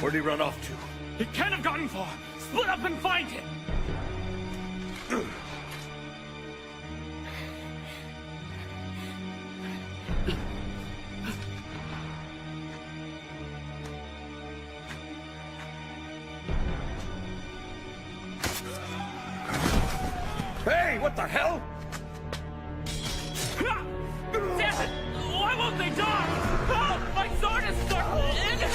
Where'd he run off to? He can't have gotten far. Split up and find him. Hey, what the hell? Damn it! Why won't they die? Help! My sword is stuck in him!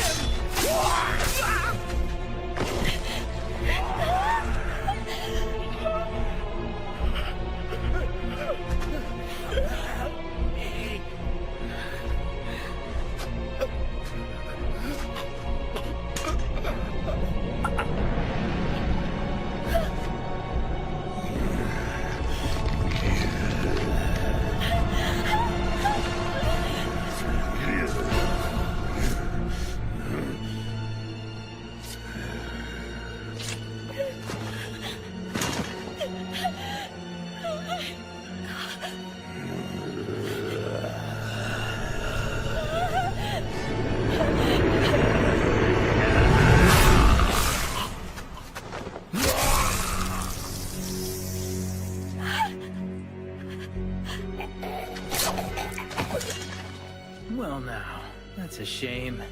Well now, that's a shame.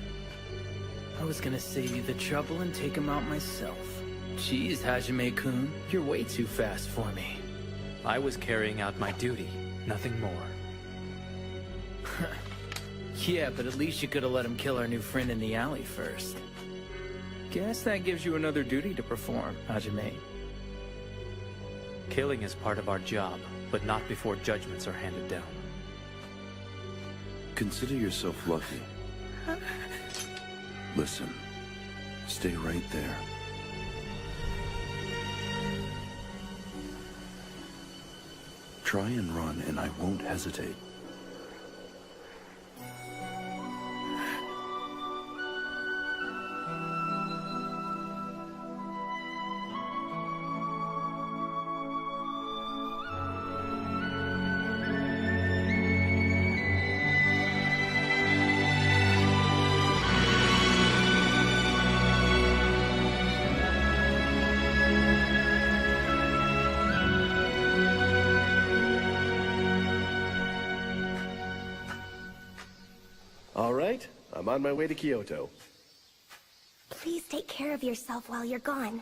I was gonna save you the trouble and take him out myself. Jeez, Hajime-kun, you're way too fast for me. I was carrying out my duty, nothing more. Yeah, but at least you could have let him kill our new friend in the alley first. Guess that gives you another duty to perform, Hajime. Killing is part of our job, but not before judgments are handed down. Consider yourself lucky. Listen, stay right there. Try and run, and I won't hesitate. All right, I'm on my way to Kyoto. Please take care of yourself while you're gone.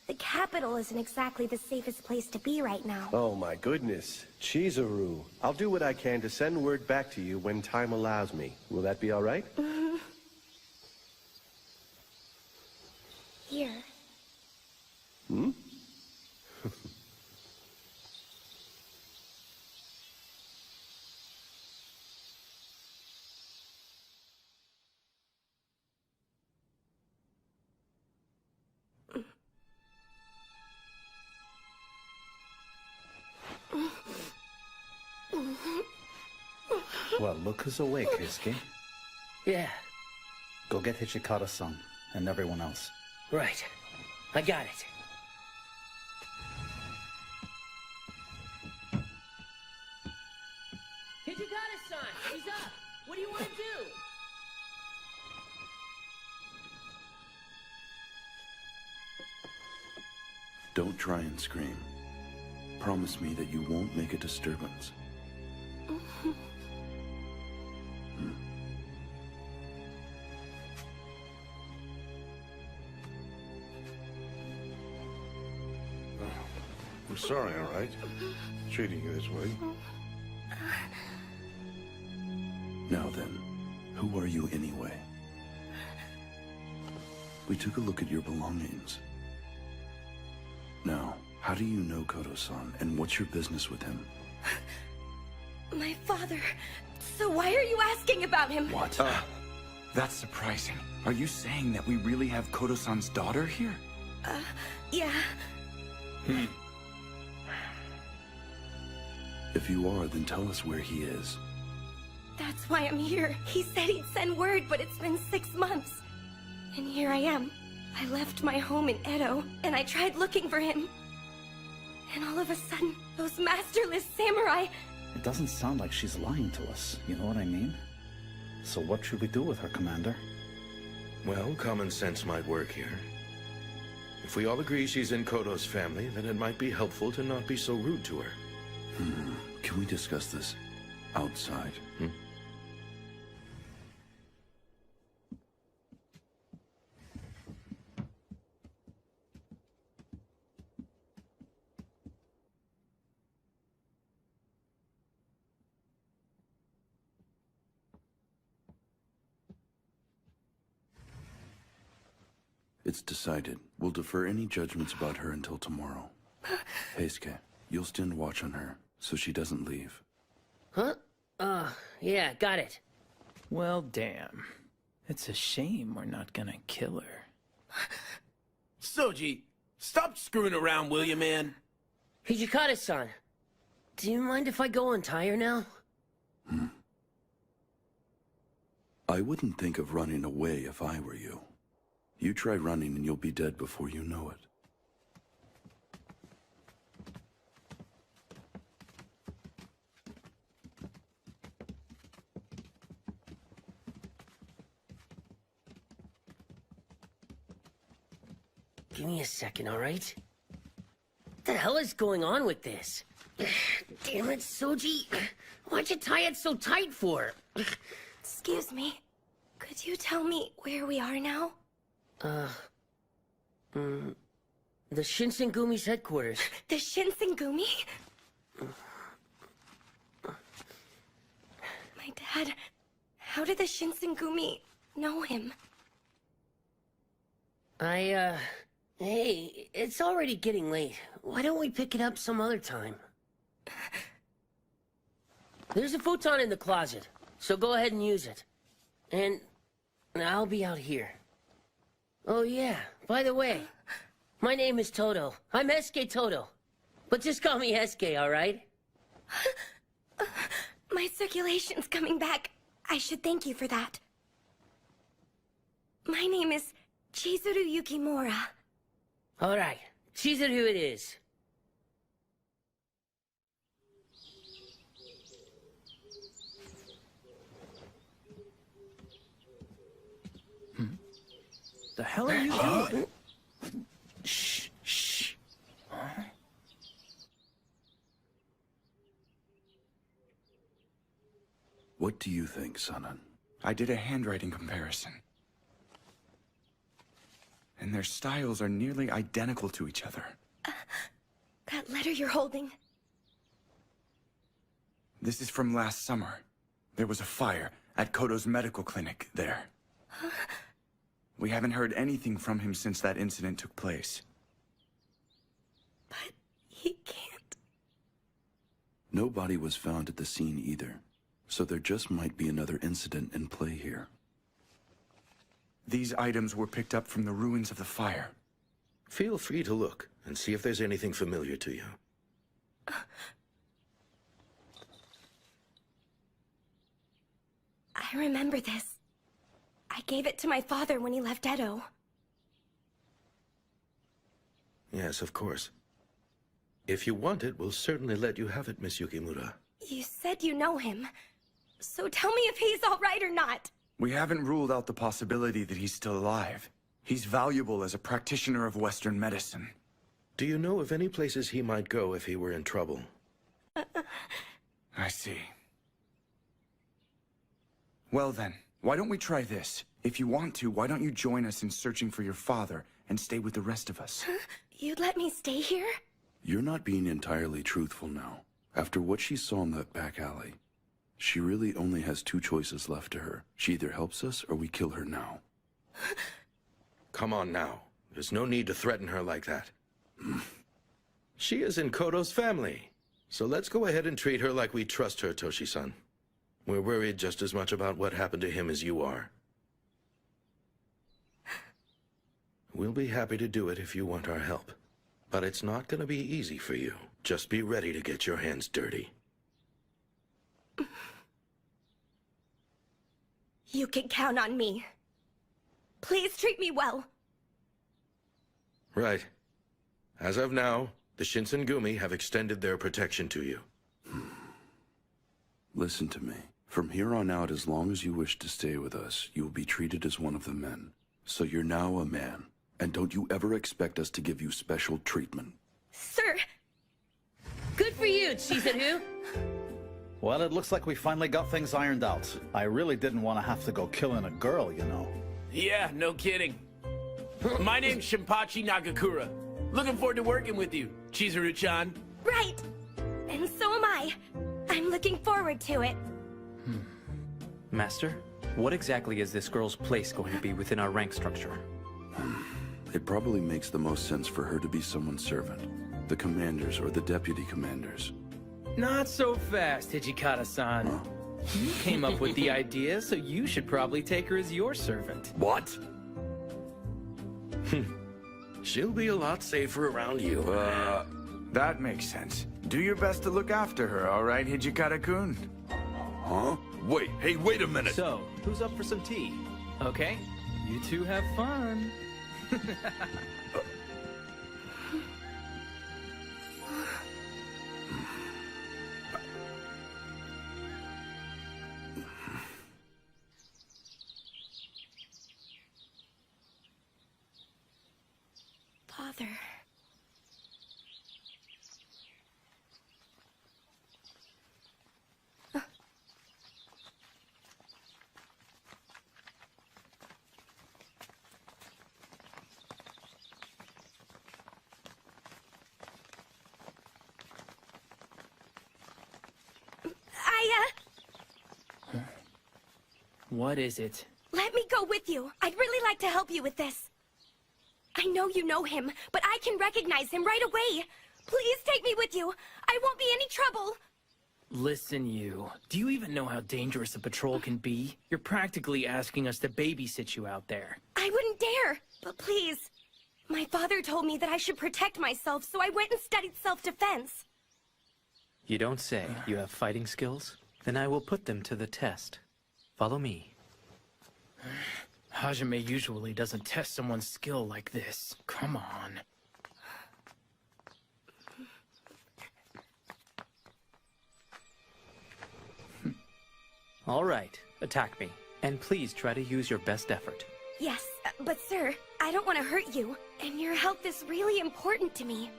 The capital isn't exactly the safest place to be right now. Oh my goodness. Chizuru, I'll do what I can to send word back to you when time allows me. Will that be all right? Here. Hmm? Well, look who's awake, Hisuke. Yeah, Go get Hichikata-san and everyone else. right. I got it. Hichikata-san, he's up. What do you want to do? Don't try and scream. Promise me that you won't make a disturbance. I'm sorry, all right? Treating you this way. Now then, who are you anyway? We took a look at your belongings. Now, how do you know Koto-san, and what's your business with him? My father. So why are you asking about him? What? That's surprising. Are you saying that we really have Koto-san's daughter here? Yeah. If you are, then tell us where he is. That's why I'm here. He said he'd send word, but it's been 6 months. And here I am. I left my home in Edo, and I tried looking for him. And all of a sudden, those masterless samurai... It doesn't sound like she's lying to us, you know what I mean? So what should we do with her, Commander? Well, common sense might work here. If we all agree she's in Koto's family, then it might be helpful to not be so rude to her. Can we discuss this outside? It's decided. We'll defer any judgments about her until tomorrow. Heisuke, you'll stand watch on her, so she doesn't leave. Huh? Yeah, got it. Well, damn. It's a shame we're not gonna kill her. Soji, stop screwing around, will you, man? Hijikata-san, do you mind if I go untie her now? I wouldn't think of running away if I were you. You try running and you'll be dead before you know it. Give me a second, all right? What the hell is going on with this? Damn it, Soji. Why'd you tie it so tight for? Excuse me. Could you tell me where we are now? The Shinsengumi's headquarters. The Shinsengumi? My dad... How did the Shinsengumi know him? Hey, it's already getting late. Why don't we pick it up some other time? There's a futon in the closet, so go ahead and use it. And I'll be out here. Oh yeah, by the way, my name is Toto. I'm Heisuke Toto. But just call me Heisuke, alright? My circulation's coming back. I should thank you for that. My name is Chizuru Yukimura. Alright, Chizuru it is. The hell are you doing? Shh. What do you think, Sanan? I did a handwriting comparison. And their styles are nearly identical to each other. That letter you're holding. This is from last summer. There was a fire at Koto's medical clinic there. We haven't heard anything from him since that incident took place. But he can't... No body was found at the scene either, so there just might be another incident in play here. These items were picked up from the ruins of the fire. Feel free to look and see if there's anything familiar to you. I remember this. I gave it to my father when he left Edo. Yes, of course. If you want it, we'll certainly let you have it, Miss Yukimura. You said you know him. So tell me if he's all right or not. We haven't ruled out the possibility that he's still alive. He's valuable as a practitioner of Western medicine. Do you know of any places he might go if he were in trouble? I see. Well then, why don't we try this? If you want to, why don't you join us in searching for your father and stay with the rest of us? You'd let me stay here? You're not being entirely truthful now. After what she saw in that back alley, she really only has two choices left to her. She either helps us or we kill her now. Come on now. There's no need to threaten her like that. She is in Koto's family. So let's go ahead and treat her like we trust her, Toshi-san. We're worried just as much about what happened to him as you are. We'll be happy to do it if you want our help. But it's not gonna be easy for you. Just be ready to get your hands dirty. You can count on me. Please treat me well. Right. As of now, the Shinsengumi have extended their protection to you. Listen to me. From here on out, as long as you wish to stay with us, you will be treated as one of the men. So you're now a man, and don't you ever expect us to give you special treatment. Sir! Good for you, Chizuru. Well, it looks like we finally got things ironed out. I really didn't want to have to go killing a girl, you know. Yeah, no kidding. My name's Shinpachi Nagakura. Looking forward to working with you, Chizuru-chan. Right! And so am I. I'm looking forward to it. Master, what exactly is this girl's place going to be within our rank structure? It probably makes the most sense for her to be someone's servant. The commanders or the deputy commanders. Not so fast, Hijikata-san. You came up with the idea, so you should probably take her as your servant. What? She'll be a lot safer around you. That makes sense. Do your best to look after her, all right, Hijikata-kun? Huh? Wait, hey, wait a minute! So, who's up for some tea? Okay, you two have fun. Father. What is it? Let me go with you. I'd really like to help you with this. I know you know him, but I can recognize him right away. Please take me with you. I won't be any trouble. Listen, you. Do you even know how dangerous a patrol can be? You're practically asking us to babysit you out there. I wouldn't dare. But please. My father told me that I should protect myself, so I went and studied self-defense. You don't say. You have fighting skills? Then I will put them to the test. Follow me. Hajime usually doesn't test someone's skill like this. Come on. All right, attack me. And please try to use your best effort. Yes, but sir, I don't want to hurt you, and your health is really important to me.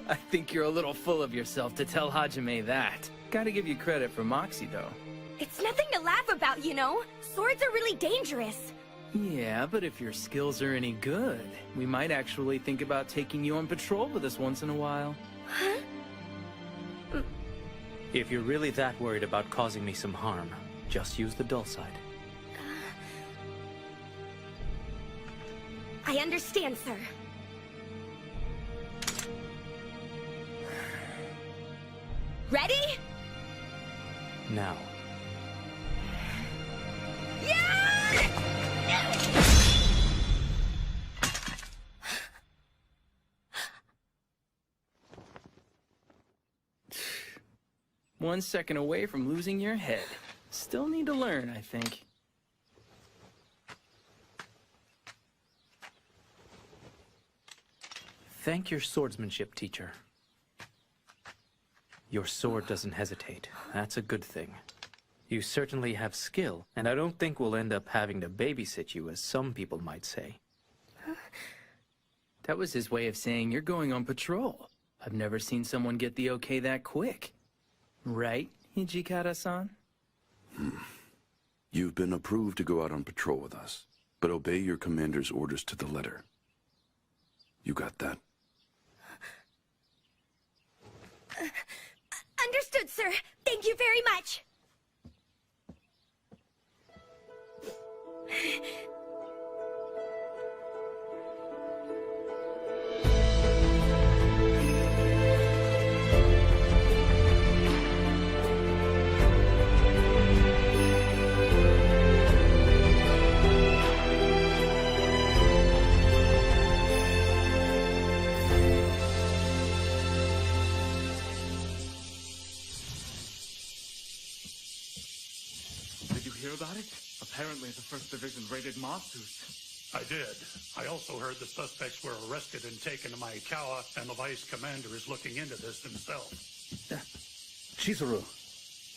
I think you're a little full of yourself to tell Hajime that. Gotta give you credit for Moxie, though. It's nothing to laugh about, you know. Swords are really dangerous. Yeah, but if your skills are any good, we might actually think about taking you on patrol with us once in a while. Huh? If you're really that worried about causing me some harm, just use the dull side. I understand, sir. Ready? Now. One second away from losing your head. Still need to learn, I think. Thank your swordsmanship teacher. Your sword doesn't hesitate. That's a good thing. You certainly have skill, and I don't think we'll end up having to babysit you, as some people might say. That was his way of saying you're going on patrol. I've never seen someone get the okay that quick. Right, Hijikata-san? You've been approved to go out on patrol with us, but obey your commander's orders to the letter. You got that? Understood, sir. Thank you very much. Did you hear about it? Apparently the 1st Division raided Matsu's. I did. I also heard the suspects were arrested and taken to Maikawa, and the vice commander is looking into this himself. Chizuru.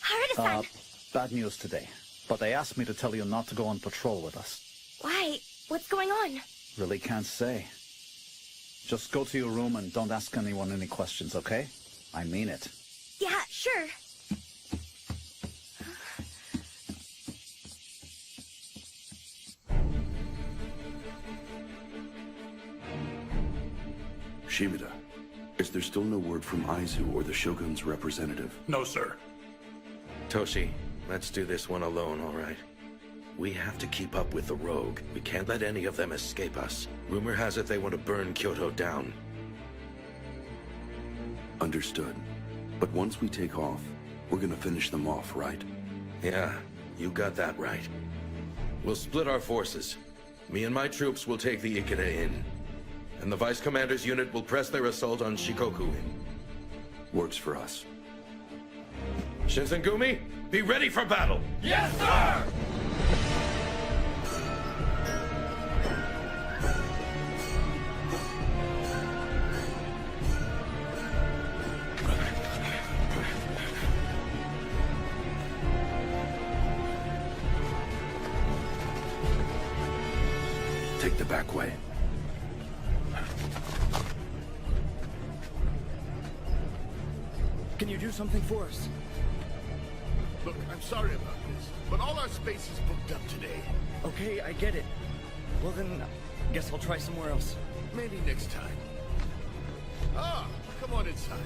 Harada-san. Bad news today. but they asked me to tell you not to go on patrol with us. Why? What's going on? Really can't say. Just go to your room and don't ask anyone any questions, okay? I mean it. Yeah, sure. Shimada, is there still no word from Aizu or the Shogun's representative? No, sir. Toshi, let's do this one alone, all right? We have to keep up with the rogue. We can't let any of them escape us. Rumor has it they want to burn Kyoto down. Understood. But once we take off, we're gonna finish them off, right? Yeah, you got that right. We'll split our forces. Me and my troops will take the Ikeda Inn. And the Vice Commander's unit will press their assault on Shikoku Inn. Works for us. Shinsengumi, be ready for battle! Yes, sir! Take the back way. Can you do something for us? Look, I'm sorry about this, but all our space is booked up today. Okay, I get it. Well then, guess I'll try somewhere else. Maybe next time. Ah, come on inside.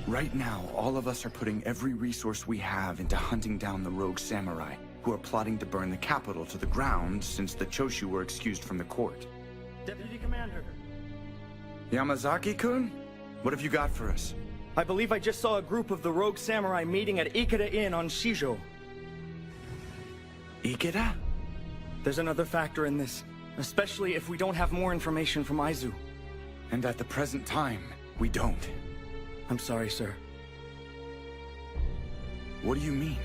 Right now, all of us are putting every resource we have into hunting down the rogue samurai, who are plotting to burn the capital to the ground since the Choshu were excused from the court. Deputy Commander. Yamazaki-kun? What have you got for us? I believe I just saw a group of the rogue samurai meeting at Ikeda Inn on Shijo. Ikeda? There's another factor in this, especially if we don't have more information from Aizu. And at the present time, we don't. I'm sorry, sir. What do you mean?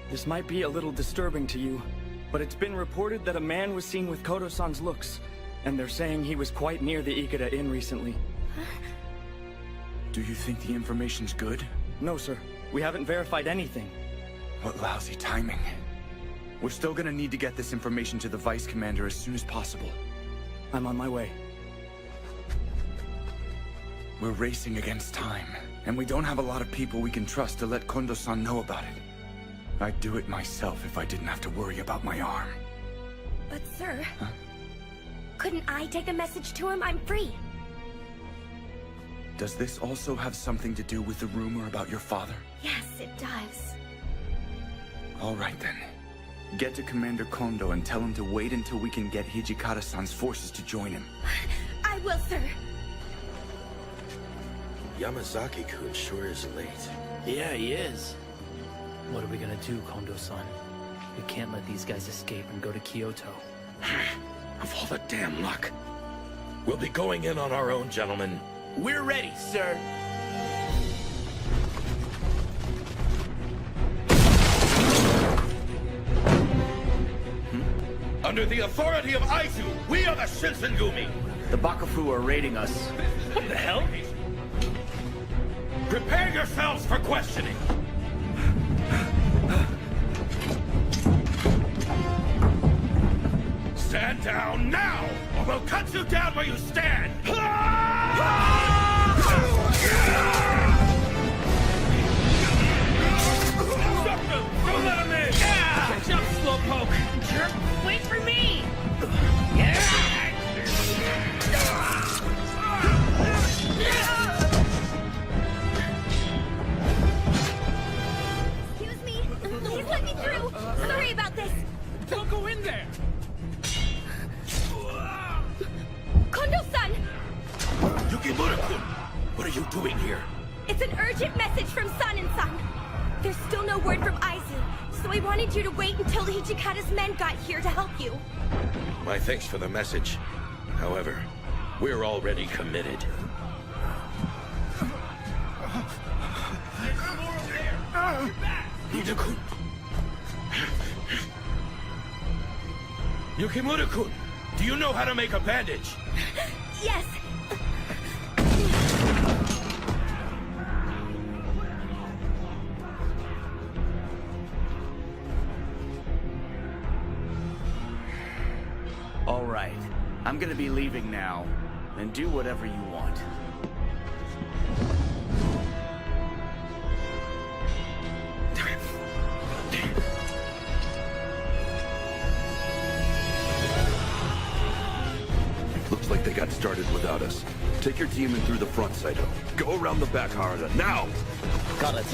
This might be a little disturbing to you, but it's been reported that a man was seen with Koto-san's looks, and they're saying he was quite near the Ikeda Inn recently. Do you think the information's good? No, sir. We haven't verified anything. What lousy timing. We're still gonna need to get this information to the Vice Commander as soon as possible. I'm on my way. We're racing against time, and we don't have a lot of people we can trust to let Kondo-san know about it. I'd do it myself if I didn't have to worry about my arm. But sir, couldn't I take a message to him? I'm free. Does this also have something to do with the rumor about your father? Yes, it does. All right then. Get to Commander Kondo and tell him to wait until we can get Hijikata-san's forces to join him. I will, sir. Yamazaki-kun sure is late. Yeah, he is. What are we gonna do, Kondo-san? We can't let these guys escape and go to Kyoto. Of all the damn luck. We'll be going in on our own, gentlemen. We're ready, sir. Under the authority of Aizu, we are the Shinsengumi! The Bakufu are raiding us. What the hell? Prepare yourselves for questioning! Stand down now, or we'll cut you down where you stand! Don't let him in! Catch up, Slowpoke! Jerk, wait for me! Excuse me. Please let me through. Sorry about this. Don't go in there! Kondo-san! Yukimura-kun, what are you doing here? It's an urgent message from San and San. There's still no word from Aizu, so I wanted you to wait until Hijikata's men got here to help you. My thanks for the message. However, we're already committed. Ida-kun. Yukimura-kun, do you know how to make a bandage? Yes! All right. I'm gonna be leaving now. And do whatever you want. Looks like they got started without us. Take your team in through the front, Saito. Go around the back, Harada. Now! Got it.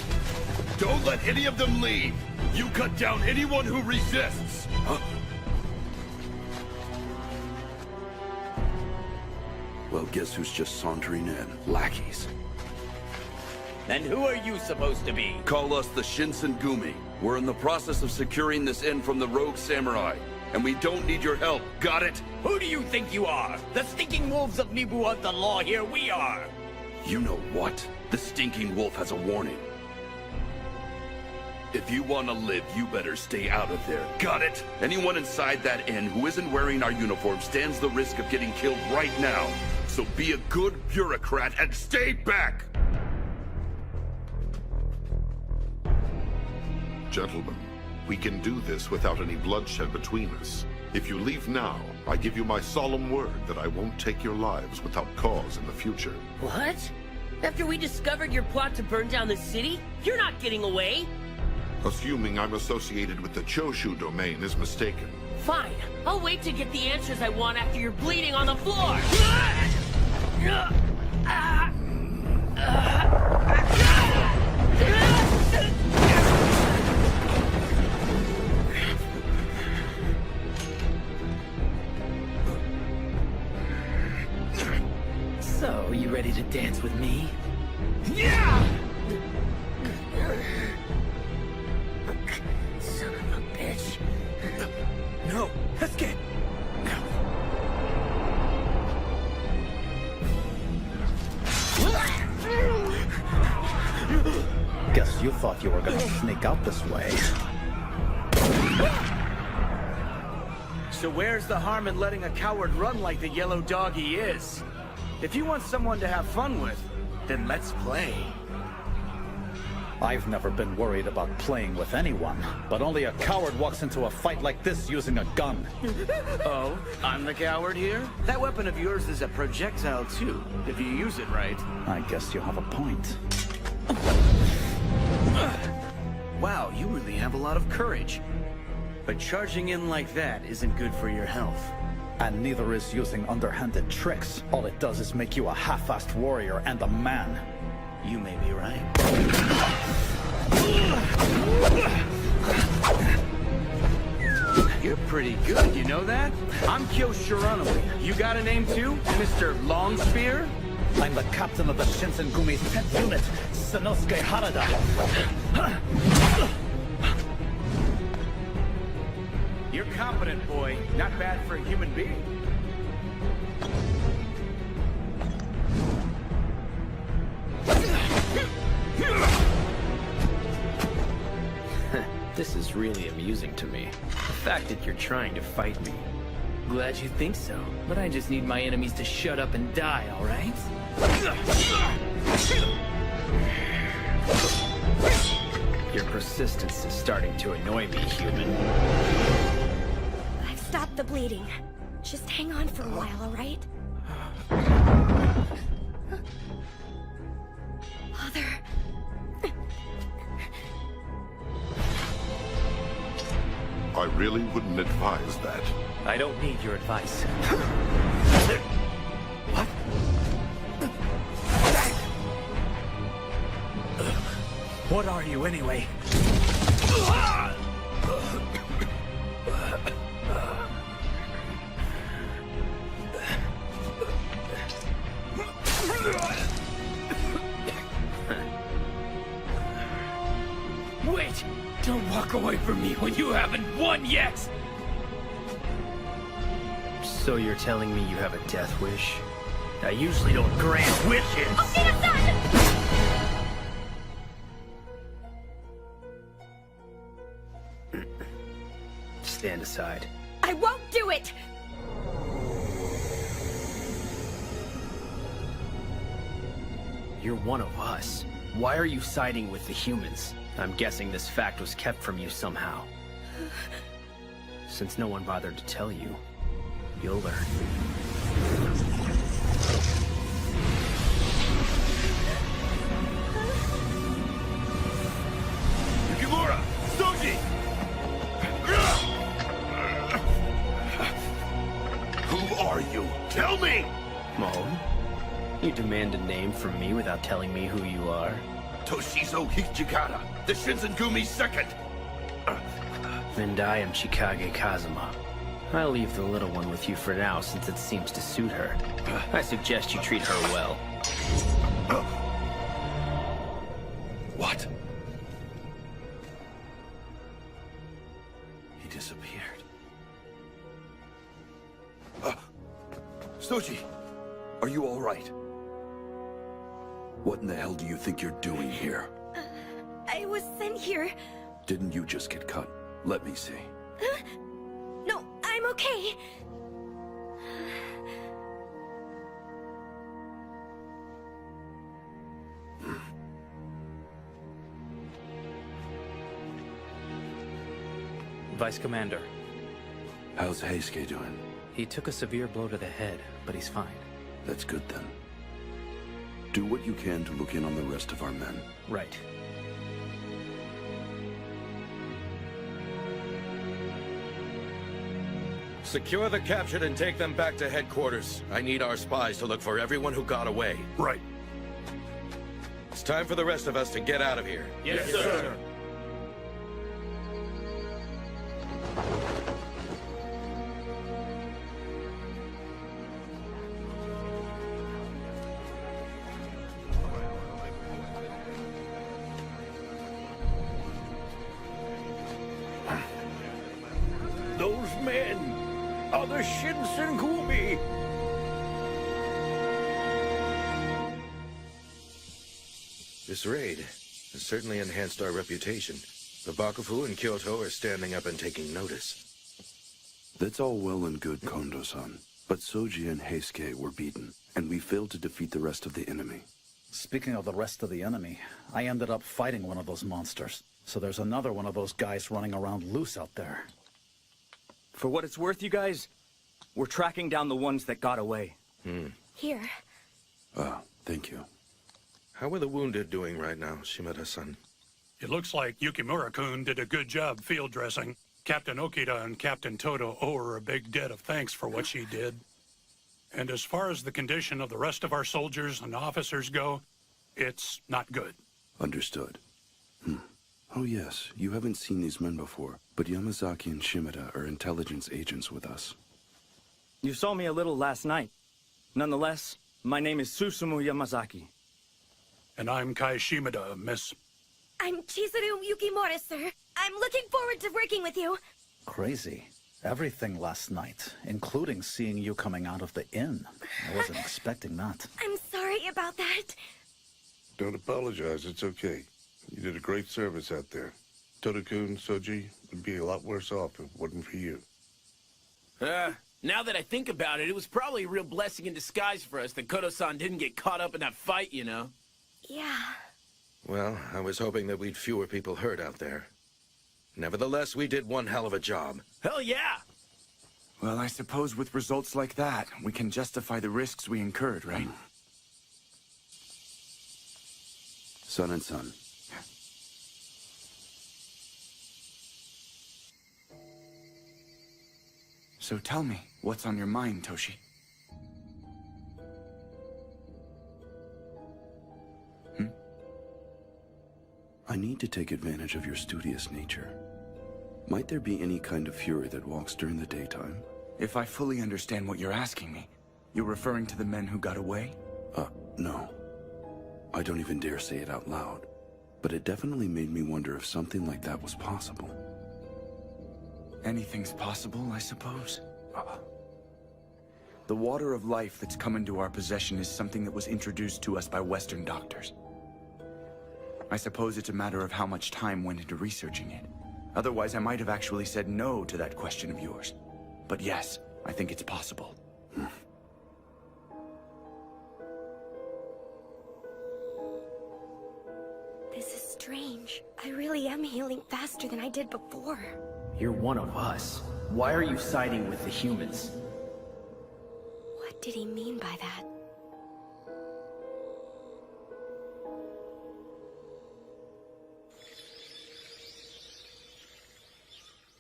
Don't let any of them leave! You cut down anyone who resists! Huh? Well, guess who's just sauntering in? Lackeys. And who are you supposed to be? Call us the Shinsengumi. We're in the process of securing this inn from the rogue samurai. And we don't need your help. Got it? Who do you think you are? The stinking wolves of Nibu are the law here. We are. You know what? The stinking wolf has a warning. If you want to live, you better stay out of there. Got it? Anyone inside that inn who isn't wearing our uniform stands the risk of getting killed right now. So be a good bureaucrat and stay back! Gentlemen, we can do this without any bloodshed between us. If you leave now, I give you my solemn word that I won't take your lives without cause in the future. What? After we discovered your plot to burn down the city? You're not getting away! Assuming I'm associated with the Choshu domain is mistaken. Fine. I'll wait to get the answers I want after you're bleeding on the floor! So, you ready to dance with me? Son of a bitch. No, escape. Guess you thought you were gonna sneak out this way. So where's the harm in letting a coward run like the yellow dog he is? If you want someone to have fun with, then let's play. I've never been worried about playing with anyone, but only a coward walks into a fight like this using a gun. Oh, I'm the coward here? That weapon of yours is a projectile too, if you use it right. I guess you have a point. Wow, you really have a lot of courage. But charging in like that isn't good for your health. And neither is using underhanded tricks. All it does is make you a half-assed warrior and a man. You may be right. You're pretty good, you know that? I'm Kyo Shiranui. You got a name too, Mr. Longspear? I'm the captain of the Shinsengumi's 10th unit, Sanosuke Harada. You're competent, boy. Not bad for a human being. This is really amusing to me. The fact that you're trying to fight me. Glad you think so, but I just need my enemies to shut up and die, alright? Your persistence is starting to annoy me, human. I've stopped the bleeding. Just hang on for a while, alright? Father... I really wouldn't advise that. I don't need your advice. What? What are you, anyway? Wait! Don't walk away from me when you haven't won yet! So you're telling me you have a death wish? I usually don't grant wishes! Stand aside. I won't do do it! You're one of us. Why are you siding with the humans? I'm guessing this fact was kept from you somehow. Since no one bothered to tell you, you'll learn. Yukimura! Soji! Who are you? Tell me! Mo? You demand a name from me without telling me who you are? Toshizo Hijikata, the Shinsengumi second! And I am Chikage Kazuma. I'll leave the little one with you for now since it seems to suit her. I suggest you treat her well. What? He disappeared. Soji, are you all right? What in the hell do you think you're doing here? I was sent here. Didn't you just get cut? Let me see. No, I'm okay. Vice Commander. How's Heisuke doing? He took a severe blow to the head, but he's fine. That's good then. Do what you can to look in on the rest of our men. Right. Secure the captured and take them back to headquarters. I need our spies to look for everyone who got away. Right. It's time for the rest of us to get out of here. Yes, sir. Those men are the Shinsengumi! This raid has certainly enhanced our reputation. The Bakufu in Kyoto are standing up and taking notice. That's all well and good, Kondo-san. But Soji and Heisuke were beaten, and we failed to defeat the rest of the enemy. Speaking of the rest of the enemy, I ended up fighting one of those monsters. So there's another one of those guys running around loose out there. For what it's worth, you guys, we're tracking down the ones that got away. Here. Thank you. How are the wounded doing right now, Shimada-san? It looks like Yukimura-kun did a good job field dressing. Captain Okita and Captain Toto owe her a big debt of thanks for what she did. And as far as the condition of the rest of our soldiers and officers go, it's not good. Understood. Oh yes, you haven't seen these men before, but Yamazaki and Shimada are intelligence agents with us. You saw me a little last night. Nonetheless, my name is Susumu Yamazaki. And I'm Kai Shimada, miss. I'm Chizuru Yukimura, sir. I'm looking forward to working with you. Crazy. Everything last night, including seeing you coming out of the inn. I wasn't expecting that. I'm sorry about that. Don't apologize, it's okay. You did a great service out there. Toto-kun, Soji would be a lot worse off if it wasn't for you. Now that I think about it, it was probably a real blessing in disguise for us that Kodo-san didn't get caught up in that fight, you know? Yeah. Well, I was hoping that we'd fewer people hurt out there. Nevertheless, we did one hell of a job. Hell yeah! Well, I suppose with results like that, we can justify the risks we incurred, right? Son and son. So tell me, what's on your mind, Toshi? I need to take advantage of your studious nature. Might there be any kind of fury that walks during the daytime? If I fully understand what you're asking me, you're referring to the men who got away? No. I don't even dare say it out loud. But it definitely made me wonder if something like that was possible. Anything's possible, I suppose. The water of life that's come into our possession is something that was introduced to us by Western doctors. I suppose it's a matter of how much time went into researching it. Otherwise, I might have actually said no to that question of yours. But yes, I think it's possible. This is strange. I really am healing faster than I did before. You're one of us. Why are you siding with the humans? What did he mean by that?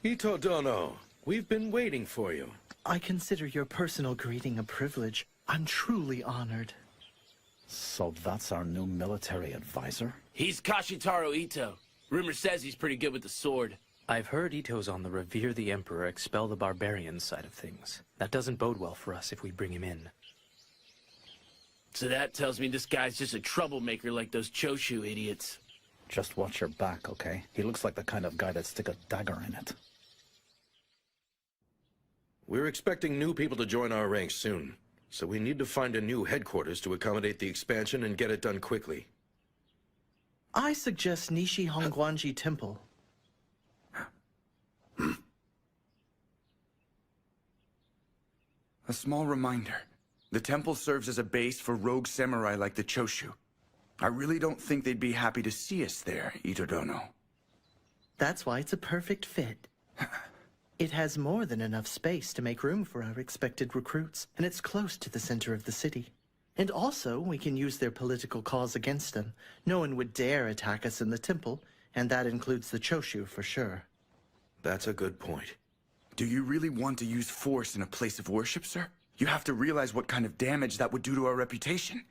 Ito Dono, we've been waiting for you. I consider your personal greeting a privilege. I'm truly honored. So that's our new military advisor? He's Kashitaro Ito. Rumor says he's pretty good with the sword. I've heard Ito's on the Revere the Emperor, expel the barbarians side of things. That doesn't bode well for us if we bring him in. So that tells me this guy's just a troublemaker like those Choshu idiots. Just watch your back, okay? He looks like the kind of guy that'd stick a dagger in it. We're expecting new people to join our ranks soon, so we need to find a new headquarters to accommodate the expansion and get it done quickly. I suggest Nishi Hongguanji Temple. A small reminder. The temple serves as a base for rogue samurai like the Choshu. I really don't think they'd be happy to see us there, Ito Dono. That's why it's a perfect fit. It has more than enough space to make room for our expected recruits, and it's close to the center of the city. And also, we can use their political cause against them. No one would dare attack us in the temple, and that includes the Choshu for sure. That's a good point. Do you really want to use force in a place of worship, sir? You have to realize what kind of damage that would do to our reputation.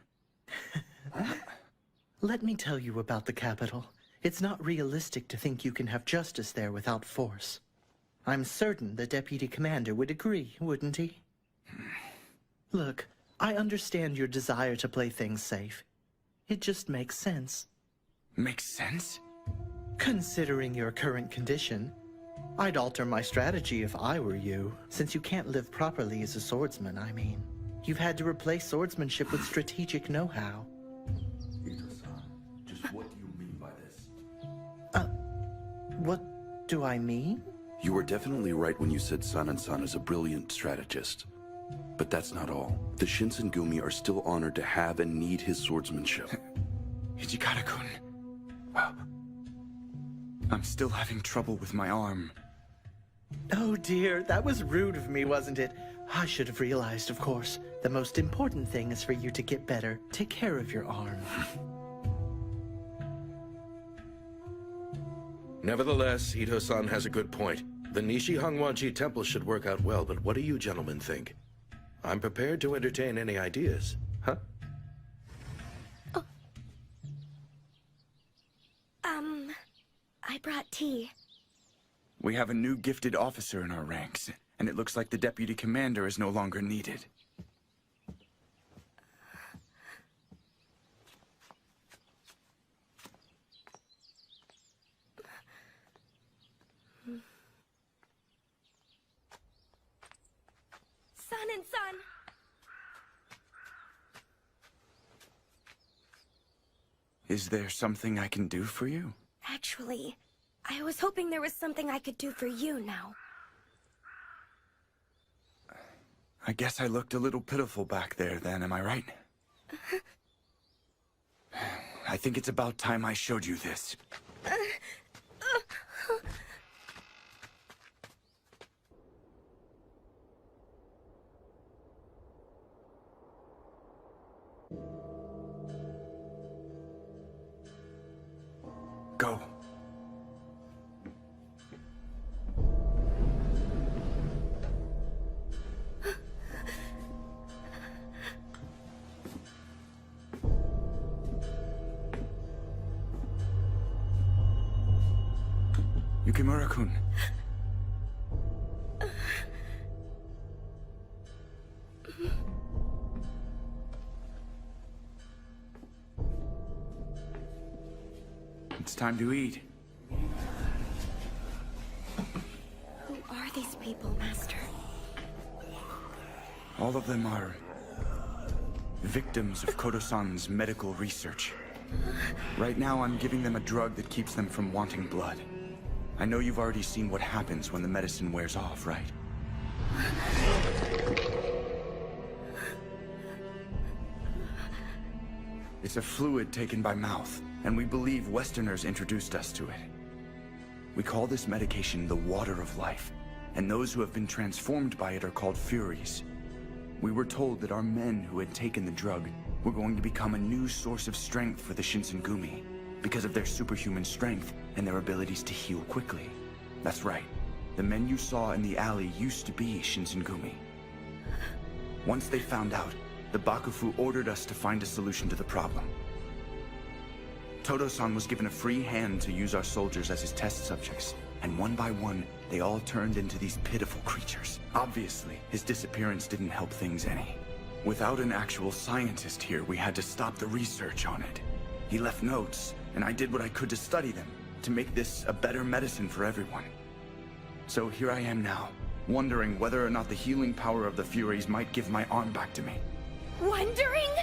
Let me tell you about the capital. It's not realistic to think you can have justice there without force. I'm certain the deputy commander would agree, wouldn't he? Look, I understand your desire to play things safe. It just makes sense. Makes sense? Considering your current condition, I'd alter my strategy if I were you, since you can't live properly as a swordsman, I mean. You've had to replace swordsmanship with strategic know-how. Ito-san, just what do you mean by this? What do I mean? You were definitely right when you said Sanan-san is a brilliant strategist. But that's not all. The Shinsengumi are still honored to have and need his swordsmanship. Hijikata-kun. I'm still having trouble with my arm. Oh dear, that was rude of me, wasn't it? I should have realized, of course. The most important thing is for you to get better. Take care of your arm. Nevertheless, Ito-san has a good point. The Nishi Hongguanji Temple should work out well, but what do you gentlemen think? I'm prepared to entertain any ideas. Huh? I brought tea. We have a new gifted officer in our ranks, and it looks like the deputy commander is no longer needed. Son. Is there something I can do for you? Actually, I was hoping there was something I could do for you now. I guess I looked a little pitiful back there then, am I right? I think it's about time I showed you this. Go. Yukimura-kun. It's time to eat. Who are these people, Master? All of them are victims of Koto-san's medical research. Right now, I'm giving them a drug that keeps them from wanting blood. I know you've already seen what happens when the medicine wears off, right? It's a fluid taken by mouth, and we believe Westerners introduced us to it. We call this medication the water of life, and those who have been transformed by it are called Furies. We were told that our men who had taken the drug were going to become a new source of strength for the Shinsengumi, because of their superhuman strength and their abilities to heal quickly. That's right. The men you saw in the alley used to be Shinsengumi. Once they found out, the Bakufu ordered us to find a solution to the problem. Todo-san was given a free hand to use our soldiers as his test subjects, and one by one, they all turned into these pitiful creatures. Obviously, his disappearance didn't help things any. Without an actual scientist here, we had to stop the research on it. He left notes, and I did what I could to study them, to make this a better medicine for everyone. So here I am now, wondering whether or not the healing power of the Furies might give my arm back to me. Wondering?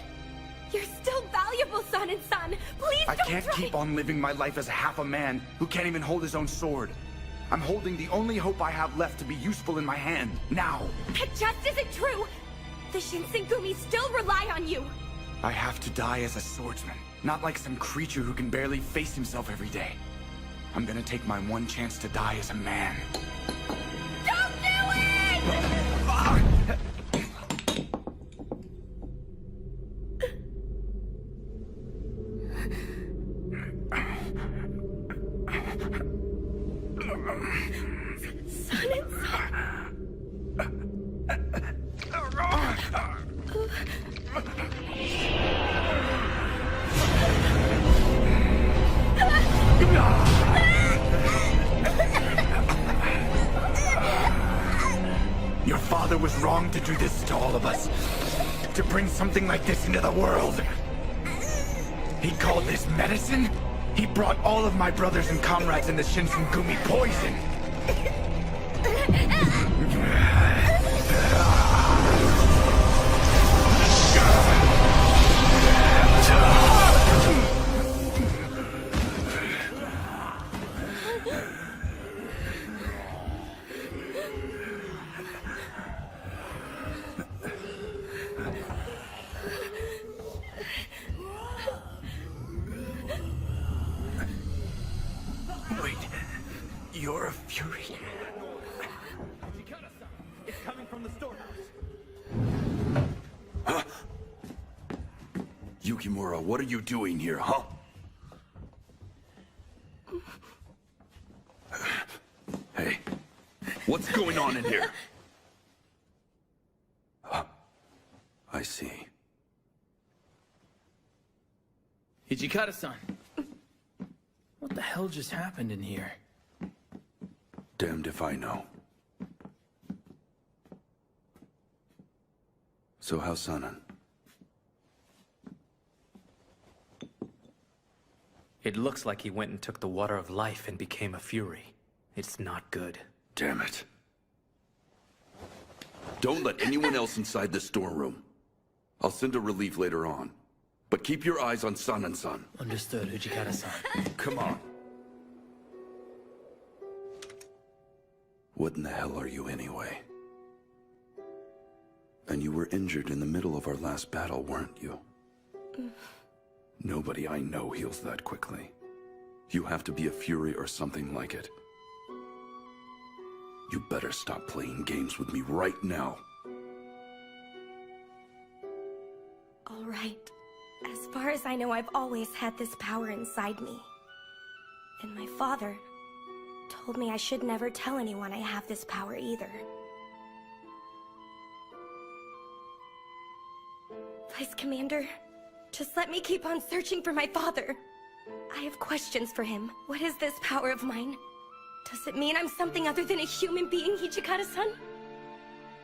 You're still valuable, Son-and-Son. Please I don't can't try. keep on living my life as half a man who can't even hold his own sword. I'm holding the only hope I have left to be useful in my hand, now. That just isn't true. The Shinsengumi still rely on you. I have to die as a swordsman, not like some creature who can barely face himself every day. I'm gonna take my one chance to die as a man. Don't do it! Your father was wrong to do this to all of us. To bring something like this into the world. He called this medicine? He brought all of my brothers and comrades in the Shinsengumi poison. Wait, you're a Fury? It's coming from the storehouse. Huh? Yukimura, what are you doing here, huh? Hey, what's going on in here? I see. Hijikata-san. What the hell just happened in here? Damned if I know. So how's Sanan? It looks like he went and took the water of life and became a Fury. It's not good. Damn it. Don't let anyone else inside the storeroom. I'll send a relief later on. But keep your eyes on San-and-san. Understood, Hijikata-san. Come on. What in the hell are you anyway? And you were injured in the middle of our last battle, weren't you? Nobody I know heals that quickly. You have to be a Fury or something like it. You better stop playing games with me right now. All right. As far as I know, I've always had this power inside me. And my father told me I should never tell anyone I have this power either. Vice Commander, just let me keep on searching for my father. I have questions for him. What is this power of mine? Does it mean I'm something other than a human being, Hijikata-san?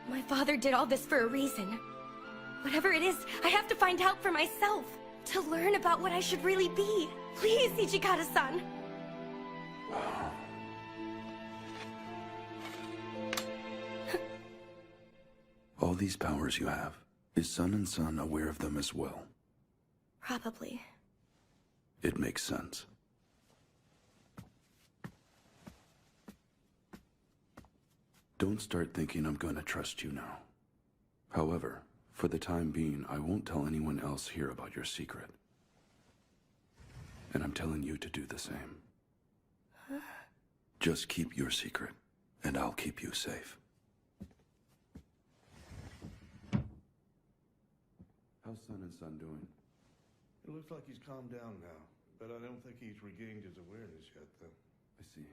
My father did all this for a reason. Whatever it is, I have to find out for myself. To learn about what I should really be. Please, Hijikata-san. All these powers you have, is San-and-san aware of them as well? Probably. It makes sense. Don't start thinking I'm gonna trust you now. However, for the time being, I won't tell anyone else here about your secret. And I'm telling you to do the same. Huh? Just keep your secret, and I'll keep you safe. How's Sun and Sun doing? It looks like he's calmed down now, but I don't think he's regained his awareness yet, though. I see.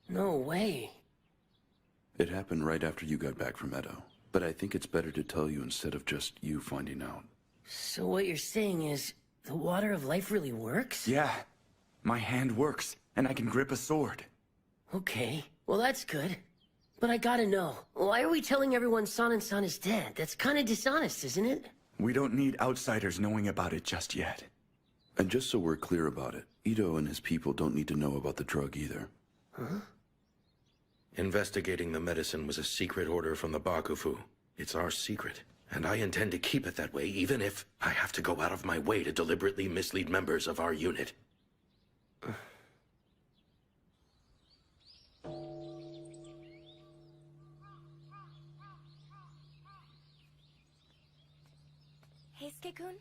No way. It happened right after you got back from Edo, but I think it's better to tell you instead of just you finding out. So what you're saying is, the water of life really works? Yeah. My hand works, and I can grip a sword. Okay, well that's good. But I gotta know, why are we telling everyone San and San is dead? That's kinda dishonest, isn't it? We don't need outsiders knowing about it just yet. And just so we're clear about it, Ito and his people don't need to know about the drug either. Huh? Investigating the medicine was a secret order from the Bakufu. It's our secret, and I intend to keep it that way, even if I have to go out of my way to deliberately mislead members of our unit. Heisuke-kun?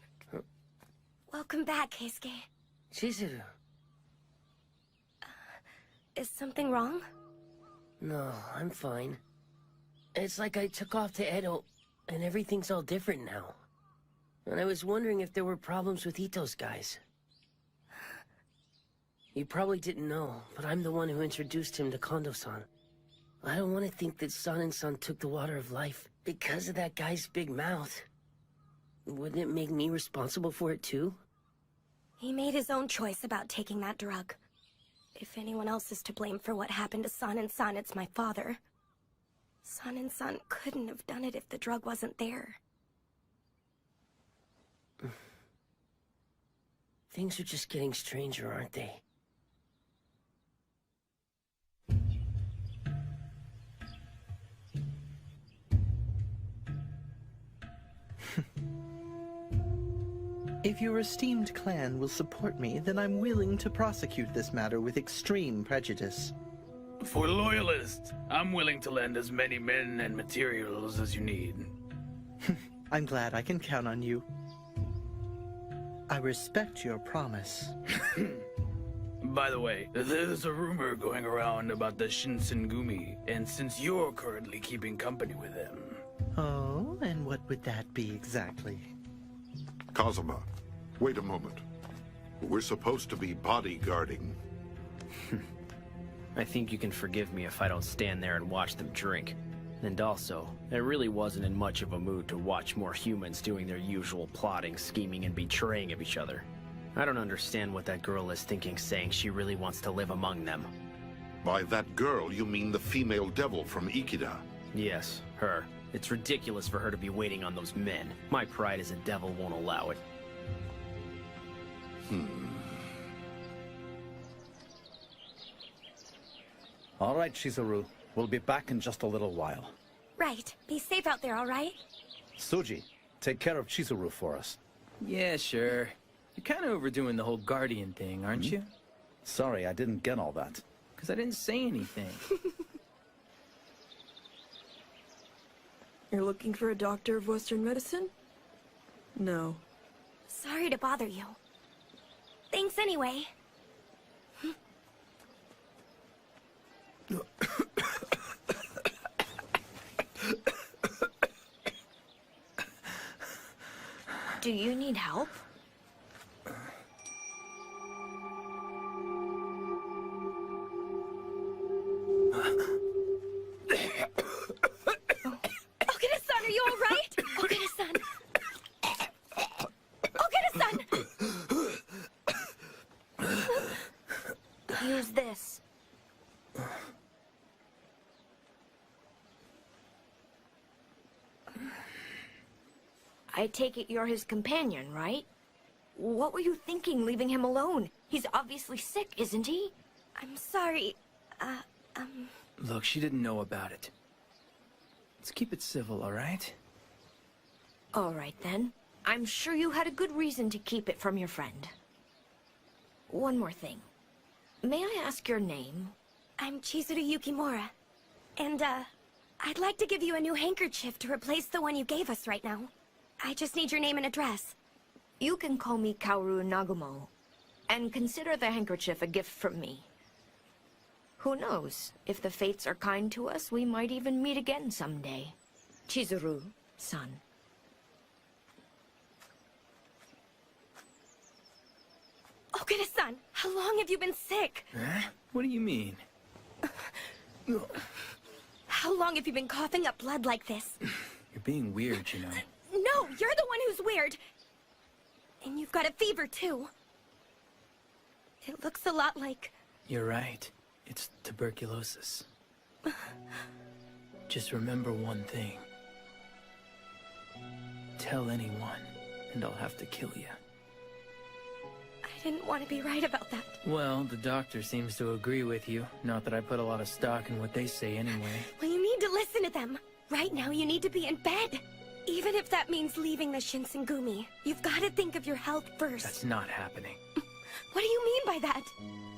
Welcome back, Heisuke. Chizuru. Is something wrong? No, I'm fine. It's like I took off to Edo, and everything's all different now. And I was wondering if there were problems with Ito's guys. You probably didn't know, but I'm the one who introduced him to Kondo-san. I don't want to think that San and San took the water of life because of that guy's big mouth. Wouldn't it make me responsible for it too? He made his own choice about taking that drug. If anyone else is to blame for what happened to San and San, it's my father. San and San couldn't have done it if the drug wasn't there. Things are just getting stranger, aren't they? If your esteemed clan will support me, then I'm willing to prosecute this matter with extreme prejudice. For loyalists, I'm willing to lend as many men and materials as you need. I'm glad I can count on you. I respect your promise. By the way, there's a rumor going around about the Shinsengumi, and since you're currently keeping company with them... Oh, and what would that be exactly? Kazuma, wait a moment. We're supposed to be bodyguarding. I think you can forgive me if I don't stand there and watch them drink. And also, I really wasn't in much of a mood to watch more humans doing their usual plotting, scheming, and betraying of each other. I don't understand what that girl is thinking, saying she really wants to live among them. By that girl, you mean the female devil from Ikeda? Yes, her. It's ridiculous for her to be waiting on those men. My pride as a devil won't allow it. All right, Chizuru. We'll be back in just a little while. Right. Be safe out there, all right? Suji, take care of Chizuru for us. Yeah, sure. You're kind of overdoing the whole guardian thing, aren't you? Sorry, I didn't get all that. Because I didn't say anything. You're looking for a doctor of Western medicine? No. Sorry to bother you. Thanks anyway. Do you need help? Okada-san, are you all right? Okada-san. Okada-san! Use this. I take it you're his companion, right? What were you thinking, leaving him alone? He's obviously sick, isn't he? I'm sorry. Look, she didn't know about it. Let's keep it civil, all right? All right, then. I'm sure you had a good reason to keep it from your friend. one more thing. May I ask your name? I'm Chizuru Yukimura. And, I'd like to give you a new handkerchief to replace the one you gave us right now. I just need your name and address. You can call me Kaoru Nagumo, and consider the handkerchief a gift from me. Who knows? If the fates are kind to us, we might even meet again someday. Chizuru-san. Okada-san, how long have you been sick? Huh? What do you mean? How long have you been coughing up blood like this? You're being weird, you know. No, you're the one who's weird. And you've got a fever, too. It looks a lot like... You're right. It's tuberculosis. Just remember one thing. Tell anyone, and I'll have to kill you. I didn't want to be right about that. Well, the doctor seems to agree with you. Not that I put a lot of stock in what they say anyway. Well, you need to listen to them. Right now, you need to be in bed. Even if that means leaving the Shinsengumi, you've got to think of your health first. That's not happening. What do you mean by that?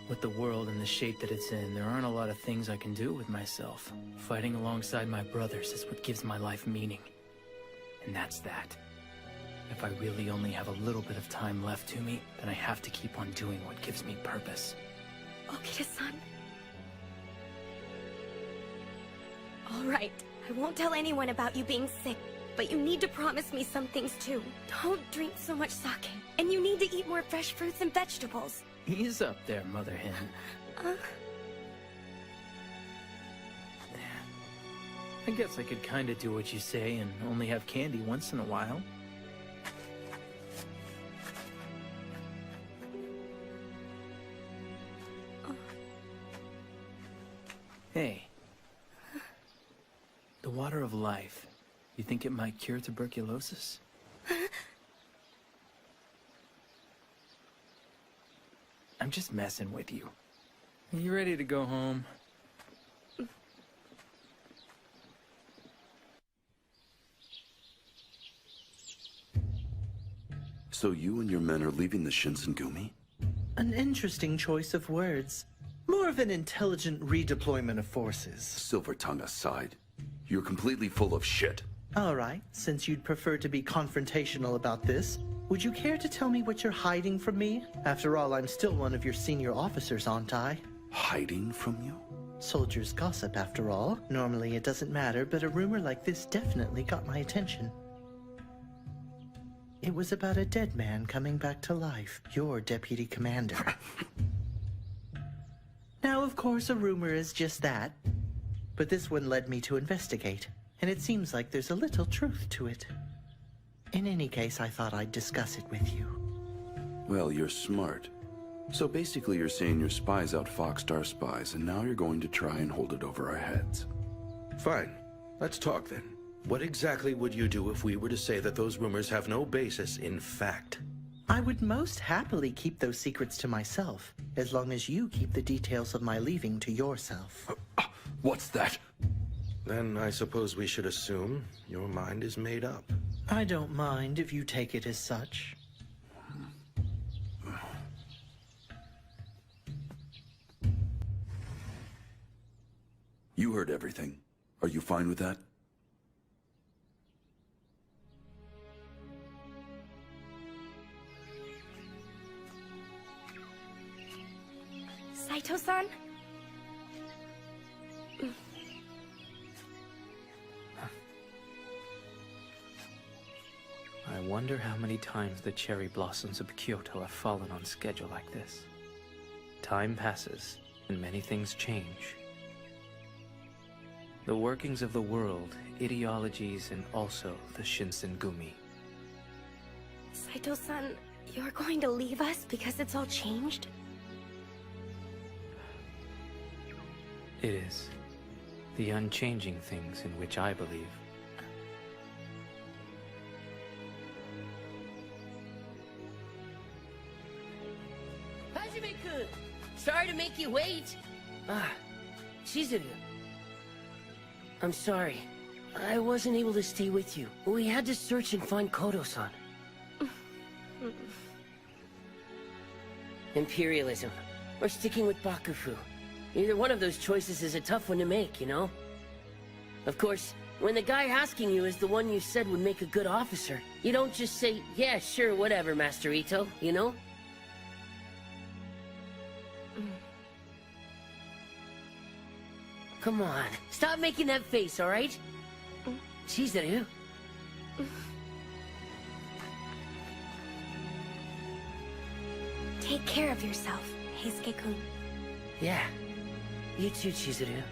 With the world in the shape that it's in, there aren't a lot of things I can do with myself. Fighting alongside my brothers is what gives my life meaning. And that's that. If I really only have a little bit of time left to me, then I have to keep on doing what gives me purpose. Okita-san. All right, I won't tell anyone about you being sick, but you need to promise me some things too. Don't drink so much sake, and you need to eat more fresh fruits and vegetables. Ease up there, Mother Hen. I guess I could kinda do what you say and only have candy once in a while. Hey. The water of life. You think it might cure tuberculosis? I'm just messing with you. Are you ready to go home? So you and your men are leaving the Shinsengumi? An interesting choice of words. More of an intelligent redeployment of forces. Silver tongue aside, you're completely full of shit. All right, since you'd prefer to be confrontational about this, would you care to tell me what you're hiding from me? After all, I'm still one of your senior officers, aren't I? Hiding from you? Soldiers gossip, after all. Normally it doesn't matter, but a rumor like this definitely got my attention. It was about a dead man coming back to life, your deputy commander. Now, of course, a rumor is just that. But this one led me to investigate, and it seems like there's a little truth to it. In any case, I thought I'd discuss it with you. Well, you're smart. So basically you're saying your spies outfoxed our spies, and now you're going to try and hold it over our heads. Fine. Let's talk then. What exactly would you do if we were to say that those rumors have no basis in fact? I would most happily keep those secrets to myself, as long as you keep the details of my leaving to yourself. What's that? Then I suppose we should assume your mind is made up. I don't mind if you take it as such. You heard everything. Are you fine with that? Saito-san? I wonder how many times the cherry blossoms of Kyoto have fallen on schedule like this. Time passes, and many things change. The workings of the world, ideologies, and also the Shinsengumi. Saito-san, you're going to leave us because it's all changed? It is. The unchanging things in which I believe. Hajime-kun! Sorry to make you wait. Chizuru. I'm sorry. I wasn't able to stay with you. We had to search and find Kodo-san. Imperialism, or sticking with Bakufu. Either one of those choices is a tough one to make, you know? Of course, when the guy asking you is the one you said would make a good officer, you don't just say, yeah, sure, whatever, Master Ito, you know? Come on, stop making that face, alright? Chizuru. Take care of yourself, Heisuke-kun. Yeah. You too, Chizuru.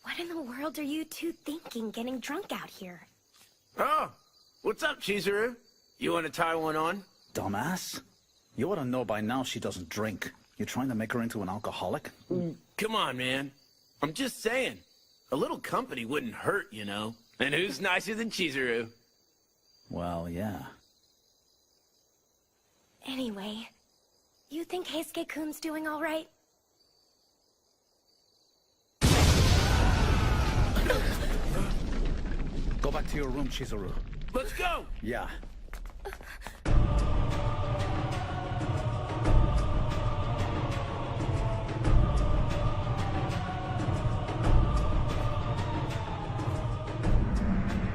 What in the world are you two thinking getting drunk out here? Oh, what's up, Chizuru? You want to tie one on? Dumbass. You ought to know by now she doesn't drink. You trying to make her into an alcoholic? Come on, man. I'm just saying. A little company wouldn't hurt, you know? And who's nicer than Chizuru? Well, yeah. Anyway, you think Heisuke-kun's doing all right? Go back to your room, Chizuru. Let's go! Yeah.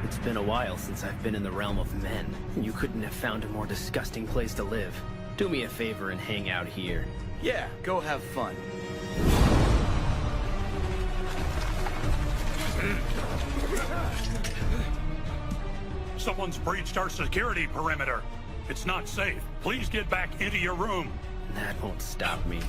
It's been a while since I've been in the realm of men. You couldn't have found a more disgusting place to live. Do me a favor and hang out here. Yeah, go have fun. Someone's breached our security perimeter. It's not safe. Please get back into your room. That won't stop me.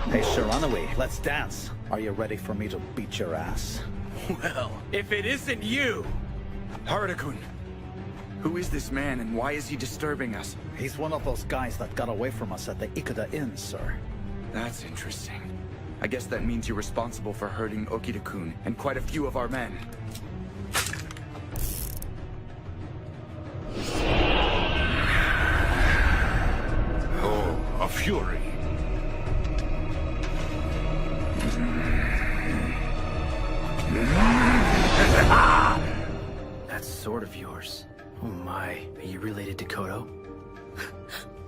Hey, Shiranui, let's dance. Are you ready for me to beat your ass? Well, if it isn't you! Haruta-kun, who is this man and why is he disturbing us? He's one of those guys that got away from us at the Ikuda Inn, sir. That's interesting. I guess that means you're responsible for hurting Okita-kun and quite a few of our men. Oh, a fury. That sword of yours. Oh my, are you related to Koto?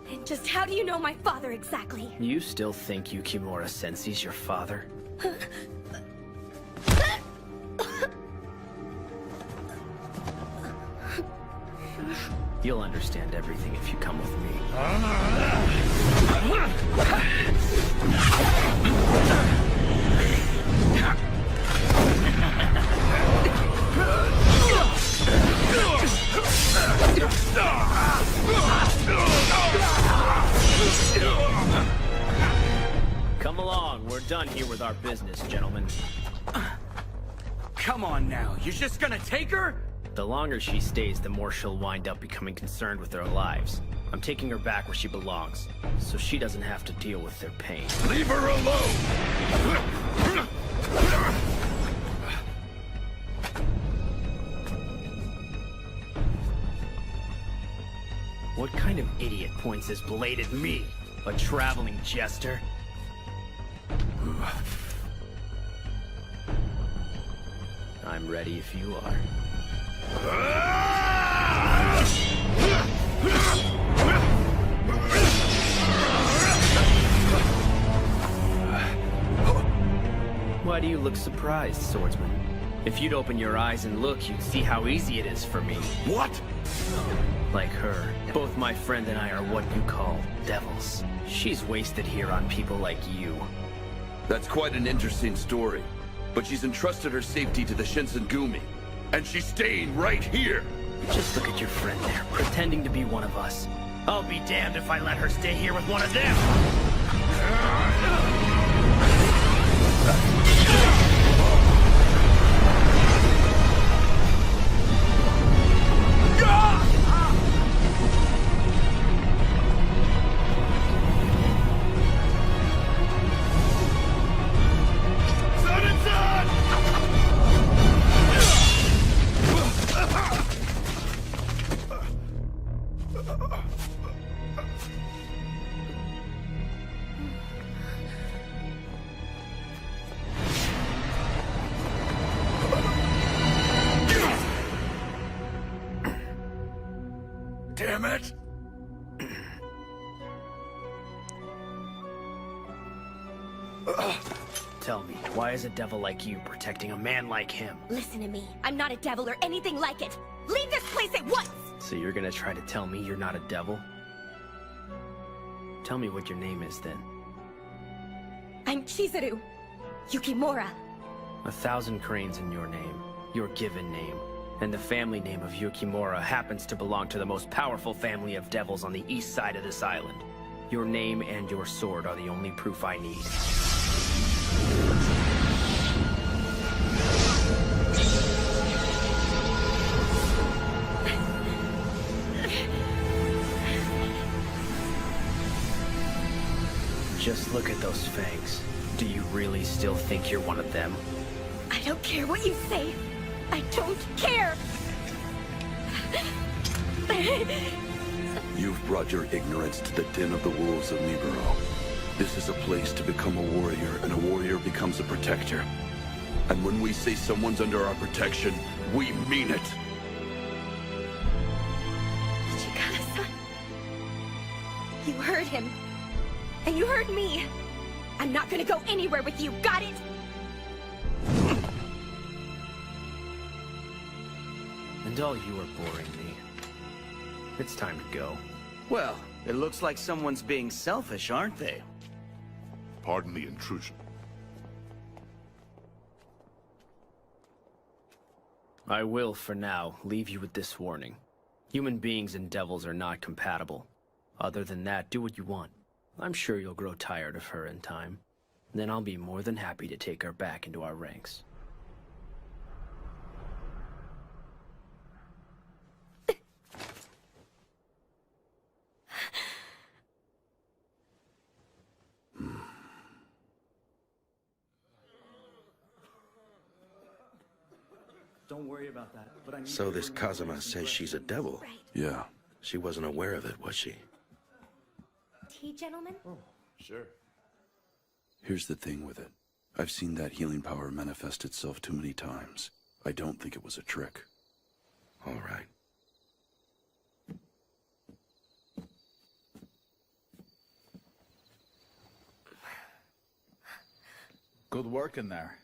And just how do you know my father exactly? You still think Yukimura Sensei's your father? You'll understand everything if you come with me. Come along, we're done here with our business, gentlemen. Come on now, you're just gonna take her? The longer she stays, the more she'll wind up becoming concerned with their lives. I'm taking her back where she belongs, so she doesn't have to deal with their pain. Leave her alone! What kind of idiot points his blade at me? A traveling jester? I'm ready if you are. Why do you look surprised, swordsman? If you'd open your eyes and look, you'd see how easy it is for me. What? Like her, both my friend and I are what you call devils. She's wasted here on people like you. That's quite an interesting story. But she's entrusted her safety to the Shinsengumi. And she's staying right here! Just look at your friend there, pretending to be one of us. I'll be damned if I let her stay here with one of them! damn it! Tell me, why is a devil like you protecting a man like him? Listen to me. I'm not a devil or anything like it. Leave this place at once! So you're gonna try to tell me you're not a devil? Tell me what your name is then. I'm Chizuru Yukimura. 1,000 cranes in your name, your given name, and the family name of Yukimura happens to belong to the most powerful family of devils on the east side of this island. Your name and your sword are the only proof I need. Just look at those fangs. Do you really still think you're one of them? I don't care what you say. I don't care! You've brought your ignorance to the den of the wolves of Nibiru. This is a place to become a warrior, and a warrior becomes a protector. And when we say someone's under our protection, we mean it. Chikara-san. You heard him. And you heard me. I'm not gonna go anywhere with you, got it? And all you are boring me. It's time to go. Well, it looks like someone's being selfish, aren't they? Pardon the intrusion. I will, for now, leave you with this warning. Human beings and devils are not compatible. Other than that, do what you want. I'm sure you'll grow tired of her in time. Then I'll be more than happy to take her back into our ranks. Don't worry about that, but I need So this Kazuma says she's a devil? Yeah. She wasn't aware of it, was she? Tea, gentlemen? Sure. Here's the thing with it. I've seen that healing power manifest itself too many times. I don't think it was a trick. All right. Good work in there.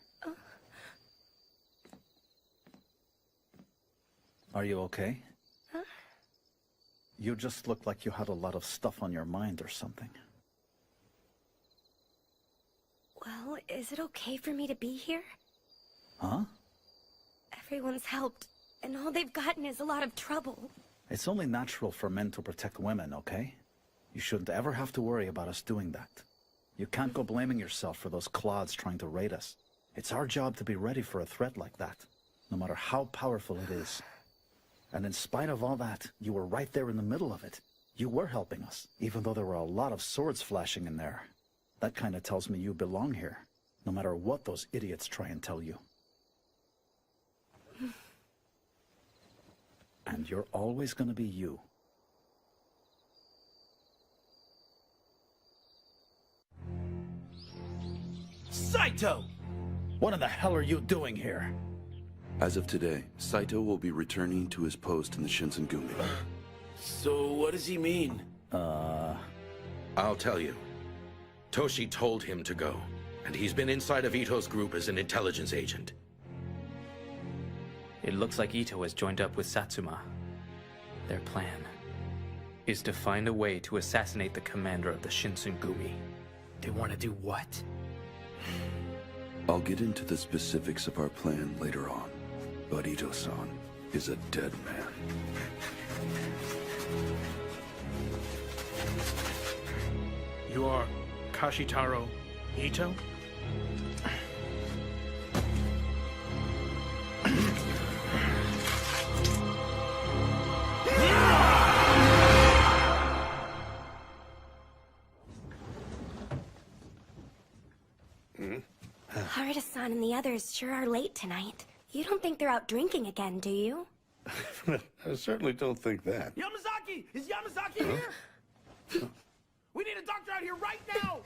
Are you okay? Huh? You just looked like you had a lot of stuff on your mind or something. Well, is it okay for me to be here? Huh? Everyone's helped, and all they've gotten is a lot of trouble. It's only natural for men to protect women, okay? You shouldn't ever have to worry about us doing that. You can't go blaming yourself for those clods trying to raid us. It's our job to be ready for a threat like that, no matter how powerful it is. And in spite of all that, you were right there in the middle of it. You were helping us, even though there were a lot of swords flashing in there. That kind of tells me you belong here, no matter what those idiots try and tell you. And you're always gonna be you. Saito! What in the hell are you doing here? As of today, Saito will be returning to his post in the Shinsengumi. So what does he mean? I'll tell you. Toshi told him to go, and he's been inside of Ito's group as an intelligence agent. It looks like Ito has joined up with Satsuma. Their plan is to find a way to assassinate the commander of the Shinsengumi. They want to do what? I'll get into the specifics of our plan later on, but Ito-san is a dead man. You are Kashitaro Ito? Harada-san and the others sure are late tonight. You don't think they're out drinking again, do you? I certainly don't think that. Yamazaki! Is Yamazaki here? We need a doctor out here right now!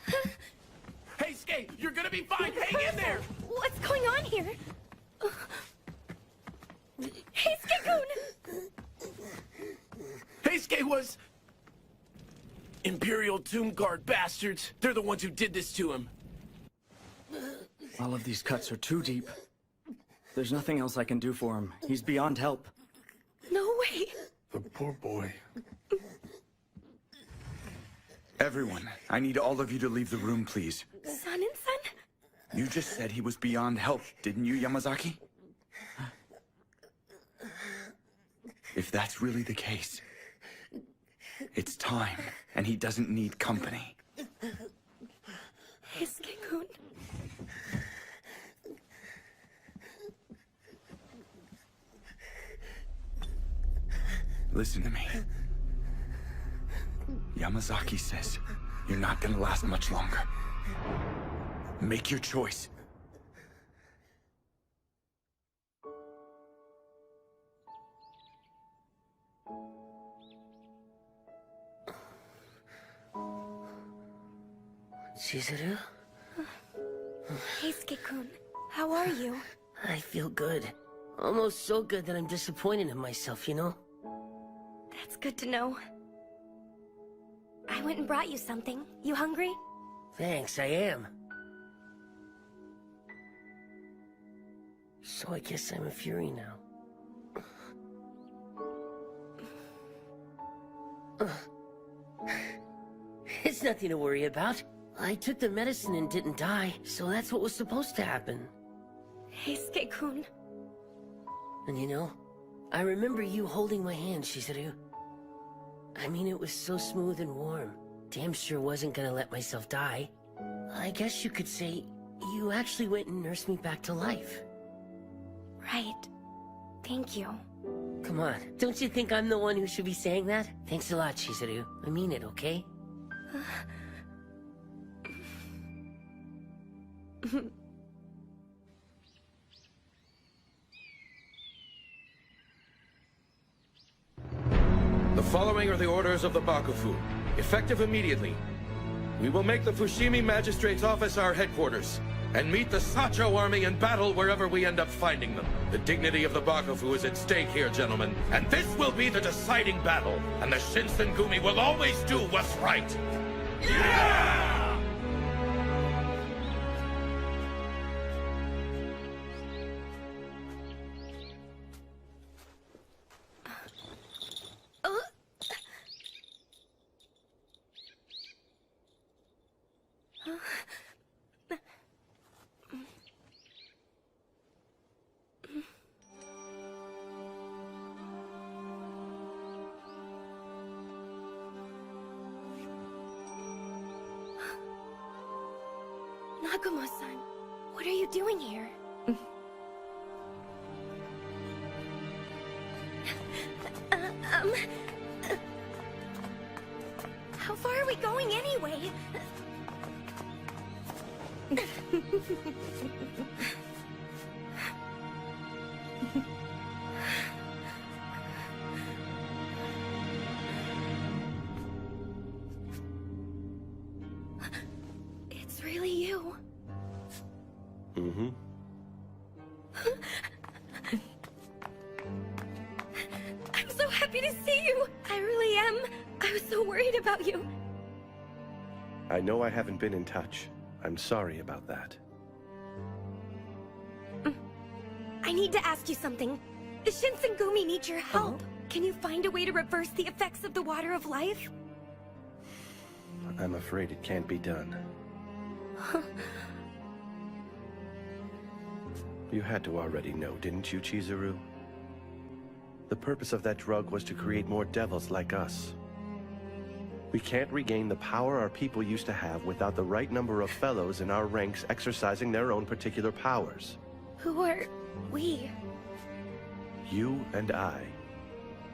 Hey, Skate, you're gonna be fine! Hang in there! What's going on here? Hey, Skate-kun! Hey, Skate, was... Imperial Tomb Guard bastards. They're the ones who did this to him. All of these cuts are too deep. There's nothing else I can do for him. He's beyond help. No way. The poor boy. Everyone, I need all of you to leave the room, please. Son and son? You just said he was beyond help, didn't you, Yamazaki? If that's really the case, it's time, and he doesn't need company. Heisuke-kun. Listen to me. Yamazaki says you're not gonna last much longer. Make your choice. Chizuru? Heisuke-kun, how are you? I feel good. Almost so good that I'm disappointed in myself, you know? That's good to know. I went and brought you something. You hungry? Thanks, I am. So I guess I'm a Fury now. It's nothing to worry about. I took the medicine and didn't die, so that's what was supposed to happen. Heisuke-kun. And you know, I remember you holding my hand, Chizuru. I mean, it was so smooth and warm. Damn sure wasn't gonna let myself die. I guess you could say you actually went and nursed me back to life. Right. Thank you. Come on, don't you think I'm the one who should be saying that? Thanks a lot, Chizuru. I mean it, okay? The following are the orders of the Bakufu, effective immediately. We will make the Fushimi Magistrate's office our headquarters, and meet the Sacho army in battle wherever we end up finding them. The dignity of the Bakufu is at stake here, gentlemen, and this will be the deciding battle, and the Shinsengumi will always do what's right. Yeah! Nagumo-san, what are you doing here? How far are we going anyway? It's really you. Mm-hmm. I'm so happy to see you. I really am. I was so worried about you. I know I haven't been in touch. I'm sorry about that. I need to ask you something. The Shinsengumi need your help. Can you find a way to reverse the effects of the water of life? I'm afraid it can't be done. You had to already know, didn't you, Chizuru? The purpose of that drug was to create more devils like us. We can't regain the power our people used to have without the right number of fellows in our ranks exercising their own particular powers. Who are we? You and I.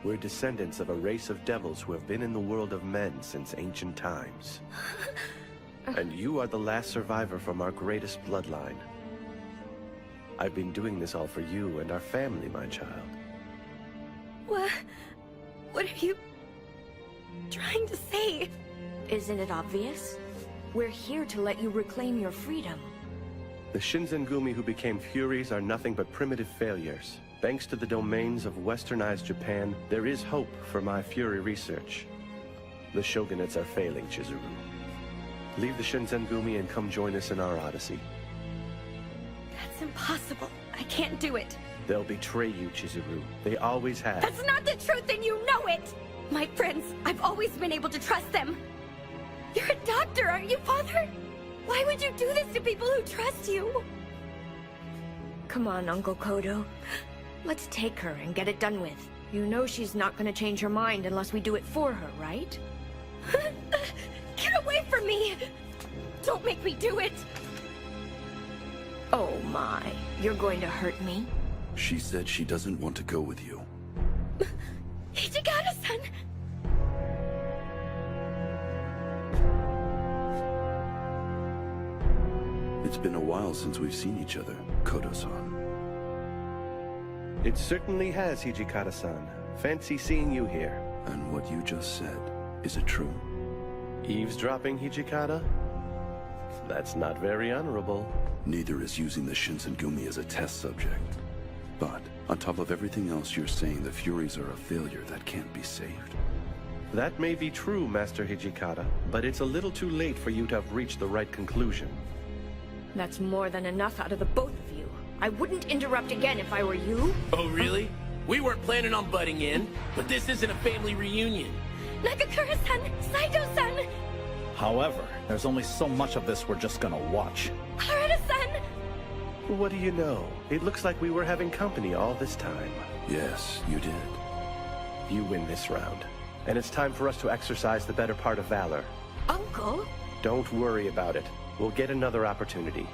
We're descendants of a race of devils who have been in the world of men since ancient times. And you are the last survivor from our greatest bloodline. I've been doing this all for you and our family, my child. What are you trying to say? Isn't it obvious? We're here to let you reclaim your freedom. The Shinsengumi who became Furies are nothing but primitive failures. Thanks to the domains of westernized Japan, there is hope for my Fury research. The shogunates are failing, Chizuru. Leave the Shinsengumi and come join us in our odyssey. That's impossible. I can't do it. They'll betray you, Chizuru. They always have. That's not the truth, and you know it! My friends, I've always been able to trust them. You're a doctor, aren't you, Father? Why would you do this to people who trust you? Come on, Uncle Kodo. Let's take her and get it done with. You know she's not gonna change her mind unless we do it for her, right? Get away from me! Don't make me do it! Oh my, you're going to hurt me? She said she doesn't want to go with you. Hijikata-san! It's been a while since we've seen each other, Kodo-san. It certainly has, Hijikata-san. Fancy seeing you here. And what you just said, is it true? Eavesdropping, Hijikata? That's not very honorable. Neither is using the Shinsengumi as a test subject. But, on top of everything else, you're saying the Furies are a failure that can't be saved. That may be true, Master Hijikata, but it's a little too late for you to have reached the right conclusion. That's more than enough out of the both of you. I wouldn't interrupt again if I were you. Oh, really? We weren't planning on butting in, but this isn't a family reunion. Nagakura-san! Saito-san! However, there's only so much of this we're just gonna watch. Harada-san! What do you know? It looks like we were having company all this time. Yes, you did. You win this round. And it's time for us to exercise the better part of valor. Uncle? Don't worry about it. We'll get another opportunity.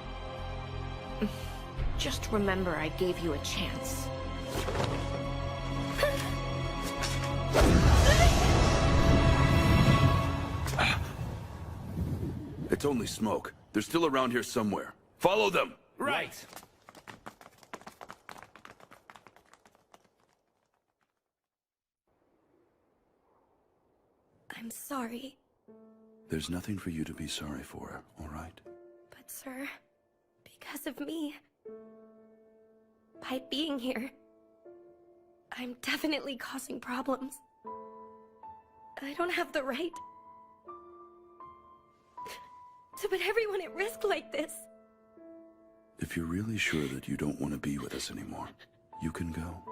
Just remember I gave you a chance. It's only smoke. They're still around here somewhere. Follow them! Right! I'm sorry. There's nothing for you to be sorry for, all right? But sir, because of me, by being here, I'm definitely causing problems. I don't have the right to put everyone at risk like this. If you're really sure that you don't want to be with us anymore, you can go.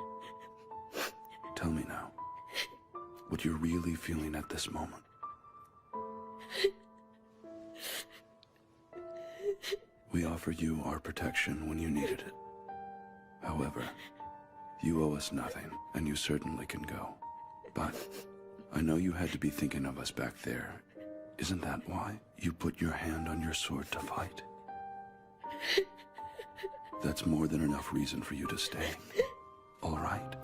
Tell me now, what you're really feeling at this moment. We offered you our protection when you needed it. However, you owe us nothing, and you certainly can go. But I know you had to be thinking of us back there. Isn't that why you put your hand on your sword to fight? That's more than enough reason for you to stay. All right?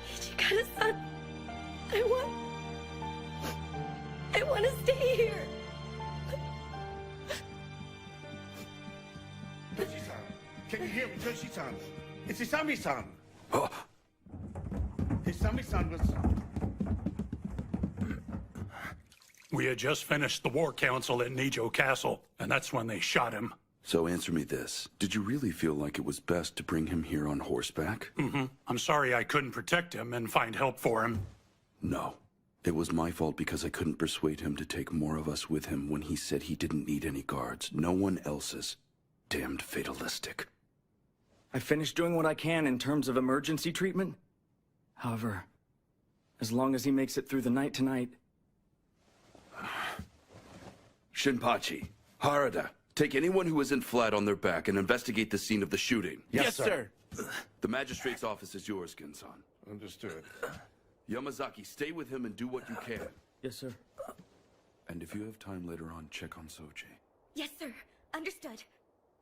Hijikata-san, I want to stay here. Toshi-san, can you hear me, Toshi-san? It's Isami-san. Oh. Isami-san was... We had just finished the war council at Nijo Castle, and that's when they shot him. So answer me this. Did you really feel like it was best to bring him here on horseback? Mm-hmm. I'm sorry I couldn't protect him and find help for him. No. It was my fault because I couldn't persuade him to take more of us with him when he said he didn't need any guards. No one else's. Damned fatalistic. I finished doing what I can in terms of emergency treatment. However, as long as he makes it through the night tonight... Shinpachi, Harada, take anyone who isn't flat on their back and investigate the scene of the shooting. Yes, sir. The magistrate's office is yours, Ginsan. Understood. Yamazaki, stay with him and do what you can. Yes, sir. And if you have time later on, check on Soji. Yes, sir. Understood.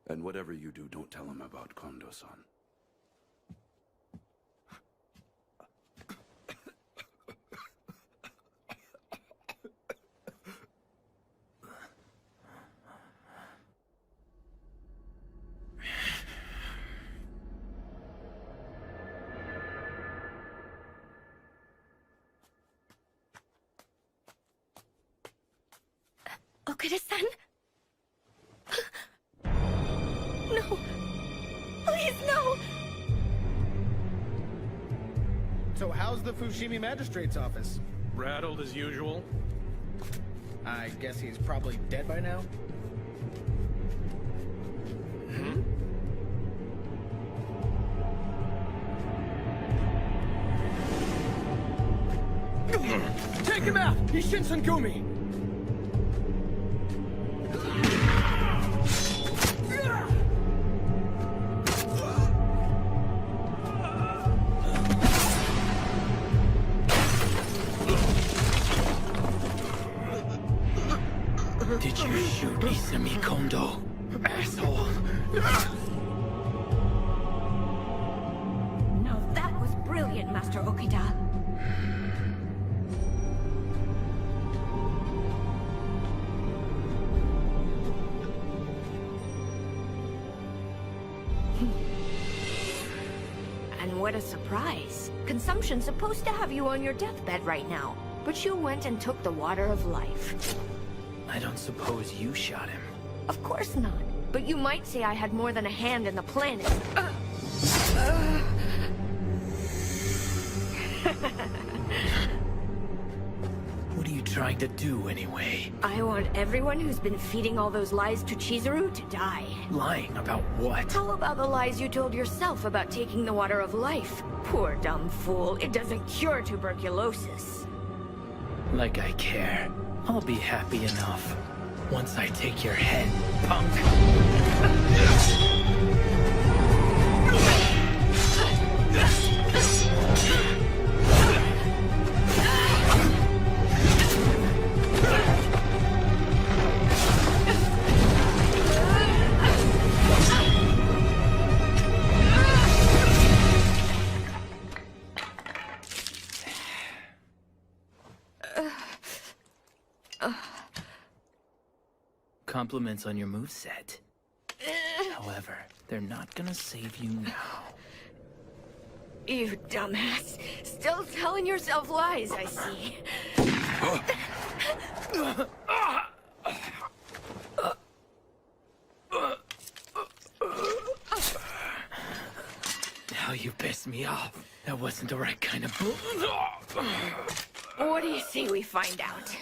And whatever you do, don't tell him about Kondo-san. Okada-san? No. Please, no! So how's the Fushimi Magistrate's office? Rattled as usual. I guess he's probably dead by now? Take him out! He's Shinsengumi! Did you shoot Izumi Kondo, asshole? Now that was brilliant, Master Okada. And what a surprise. Consumption's supposed to have you on your deathbed right now, but you went and took the water of life. I don't suppose you shot him. Of course not. But you might say I had more than a hand in the planet. What are you trying to do, anyway? I want everyone who's been feeding all those lies to Chizuru to die. Lying about what? How about the lies you told yourself about taking the water of life? Poor dumb fool, it doesn't cure tuberculosis. Like I care. I'll be happy enough once I take your head, punk. Compliments on your moveset. However, they're not gonna save you now. You dumbass. Still telling yourself lies, I see. Now you pissed me off. That wasn't the right kind of What do you say we find out?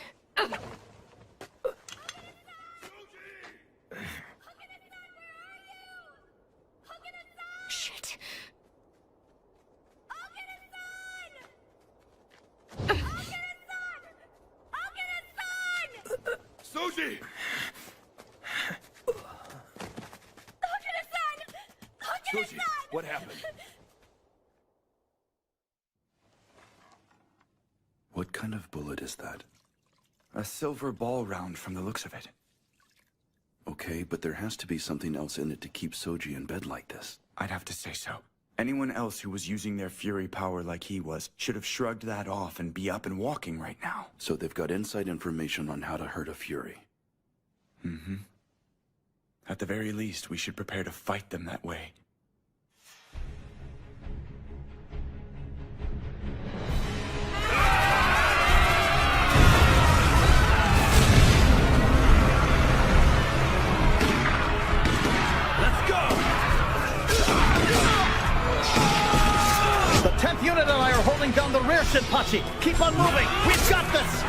Shit. Soji! Soji, what happened? What kind of bullet is that? A silver ball round from the looks of it. Okay, but there has to be something else in it to keep Soji in bed like this. I'd have to say so. Anyone else who was using their fury power like he was should have shrugged that off and be up and walking right now. So they've got inside information on how to hurt a fury. Mm-hmm. At the very least, we should prepare to fight them that way. The 10th unit and I are holding down the rear, Shinpachi. Keep on moving. We've got this.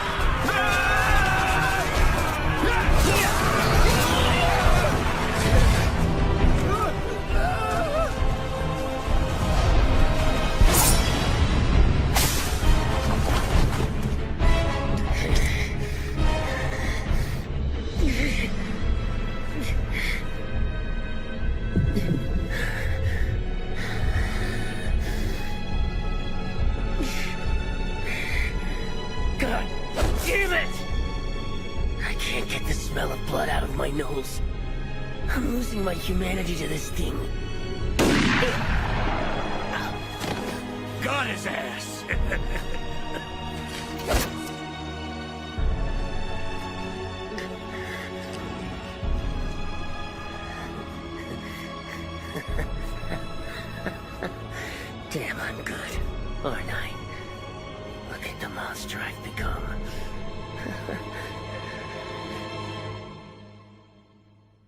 God damn it! I can't get the smell of blood out of my nose. I'm losing my humanity to this thing. Got his ass! Damn, I'm good, aren't I? Look at the monster I've become.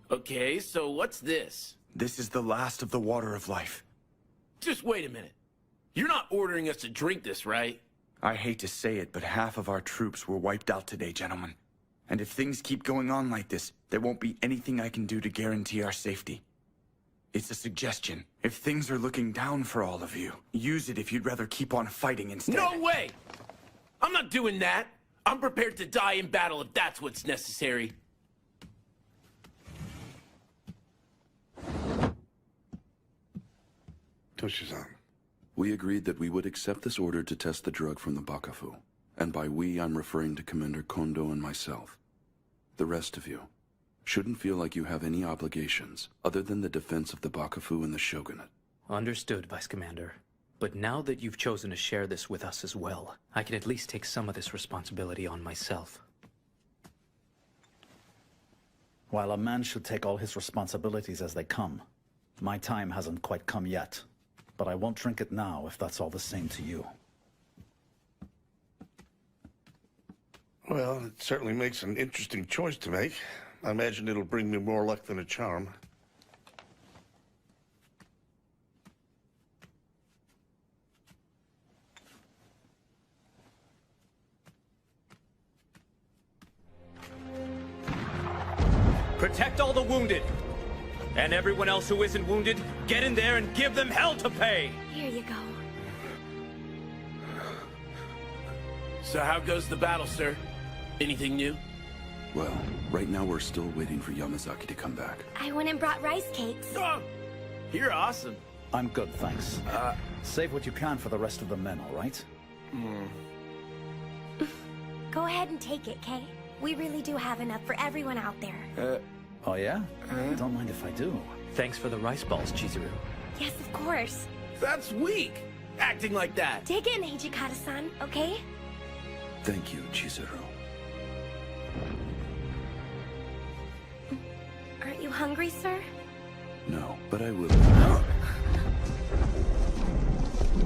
Okay, so what's this? This is the last of the water of life. Just wait a minute. You're not ordering us to drink this, right? I hate to say it, but half of our troops were wiped out today, gentlemen. And if things keep going on like this, there won't be anything I can do to guarantee our safety. It's a suggestion. If things are looking down for all of you, use it if you'd rather keep on fighting instead. No way! I'm not doing that. I'm prepared to die in battle if that's what's necessary. Toshi-san. We agreed that we would accept this order to test the drug from the Bakufu. And by we, I'm referring to Commander Kondo and myself. The rest of you shouldn't feel like you have any obligations other than the defense of the Bakufu and the Shogunate. Understood, Vice Commander. But now that you've chosen to share this with us as well, I can at least take some of this responsibility on myself. While a man should take all his responsibilities as they come, my time hasn't quite come yet. But I won't drink it now if that's all the same to you. Well, it certainly makes an interesting choice to make. I imagine it'll bring me more luck than a charm. Protect all the wounded! And everyone else who isn't wounded, get in there and give them hell to pay! Here you go. So how goes the battle, sir? Anything new? Well, right now we're still waiting for Yamazaki to come back. I went and brought rice cakes. Oh, you're awesome. I'm good, thanks. Save what you can for the rest of the men, all right? Go ahead and take it, Kay. We really do have enough for everyone out there. Oh yeah? Don't mind if I do. Thanks for the rice balls, Chizuru. Yes, of course. That's weak, acting like that. Take it in, Hijikata-san, okay? Thank you, Chizuru. Aren't you hungry, sir? No, but I will.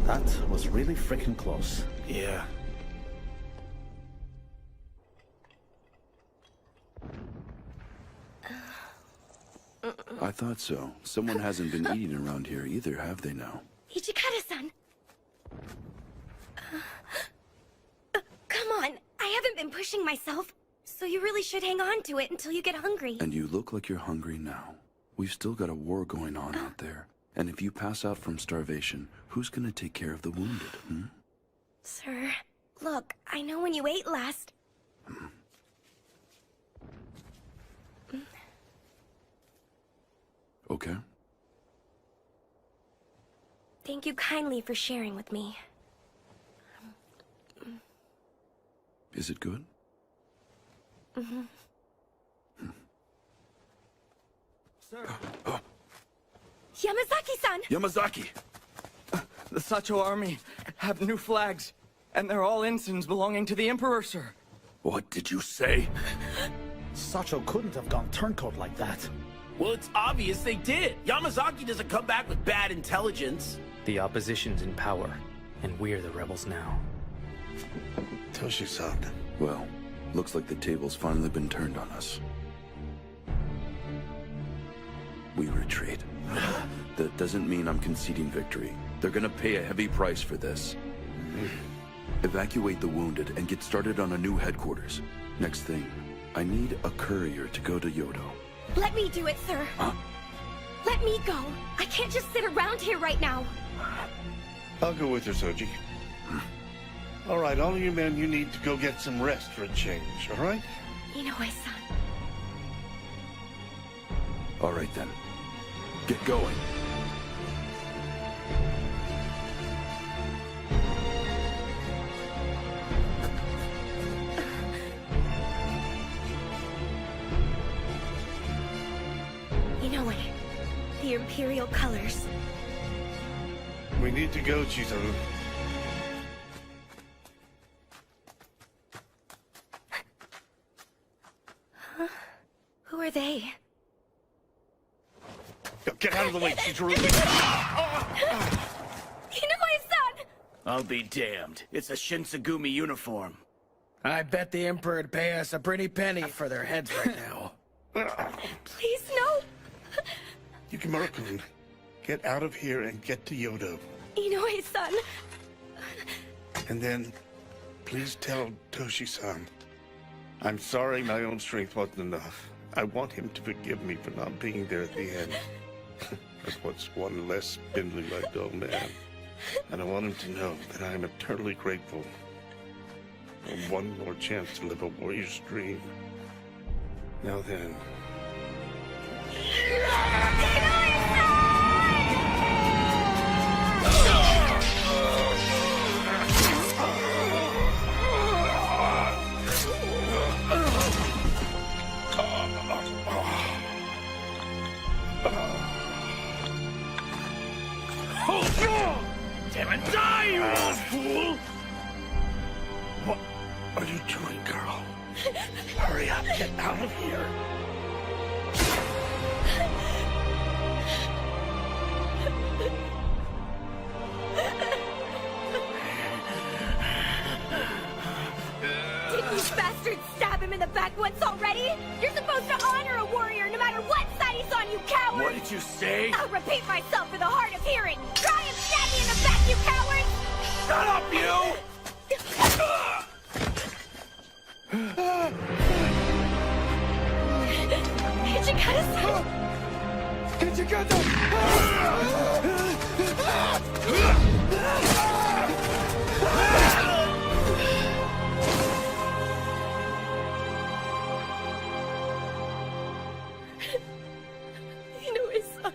That was really freaking close. Yeah. I thought so. Someone hasn't been eating around here either, have they now? Hijikata-san! Come on, I haven't been pushing myself, so you really should hang on to it until you get hungry. And you look like you're hungry now. We've still got a war going on out there. And if you pass out from starvation, who's gonna take care of the wounded, hmm? Sir, look, I know when you ate last. Okay. Thank you kindly for sharing with me. Is it good? Sir. Yamazaki-san! Yamazaki! The Sacho army have new flags, and they're all ensigns belonging to the Emperor, sir. What did you say? Sacho couldn't have gone turncoat like that. Well, it's obvious they did. Yamazaki doesn't come back with bad intelligence. The opposition's in power, and we're the rebels now. Toshi-san. Well, looks like the table's finally been turned on us. We retreat. That doesn't mean I'm conceding victory. They're gonna pay a heavy price for this. Evacuate the wounded and get started on a new headquarters. Next thing, I need a courier to go to Kyoto. Let me do it, sir. Huh? Let me go. I can't just sit around here right now. I'll go with her, Soji. All right, all of you men, you need to go get some rest for a change, all right? Inoue-san. All right then. Get going. Inoue, the Imperial colors. We need to go, Chizuru. Huh? Who are they? Get out of the way, Chizuru! Inoue-san! I'll be damned. It's a Shinsengumi uniform. I bet the Emperor'd pay us a pretty penny for their heads right now. Please, no! Yukimura-kun, get out of here and get to Kyoto. Inoue-san! And then, please tell Toshi-san. I'm sorry my own strength wasn't enough. I want him to forgive me for not being there at the end. As what's one less spindly-legged old man. And I want him to know that I am eternally grateful for one more chance to live a warrior's dream. Now then. Damn it, die, you old fool! What are you doing, girl? Hurry up, get out of here. Didn't you bastards stab him in the back once already? You're supposed to honor a warrior no matter what side he's on, you coward! What did you say? I'll repeat myself for the hard of hearing! Try and stab me in the back, you coward! Shut up, you! Hijikata-san! Inoue-san.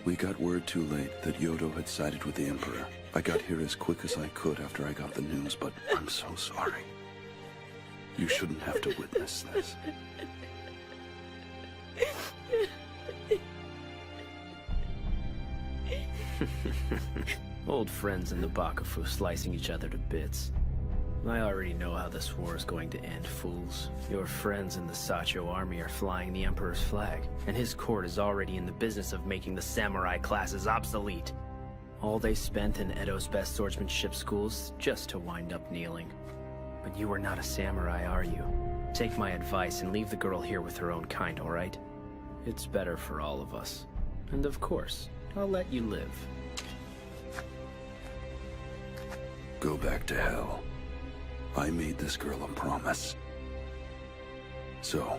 We got word too late that Kyoto had sided with the Emperor. I got here as quick as I could after I got the news, but I'm so sorry. You shouldn't have to witness this. Old friends in the Bakufu slicing each other to bits. I already know how this war is going to end, fools. Your friends in the Sacho army are flying the Emperor's flag, and his court is already in the business of making the samurai classes obsolete. All they spent in Edo's best swordsmanship schools just to wind up kneeling. But you are not a samurai, are you? Take my advice and leave the girl here with her own kind, all right? It's better for all of us. And of course, I'll let you live. Go back to hell. I made this girl a promise. So,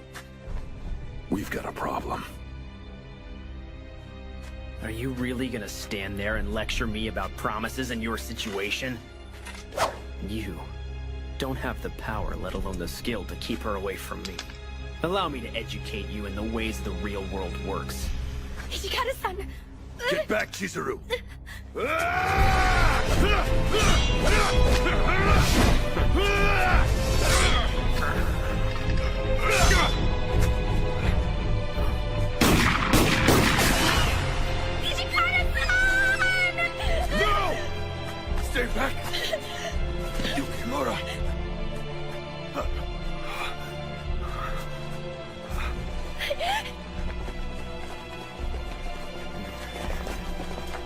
we've got a problem. Are you really gonna stand there and lecture me about promises and your situation? You don't have the power, let alone the skill, to keep her away from me. Allow me to educate you in the ways the real world works. Hijikata-san! Get back, Chizuru! No! Stay back! Yukimura!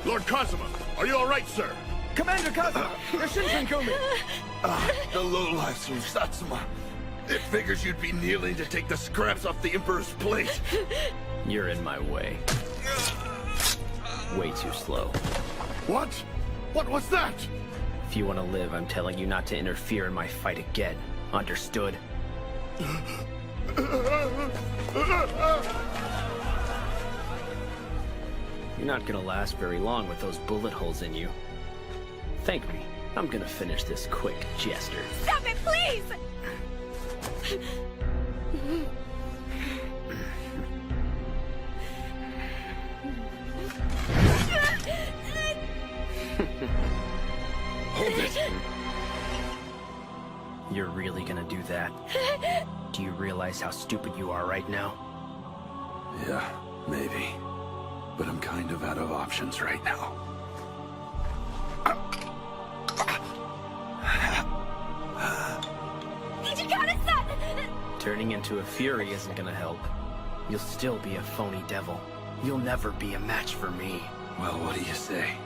Lord Kazuma, are you all right, sir? Commander Kazuma, you're Shinsengumi! The lowlifes from Satsuma. It figures you'd be kneeling to take the scraps off the Emperor's plate. You're in my way. Way too slow. What? What was that? If you want to live, I'm telling you not to interfere in my fight again. Understood? You're not gonna last very long with those bullet holes in you. Thank me. I'm gonna finish this quick, Jester. Stop it, please! Hold it! You're really gonna do that? Do you realize how stupid you are right now? Yeah, maybe. But I'm kind of out of options right now. Hijikata-san! Turning into a fury isn't gonna help. You'll still be a phony devil. You'll never be a match for me. Well, what do you say?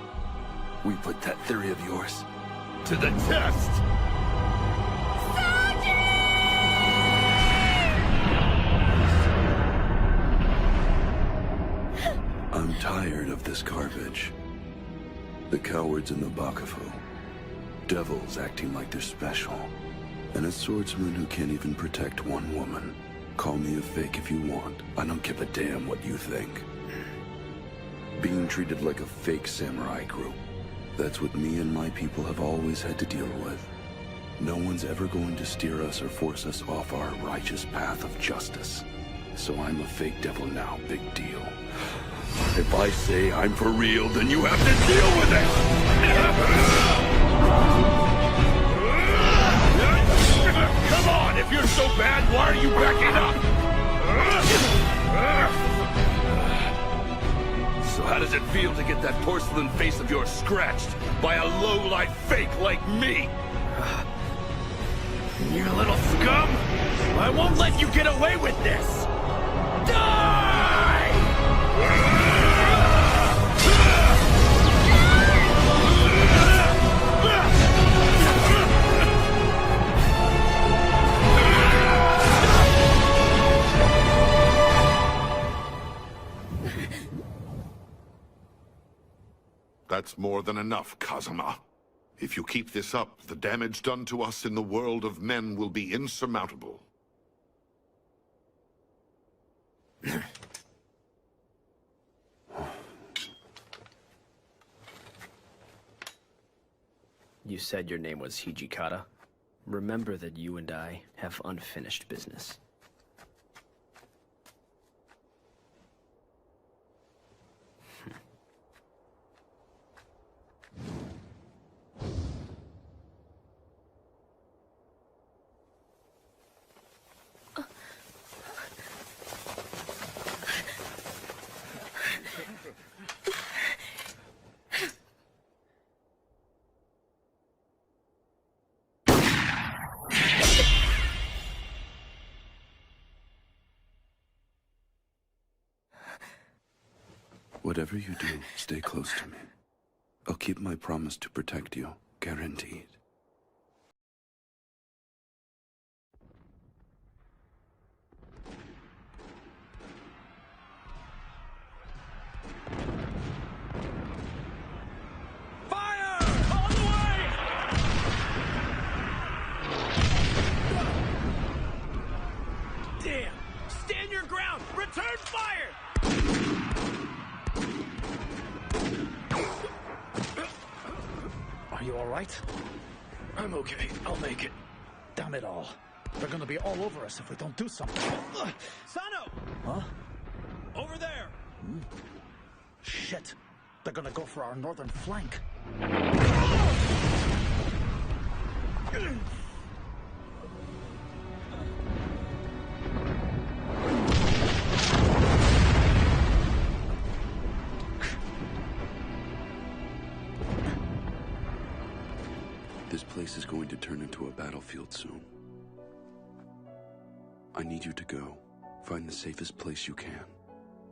We put that theory of yours to the test! this garbage. The cowards in the Bakufu. Devils acting like they're special. And a swordsman who can't even protect one woman. Call me a fake if you want. I don't give a damn what you think. Being treated like a fake samurai group. That's what me and my people have always had to deal with. No one's ever going to steer us or force us off our righteous path of justice. So I'm a fake devil now, big deal. If I say I'm for real, then you have to deal with it! Come on, if you're so bad, why are you backing up? So how does it feel to get that porcelain face of yours scratched by a low-life fake like me? You little scum! I won't let you get away with this! Die! That's more than enough, Kazuma. If you keep this up, the damage done to us in the world of men will be insurmountable. You said your name was Hijikata. Remember that you and I have unfinished business. Whatever you do, stay close to me. I'll keep my promise to protect you, guaranteed. Fire! All the way! Damn! Stand your ground! Return fire! Are you all right? I'm okay. I'll make it. Damn it all. They're gonna be all over us if we don't do something. Sano! Huh? Over there! Shit. They're gonna go for our northern flank. This place is going to turn into a battlefield soon. I need you to go. Find the safest place you can.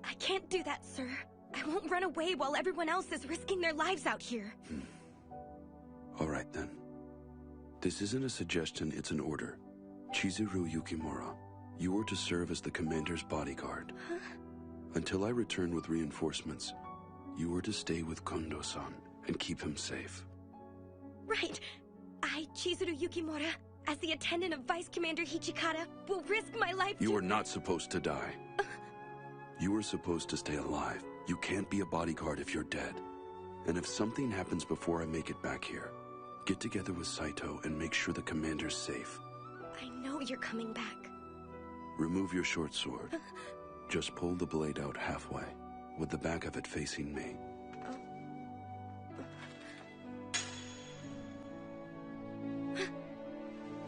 I can't do that, sir. I won't run away while everyone else is risking their lives out here. All right, then. This isn't a suggestion, it's an order. Chizuru Yukimura, you are to serve as the commander's bodyguard. Huh? Until I return with reinforcements, you are to stay with Kondo-san and keep him safe. Right. I, Chizuru Yukimura, as the attendant of Vice Commander Hijikata, will risk my life You are not supposed to die. You are supposed to stay alive. You can't be a bodyguard if you're dead. And if something happens before I make it back here, get together with Saito and make sure the commander's safe. I know you're coming back. Remove your short sword. Just pull the blade out halfway, with the back of it facing me.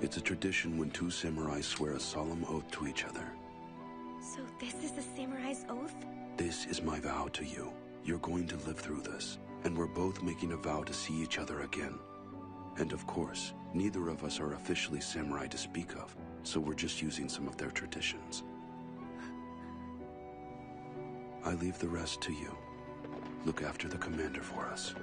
It's a tradition when two samurai swear a solemn oath to each other. So this is the samurai's oath? This is my vow to you. You're going to live through this, and we're both making a vow to see each other again. And of course, neither of us are officially samurai to speak of, so we're just using some of their traditions. I leave the rest to you. Look after the commander for us.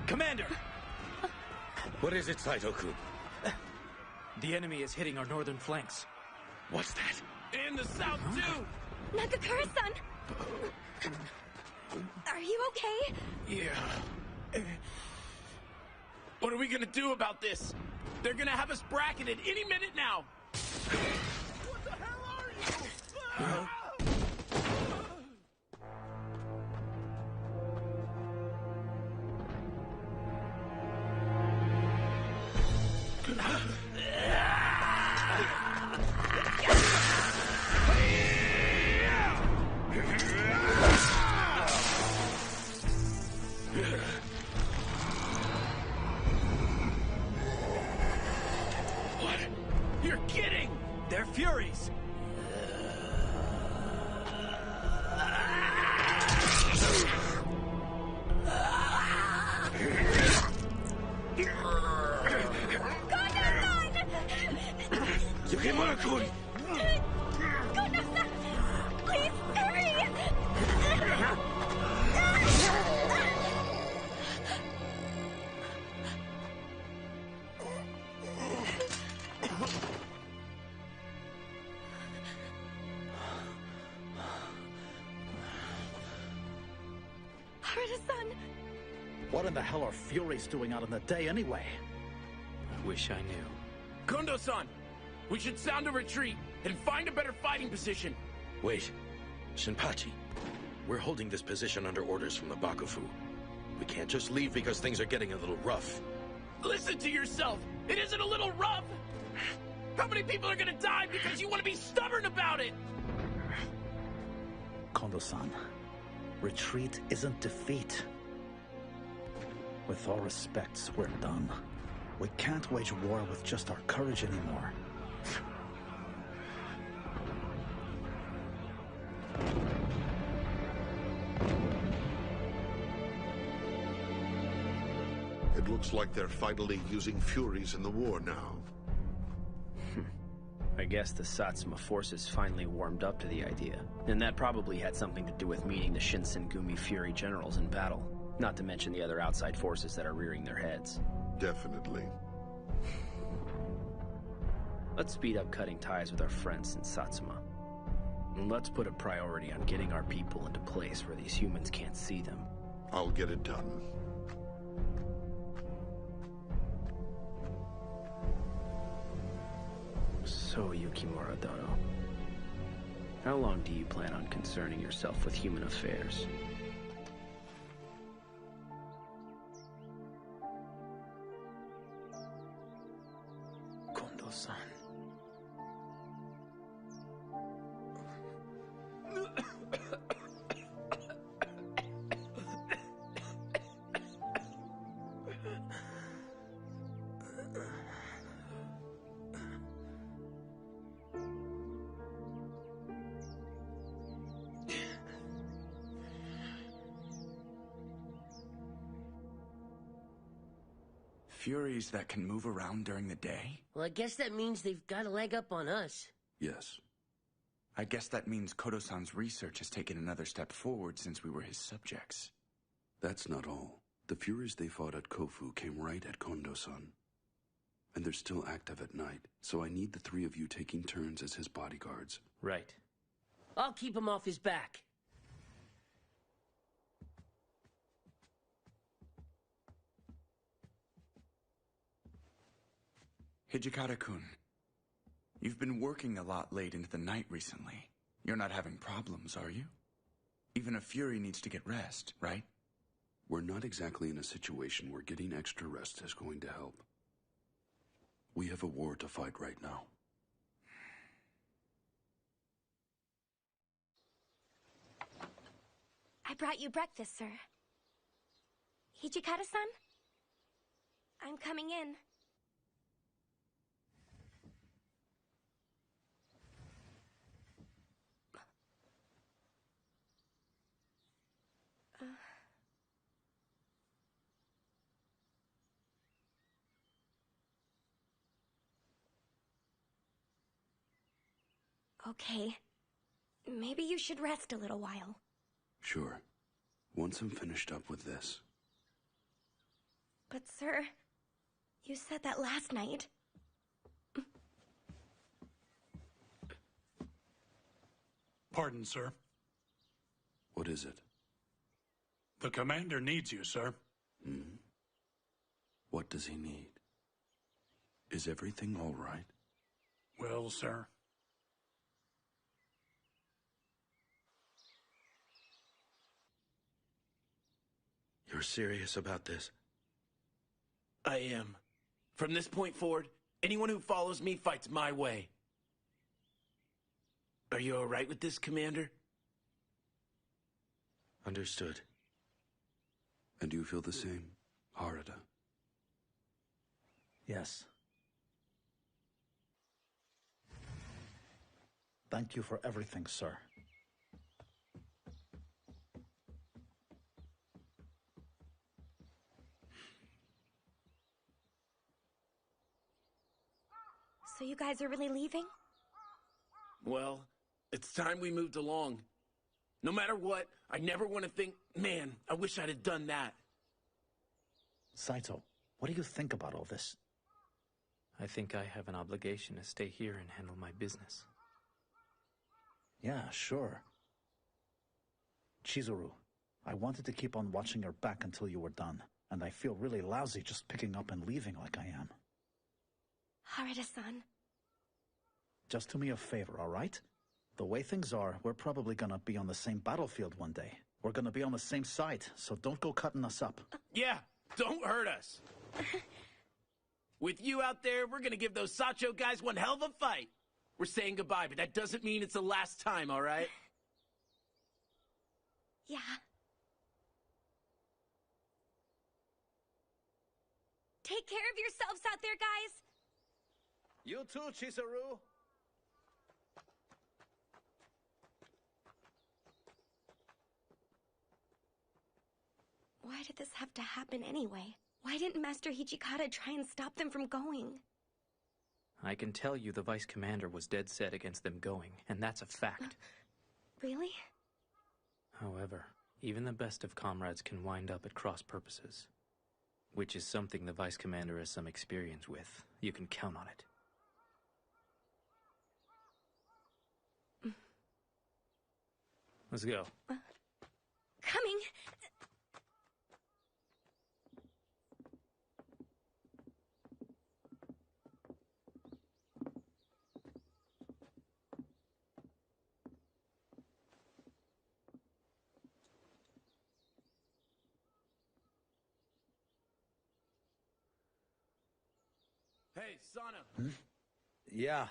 Commander! What is it, Saito-kun? The enemy is hitting our northern flanks. What's that? In the south, too! Nagakura-san! Are you okay? Yeah. What are we gonna do about this? They're gonna have us bracketed any minute now! What the hell are you? What? You're kidding! They're Furies! Yukimura-kun! Kondo-san! Please, hurry! Harada-san! What in the hell are Furies doing out in the day anyway? I wish I knew. Kondo-san! We should sound a retreat and find a better fighting position. Wait. Shinpachi. We're holding this position under orders from the Bakufu. We can't just leave because things are getting a little rough. Listen to yourself! It isn't a little rough! How many people are gonna die because you want to be stubborn about it? Kondo-san, retreat isn't defeat. With all respects, we're done. We can't wage war with just our courage anymore. It looks like they're finally using Furies in the war now. I guess the Satsuma forces finally warmed up to the idea. And that probably had something to do with meeting the Shinsengumi Fury generals in battle. Not to mention the other outside forces that are rearing their heads. Definitely. Let's speed up cutting ties with our friends in Satsuma. And let's put a priority on getting our people into place where these humans can't see them. I'll get it done. So, Yukimura Dono, how long do you plan on concerning yourself with human affairs? Kondo-san. Furies that can move around during the day? Well, I guess that means they've got a leg up on us. Yes. I guess that means Kodo-san's research has taken another step forward since we were his subjects. That's not all. The Furies they fought at Kofu came right at Kondo-san. And they're still active at night, so I need the three of you taking turns as his bodyguards. Right. I'll keep him off his back. Hijikata-kun, you've been working a lot late into the night recently. You're not having problems, are you? Even a Fury needs to get rest, right? We're not exactly in a situation where getting extra rest is going to help. We have a war to fight right now. I brought you breakfast, sir. Hijikata-san? I'm coming in. Okay. Maybe you should rest a little while. Sure. Once I'm finished up with this. But sir, you said that last night. Pardon, sir. What is it? The commander needs you, sir. Hmm? What does he need? Is everything all right? Well, sir. You're serious about this? I am. From this point forward, anyone who follows me fights my way. Are you all right with this, Commander? Understood. And you feel the same, Harada? Yes. Thank you for everything, sir. So you guys are really leaving? Well, it's time we moved along. No matter what, I never want to think, man, I wish I'd have done that. Saito, what do you think about all this? I think I have an obligation to stay here and handle my business. Yeah, sure. Chizuru, I wanted to keep on watching your back until you were done, and I feel really lousy just picking up and leaving like I am. Harada-san. Just do me a favor, all right? The way things are, we're probably gonna be on the same battlefield one day. We're gonna be on the same side, so don't go cutting us up. Yeah, don't hurt us. With you out there, we're gonna give those Sacho guys one hell of a fight. We're saying goodbye, but that doesn't mean it's the last time, all right? Yeah. Take care of yourselves out there, guys. You too, Chizuru. Why did this have to happen anyway? Why didn't Master Hichikata try and stop them from going? I can tell you the Vice Commander was dead set against them going, and that's a fact. Really? However, even the best of comrades can wind up at cross purposes. Which is something the Vice Commander has some experience with. You can count on it. Let's go. Coming! Hey, Sana. Hmm? Yeah.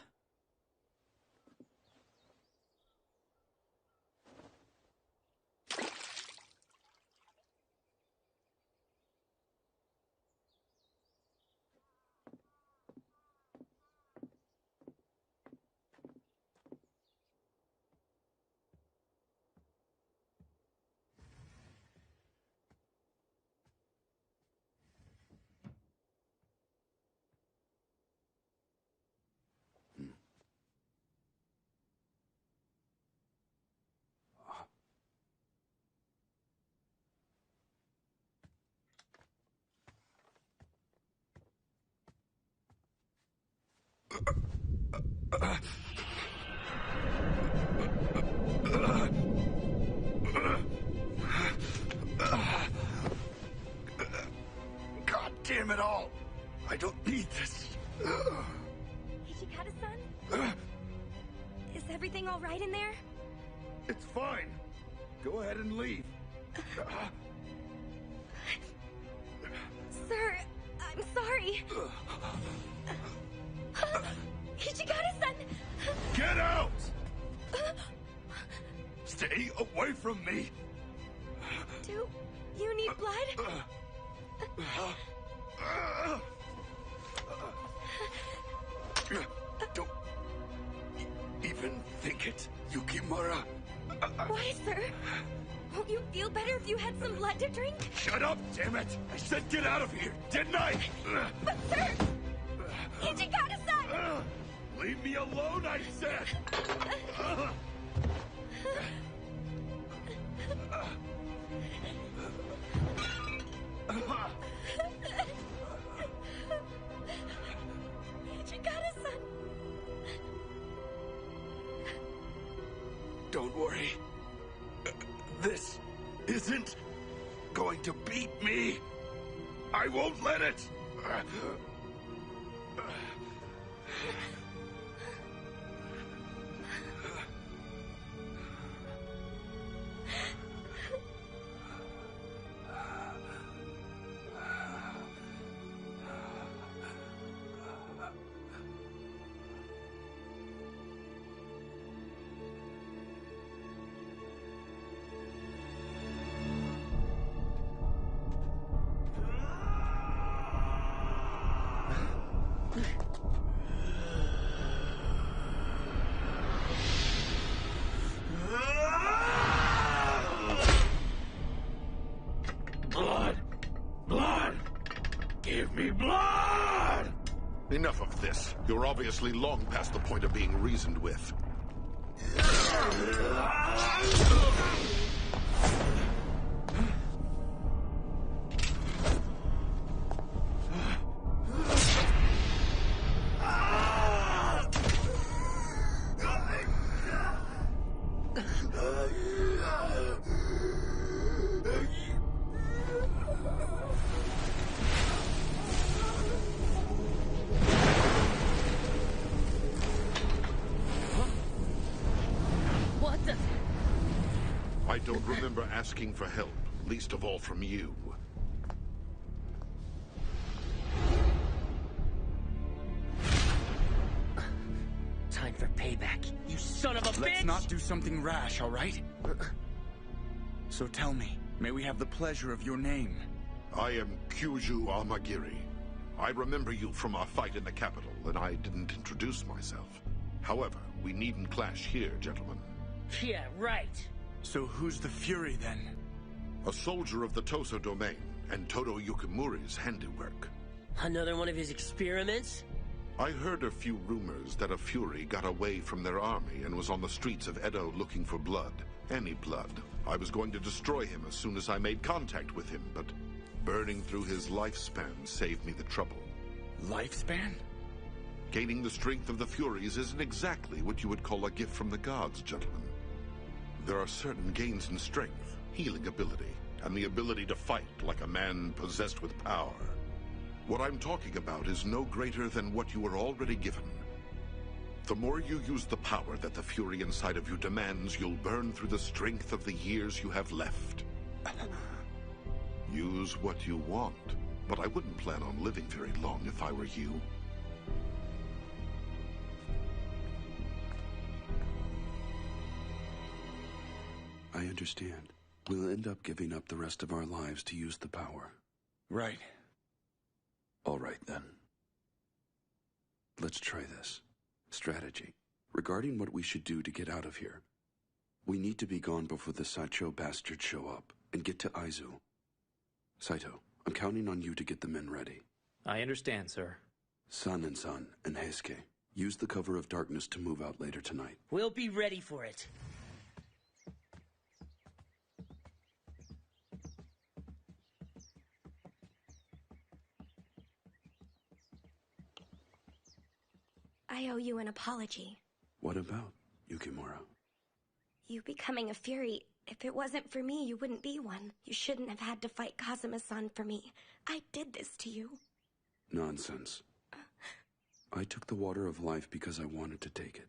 God damn it all! I don't need this. Hichikata-san? Is everything all right in there? It's fine. Go ahead and leave. Sir, I'm sorry. Hichikata-san! Get out! Stay away from me! Do you need blood? Don't even think it, Yukimura. Why, sir? Won't you feel better if you had some blood to drink? Shut up, damn it! I said get out of here, didn't I? But, sir! Hichikata-san! Leave me alone, I said! Don't worry. This isn't going to beat me. I won't let it. Blood! Blood! Give me blood! Enough of this. You're obviously long past the point of being reasoned with. What the? I don't remember asking for help, least of all from you. Time for payback, you son of a bitch! Let's not do something rash, all right? So tell me, may we have the pleasure of your name? I am Kyuju Amagiri. I remember you from our fight in the capital, and I didn't introduce myself. However, we needn't clash here, gentlemen. Yeah, right. So who's the Fury, then? A soldier of the Toso domain, and Todo Yukimura's handiwork. Another one of his experiments? I heard a few rumors that a Fury got away from their army and was on the streets of Edo looking for blood. Any blood. I was going to destroy him as soon as I made contact with him, but burning through his lifespan saved me the trouble. Lifespan? Gaining the strength of the Furies isn't exactly what you would call a gift from the gods, gentlemen. There are certain gains in strength, healing ability, and the ability to fight like a man possessed with power. What I'm talking about is no greater than what you were already given. The more you use the power that the Fury inside of you demands, you'll burn through the strength of the years you have left. Use what you want, but I wouldn't plan on living very long if I were you. I understand. We'll end up giving up the rest of our lives to use the power. Right. All right, then. Let's try this. Strategy. Regarding what we should do to get out of here. We need to be gone before the Saicho bastards show up, and get to Aizu. Saito, I'm counting on you to get the men ready. I understand, sir. San and Heisuke, use the cover of darkness to move out later tonight. We'll be ready for it. I owe you an apology. What about, Yukimura? You becoming a Fury, if it wasn't for me, you wouldn't be one. You shouldn't have had to fight Kazuma-san for me. I did this to you. Nonsense. I took the water of life because I wanted to take it.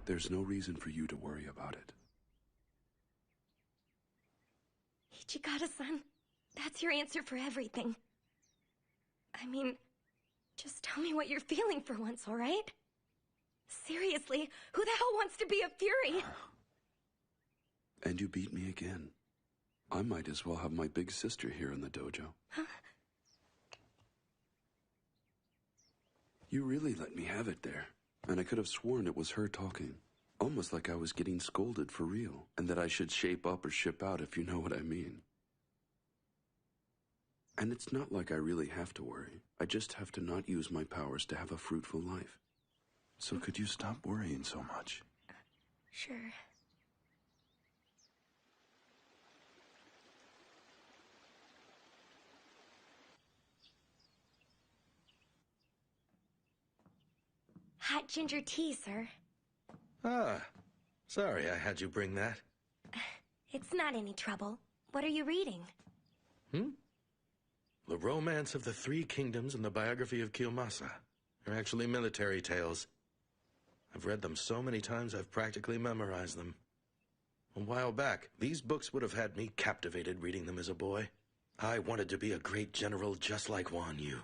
There's no reason for you to worry about it. Ichigata-san, that's your answer for everything. I mean, just tell me what you're feeling for once, all right? Seriously, who the hell wants to be a Fury? And you beat me again. I might as well have my big sister here in the dojo. Huh? You really let me have it there. And I could have sworn it was her talking. Almost like I was getting scolded for real. And that I should shape up or ship out, if you know what I mean. And it's not like I really have to worry. I just have to not use my powers to have a fruitful life. So could you stop worrying so much? Sure. Hot ginger tea, sir. Ah, sorry I had you bring that. It's not any trouble. What are you reading? The Romance of the Three Kingdoms and the biography of Kiyomasa. They're actually military tales. I've read them so many times I've practically memorized them. A while back, these books would have had me captivated reading them as a boy. I wanted to be a great general just like Wan Yu.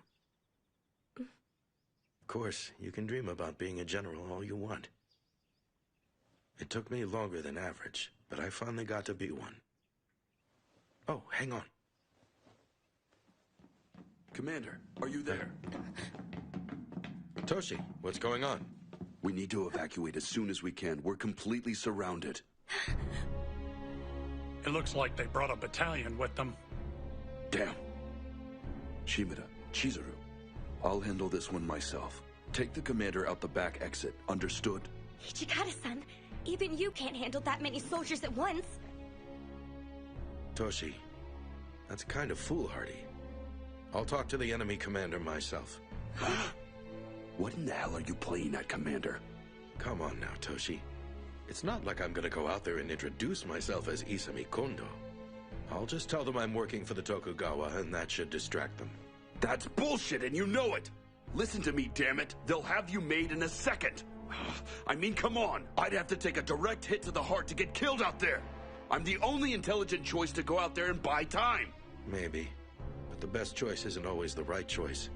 Of course, you can dream about being a general all you want. It took me longer than average, but I finally got to be one. Oh, hang on. Commander, are you there? Toshi, what's going on? We need to evacuate as soon as we can. We're completely surrounded. It looks like they brought a battalion with them. Damn. Shimada, Chizuru, I'll handle this one myself. Take the commander out the back exit. Understood? Hijikata-san, even you can't handle that many soldiers at once. Toshi, that's kind of foolhardy. I'll talk to the enemy commander myself. What in the hell are you playing at, Commander? Come on now, Toshi. It's not like I'm gonna go out there and introduce myself as Isami Kondo. I'll just tell them I'm working for the Tokugawa, and that should distract them. That's bullshit, and you know it! Listen to me, damn it! They'll have you made in a second! I mean, come on! I'd have to take a direct hit to the heart to get killed out there! I'm the only intelligent choice to go out there and buy time! Maybe. But the best choice isn't always the right choice.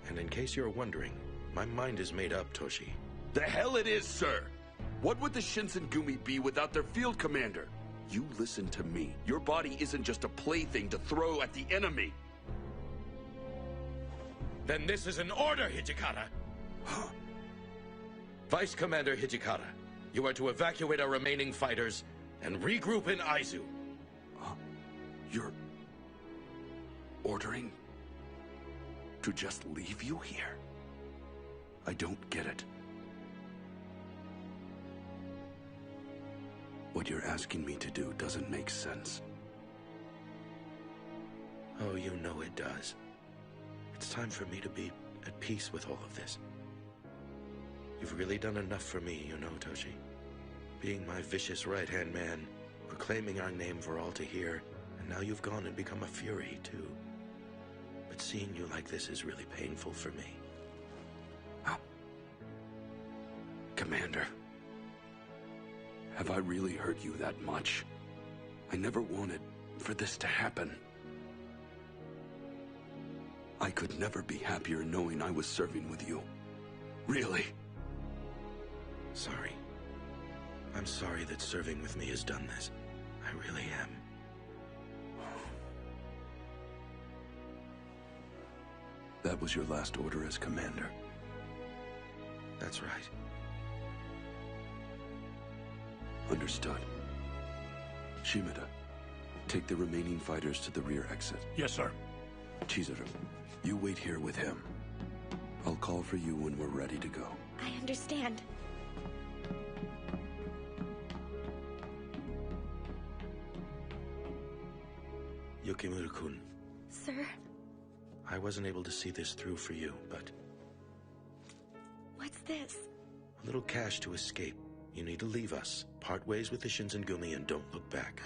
And in case you're wondering, my mind is made up, Toshi. The hell it is, sir! What would the Shinsengumi be without their field commander? You listen to me. Your body isn't just a plaything to throw at the enemy. Then this is an order, Hijikata! Vice Commander Hijikata, you are to evacuate our remaining fighters and regroup in Aizu. You're ordering to just leave you here? I don't get it. What you're asking me to do doesn't make sense. Oh, you know it does. It's time for me to be at peace with all of this. You've really done enough for me, you know, Toshi. Being my vicious right-hand man, proclaiming our name for all to hear, and now you've gone and become a fury, too. But seeing you like this is really painful for me. Commander, have I really hurt you that much? I never wanted for this to happen. I could never be happier knowing I was serving with you. Really. Sorry. I'm sorry that serving with me has done this. I really am. That was your last order as commander. That's right. Understood. Shimada, take the remaining fighters to the rear exit. Yes, sir. Chizuru, you wait here with him. I'll call for you when we're ready to go. I understand. Yukimura-kun. Sir? I wasn't able to see this through for you, but... What's this? A little cash to escape. You need to leave us, part ways with the Shinsengumi, and don't look back.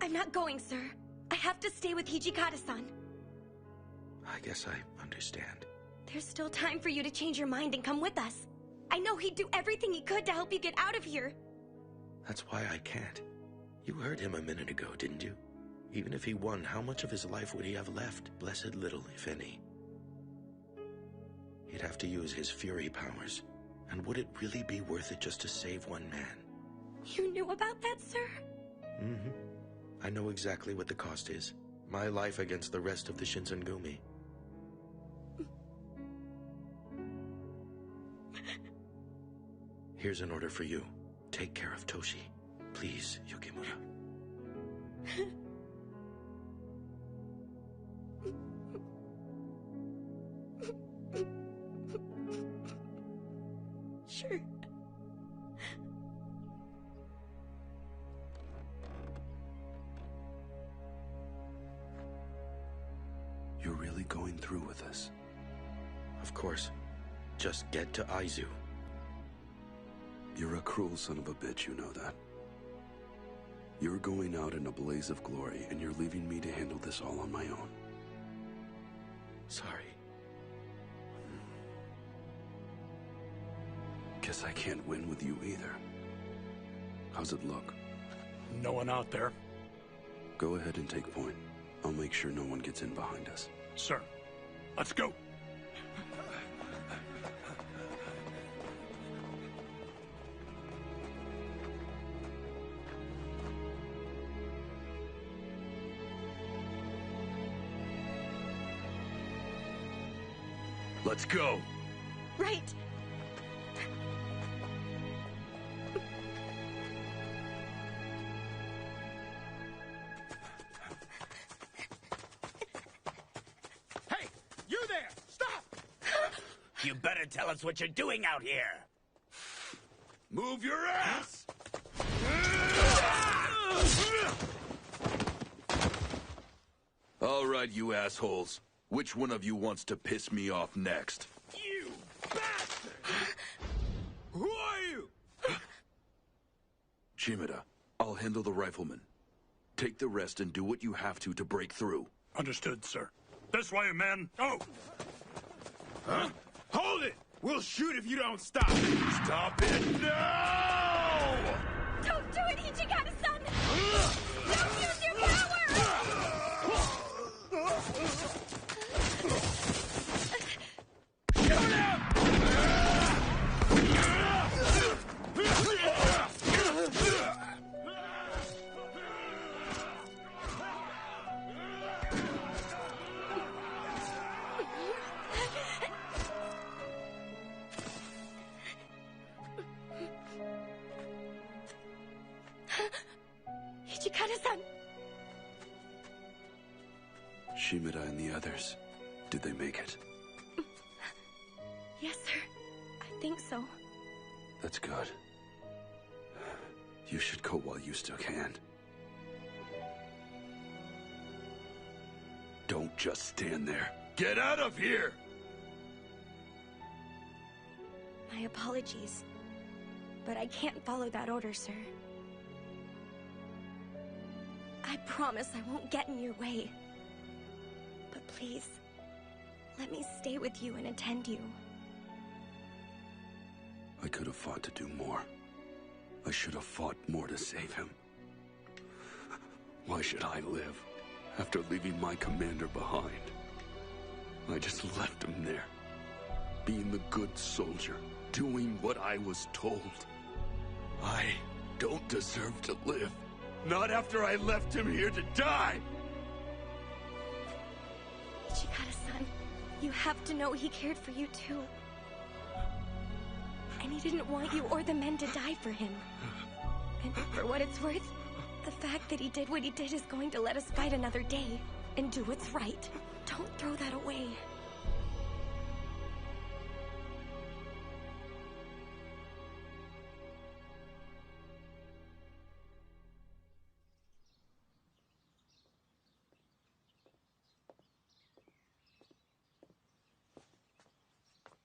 I'm not going, sir. I have to stay with Hijikata-san. I guess I understand. There's still time for you to change your mind and come with us. I know he'd do everything he could to help you get out of here. That's why I can't. You heard him a minute ago, didn't you? Even if he won, how much of his life would he have left? Blessed little, if any. He'd have to use his fury powers. And would it really be worth it just to save one man? You knew about that, sir? Mm-hmm. I know exactly what the cost is. My life against the rest of the Shinsengumi. Here's an order for you. Take care of Toshi. Please, Yukimura. Sure. You're really going through with this? course. Just get to Aizu. You're a cruel son of a bitch, you know that. You're going out in a blaze of glory, and you're leaving me to handle this all on my own. Sorry. Guess I can't win with you either. How's it look? No one out there. Go ahead and take point. I'll make sure no one gets in behind us. Sir, let's go. Let's go. Right. Hey, you there! Stop! You better tell us what you're doing out here. Move your ass! All right, you assholes. Which one of you wants to piss me off next? You bastard! Who are you? Shimada, I'll handle the rifleman. Take the rest and do what you have to break through. Understood, sir. This way, men. Oh! Huh? Hold it! We'll shoot if you don't stop. Stop it now! Don't do it, Ichigata-san! Don't use your power! Ichigata-san! Shimada and the others, did they make it? Yes, sir. I think so. That's good. You should go while you still can. Don't just stand there. Get out of here! My apologies. But I can't follow that order, sir. I promise I won't get in your way. But please, let me stay with you and attend you. I could have fought to do more. I should have fought more to save him. Why should I live after leaving my commander behind? I just left him there, being the good soldier, doing what I was told. I don't deserve to live. Not after I left him here to die! Ichigata-san, you have to know he cared for you too. And he didn't want you or the men to die for him. And for what it's worth, the fact that he did what he did is going to let us fight another day and do what's right. Don't throw that away.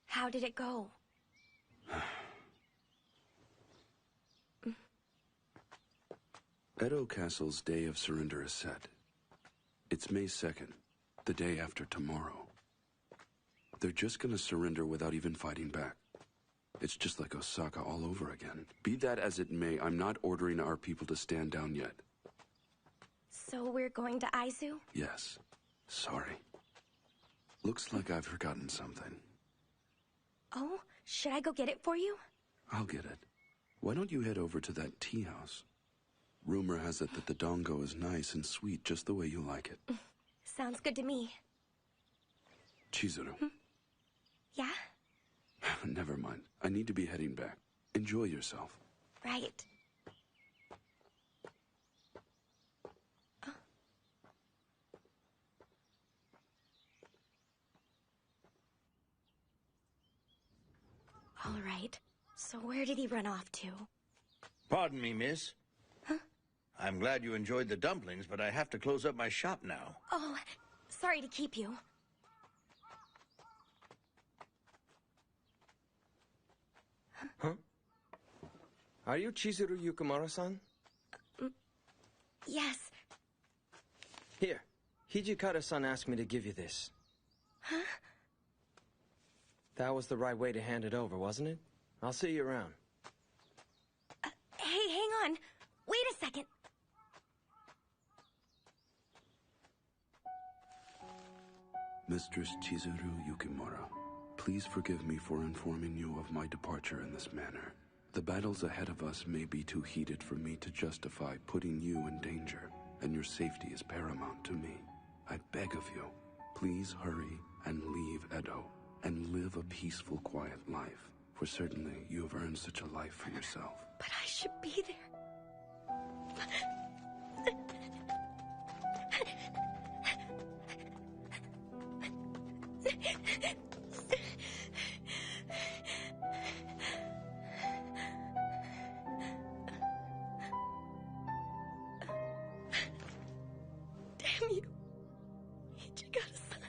How did it go? Edo Castle's day of surrender is set. It's May 2nd, the day after tomorrow. They're just gonna surrender without even fighting back. It's just like Osaka all over again. Be that as it may, I'm not ordering our people to stand down yet. So we're going to Aizu? Yes. Sorry. Looks like I've forgotten something. Oh, should I go get it for you? I'll get it. Why don't you head over to that tea house? Rumor has it that the dongo is nice and sweet just the way you like it. Sounds good to me. Chizuru. Yeah? Never mind. I need to be heading back. Enjoy yourself. Right. All right. So where did he run off to? Pardon me, miss. Huh? I'm glad you enjoyed the dumplings, but I have to close up my shop now. Oh, sorry to keep you. Huh? Are you Chizuru Yukimura-san? Yes. Here, Hijikata-san asked me to give you this. Huh? That was the right way to hand it over, wasn't it? I'll see you around. Hey, hang on. Wait a second. Mistress Chizuru Yukimura, please forgive me for informing you of my departure in this manner. The battles ahead of us may be too heated for me to justify putting you in danger, and your safety is paramount to me. I beg of you, please hurry and leave Edo, and live a peaceful, quiet life, for certainly you have earned such a life for yourself. But I should be there. Damn you, Hijikata-san.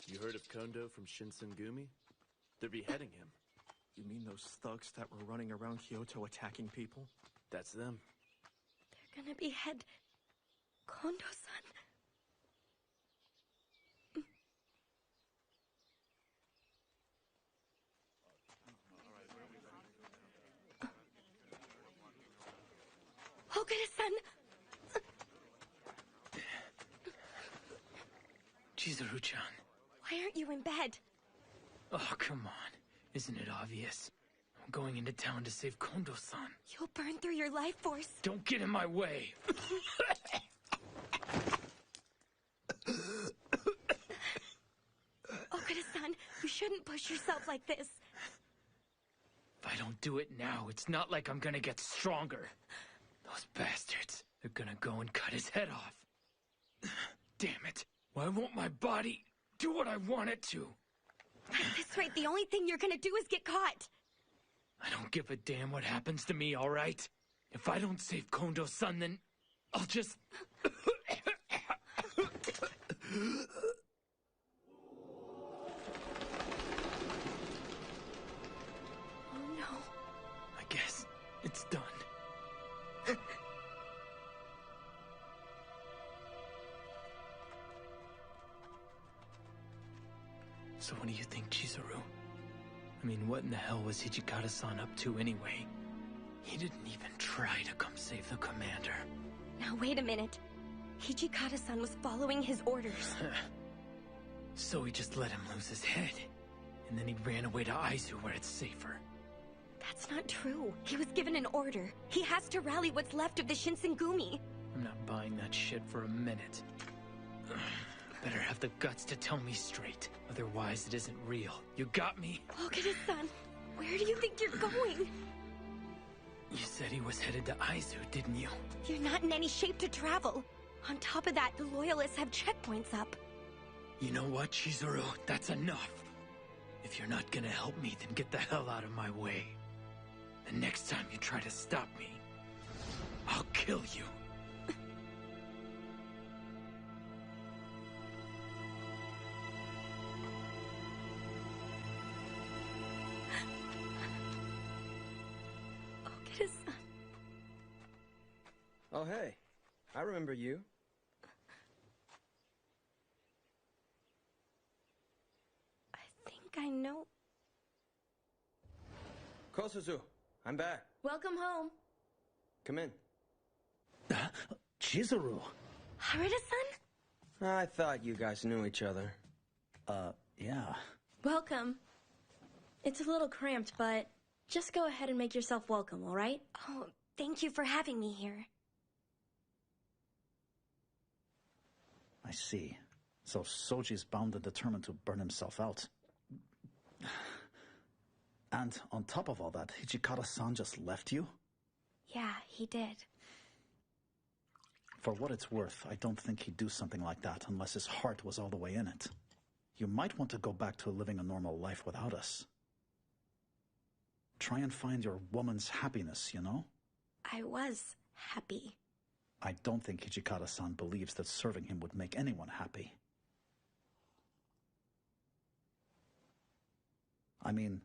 You heard of Kondo from Shinsengumi? They're beheading him. You mean those thugs that were running around Kyoto attacking people? That's them. They're gonna behead Kondo-san. Okada-san! Chizuru-chan. Why aren't you in bed? Oh, come on. Isn't it obvious? I'm going into town to save Kondo-san. You'll burn through your life force. Don't get in my way. Okada-san, you shouldn't push yourself like this. If I don't do it now, it's not like I'm gonna get stronger. Those bastards, they're gonna go and cut his head off. Damn it. Why won't my body do what I want it to? At this rate, the only thing you're gonna do is get caught. I don't give a damn what happens to me, all right? If I don't save Kondo-san, then I'll just... Oh no. I guess it's done. So what do you think, Chizuru? I mean, what in the hell was Hijikata-san up to anyway? He didn't even try to come save the commander. Now wait a minute. Hijikata-san was following his orders. So he just let him lose his head. And then he ran away to Aizu where it's safer. That's not true. He was given an order. He has to rally what's left of the Shinsengumi. I'm not buying that shit for a minute. Better have the guts to tell me straight. Otherwise, it isn't real. You got me? Okada-san, where do you think you're going? You said he was headed to Aizu, didn't you? You're not in any shape to travel. On top of that, the Loyalists have checkpoints up. You know what, Chizuru? That's enough. If you're not gonna help me, then get the hell out of my way. The next time you try to stop me, I'll kill you. Okada-san. Oh, hey. I remember you. I think I know. Kosuzu, I'm back. Welcome home. Come in. Chizuru. Harada-san? I thought you guys knew each other. Yeah. Welcome. It's a little cramped, but just go ahead and make yourself welcome, all right? Oh, thank you for having me here. I see. So Soji's bound and determined to burn himself out. And on top of all that, Hijikata-san just left you? Yeah, he did. For what it's worth, I don't think he'd do something like that unless his heart was all the way in it. You might want to go back to living a normal life without us. Try and find your woman's happiness, you know? I was happy. I don't think Hijikata-san believes that serving him would make anyone happy. I mean,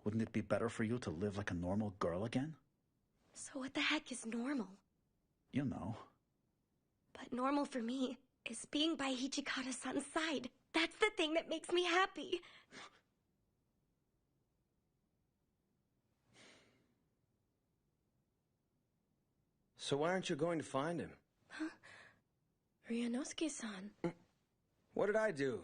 wouldn't it be better for you to live like a normal girl again? So what the heck is normal? You know. But normal for me is being by Hijikata-san's side. That's the thing that makes me happy. So why aren't you going to find him? Huh? Ryunosuke-san. What did I do?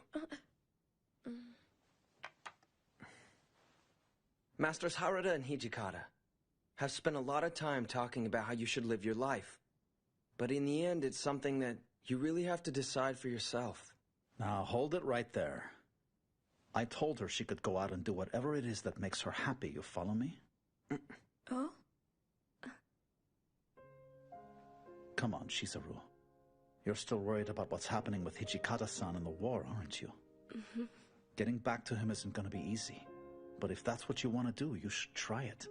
Masters Harada and Hijikata have spent a lot of time talking about how you should live your life. But in the end, it's something that you really have to decide for yourself. Now, hold it right there. I told her she could go out and do whatever it is that makes her happy, you follow me? Oh? Come on, Chizuru. You're still worried about what's happening with Hijikata-san in the war, aren't you? Mm-hmm. Getting back to him isn't going to be easy. But if that's what you want to do, you should try it.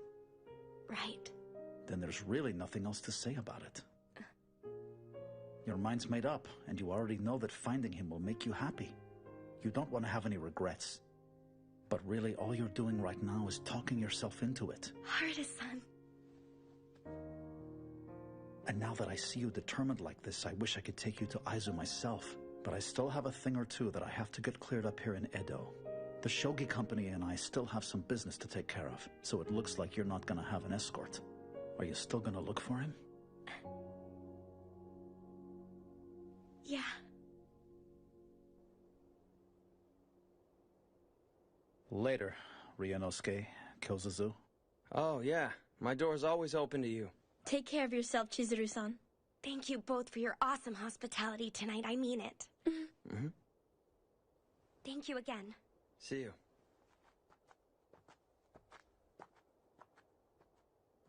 Right. Then there's really nothing else to say about it. Your mind's made up, and you already know that finding him will make you happy. You don't want to have any regrets. But really, all you're doing right now is talking yourself into it. Harada-san. And now that I see you determined like this, I wish I could take you to Aizu myself. But I still have a thing or two that I have to get cleared up here in Edo. The Shogi Company and I still have some business to take care of, so it looks like you're not gonna have an escort. Are you still gonna look for him? Yeah. Later, Ryunosuke, Kyozuzu. Oh, yeah. My door's always open to you. Take care of yourself, Chizuru-san. Thank you both for your awesome hospitality tonight. I mean it. Mm-hmm. Thank you again. See you.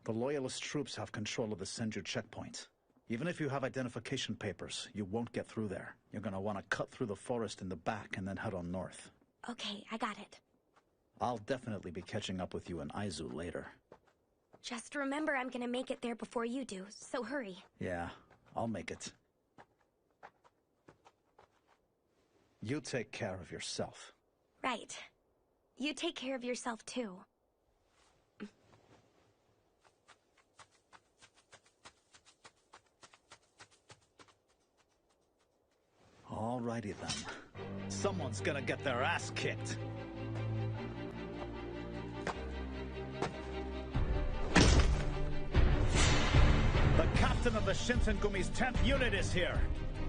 The Loyalist troops have control of the Senju checkpoint. Even if you have identification papers, you won't get through there. You're gonna want to cut through the forest in the back and then head on north. Okay, I got it. I'll definitely be catching up with you in Aizu later. Just remember I'm gonna make it there before you do, so hurry. Yeah, I'll make it. You take care of yourself. Right. You take care of yourself, too. Alrighty then. Someone's gonna get their ass kicked. The captain of the Shinsengumi's 10th unit is here.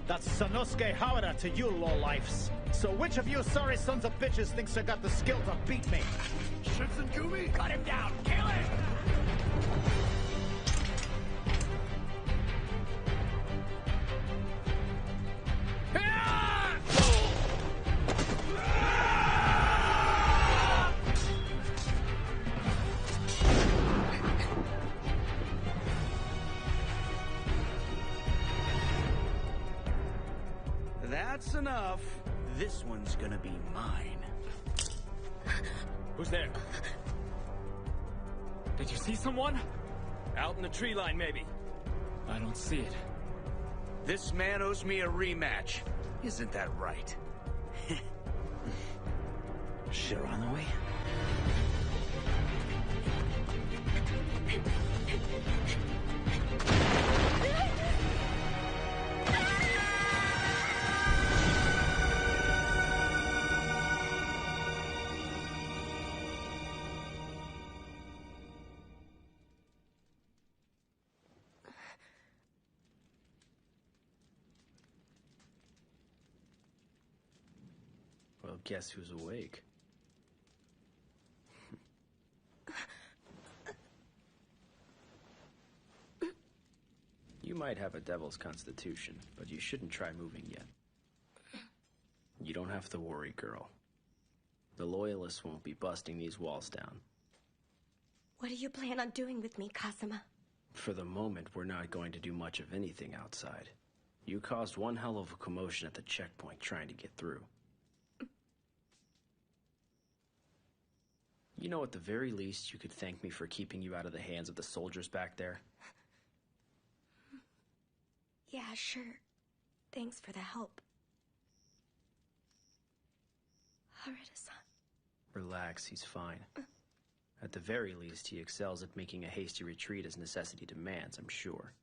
That's Sanosuke Hawada to you lowlifes. So which of you sorry sons of bitches thinks they got the skill to beat me? Shinsengumi, cut him down! Kill him! That's enough. This one's gonna be mine. Who's there? Did you see someone? Out in the tree line, maybe. I don't see it. This man owes me a rematch. Isn't that right? Shiranui? Well, guess who's awake? You might have a devil's constitution, but you shouldn't try moving yet. You don't have to worry, girl. The Loyalists won't be busting these walls down. What do you plan on doing with me, Kazuma? For the moment, we're not going to do much of anything outside. You caused one hell of a commotion at the checkpoint trying to get through. You know, at the very least, you could thank me for keeping you out of the hands of the soldiers back there. Yeah, sure. Thanks for the help. Harada-san. Relax, he's fine. At the very least, he excels at making a hasty retreat as necessity demands, I'm sure.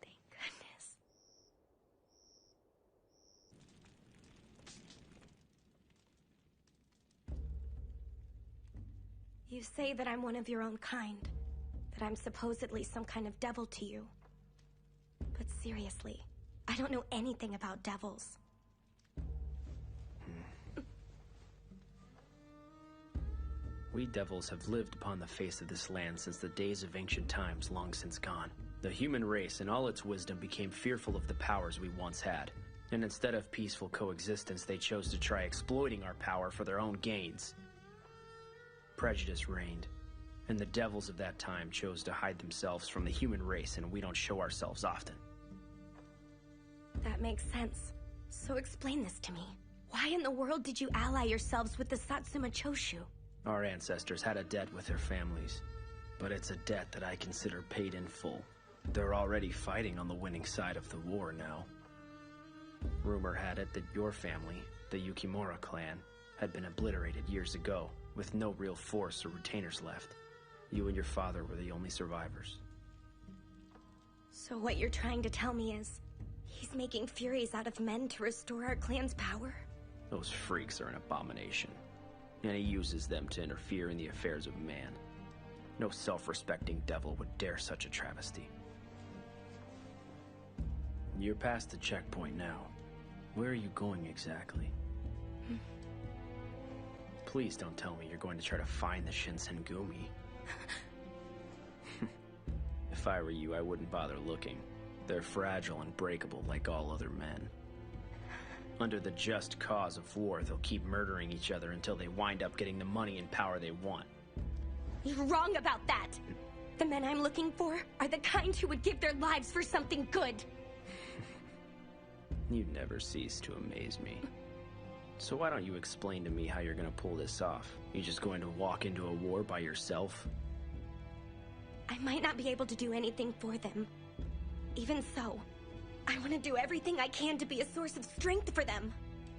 Thank goodness. You say that I'm one of your own kind, that I'm supposedly some kind of devil to you. But seriously, I don't know anything about devils. We devils have lived upon the face of this land since the days of ancient times, long since gone. The human race, in all its wisdom, became fearful of the powers we once had. And instead of peaceful coexistence, they chose to try exploiting our power for their own gains. Prejudice reigned, and the devils of that time chose to hide themselves from the human race, and we don't show ourselves often. That makes sense. So explain this to me. Why in the world did you ally yourselves with the Satsuma Choshu? Our ancestors had a debt with their families, but it's a debt that I consider paid in full. They're already fighting on the winning side of the war now. Rumor had it that your family, the Yukimura clan, had been obliterated years ago, with no real force or retainers left. You and your father were the only survivors. So what you're trying to tell me is, he's making Furies out of men to restore our clan's power? Those freaks are an abomination, and he uses them to interfere in the affairs of man. No self-respecting devil would dare such a travesty. You're past the checkpoint now. Where are you going exactly? Please don't tell me you're going to try to find the Shinsengumi. If I were you, I wouldn't bother looking. They're fragile and breakable like all other men. Under the just cause of war, they'll keep murdering each other until they wind up getting the money and power they want. You're wrong about that! The men I'm looking for are the kind who would give their lives for something good. You never cease to amaze me. So why don't you explain to me how you're gonna pull this off? You just going to walk into a war by yourself? I might not be able to do anything for them. Even so, I want to do everything I can to be a source of strength for them.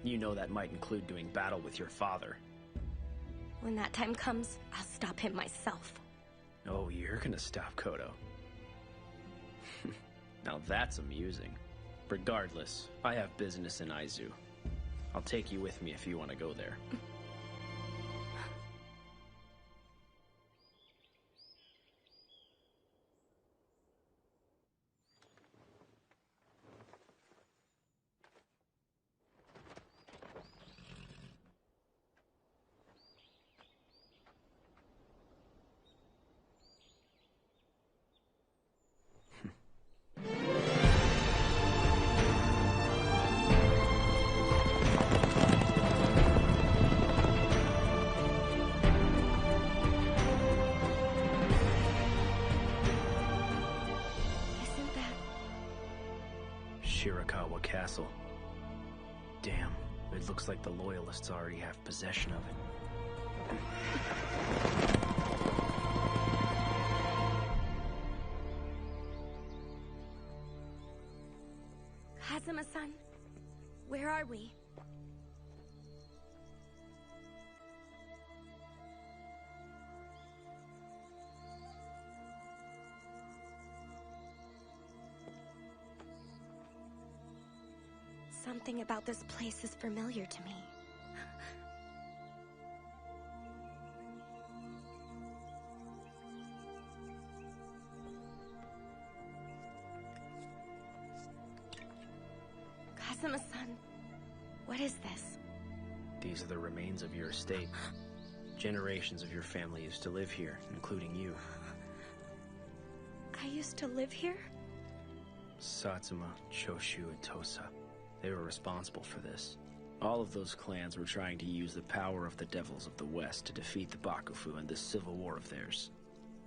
You know that might include doing battle with your father. When that time comes, I'll stop him myself. Oh, you're gonna stop Kyoto. Now that's amusing. Regardless, I have business in Aizu. I'll take you with me if you want to go there. Castle. Damn, it looks like the Loyalists already have possession of it. Kazuma-san, where are we? Something about this place is familiar to me. Kazuma-san, what is this? These are the remains of your estate. Generations of your family used to live here, including you. I used to live here? Satsuma, Choshu, and Tosa. They were responsible for this. All of those clans were trying to use the power of the devils of the West to defeat the Bakufu in this civil war of theirs.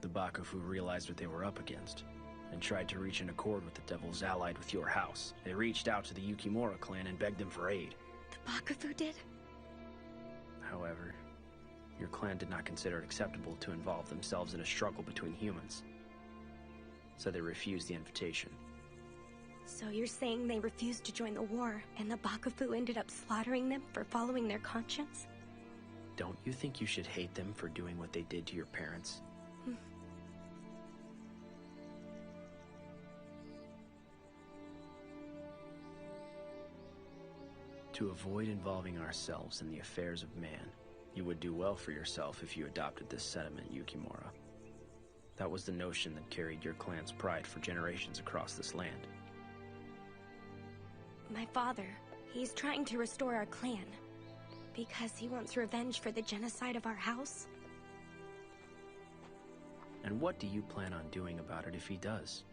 The Bakufu realized what they were up against, and tried to reach an accord with the devils allied with your house. They reached out to the Yukimura clan and begged them for aid. The Bakufu did? However, Your clan did not consider it acceptable to involve themselves in a struggle between humans. So they refused the invitation. So you're saying they refused to join the war, and the Bakufu ended up slaughtering them for following their conscience? Don't you think you should hate them for doing what they did to your parents? To avoid involving ourselves in the affairs of man, you would do well for yourself if you adopted this sentiment, Yukimura. That was the notion that carried your clan's pride for generations across this land. My father, he's trying to restore our clan. Because he wants revenge for the genocide of our house. And what do you plan on doing about it if he does?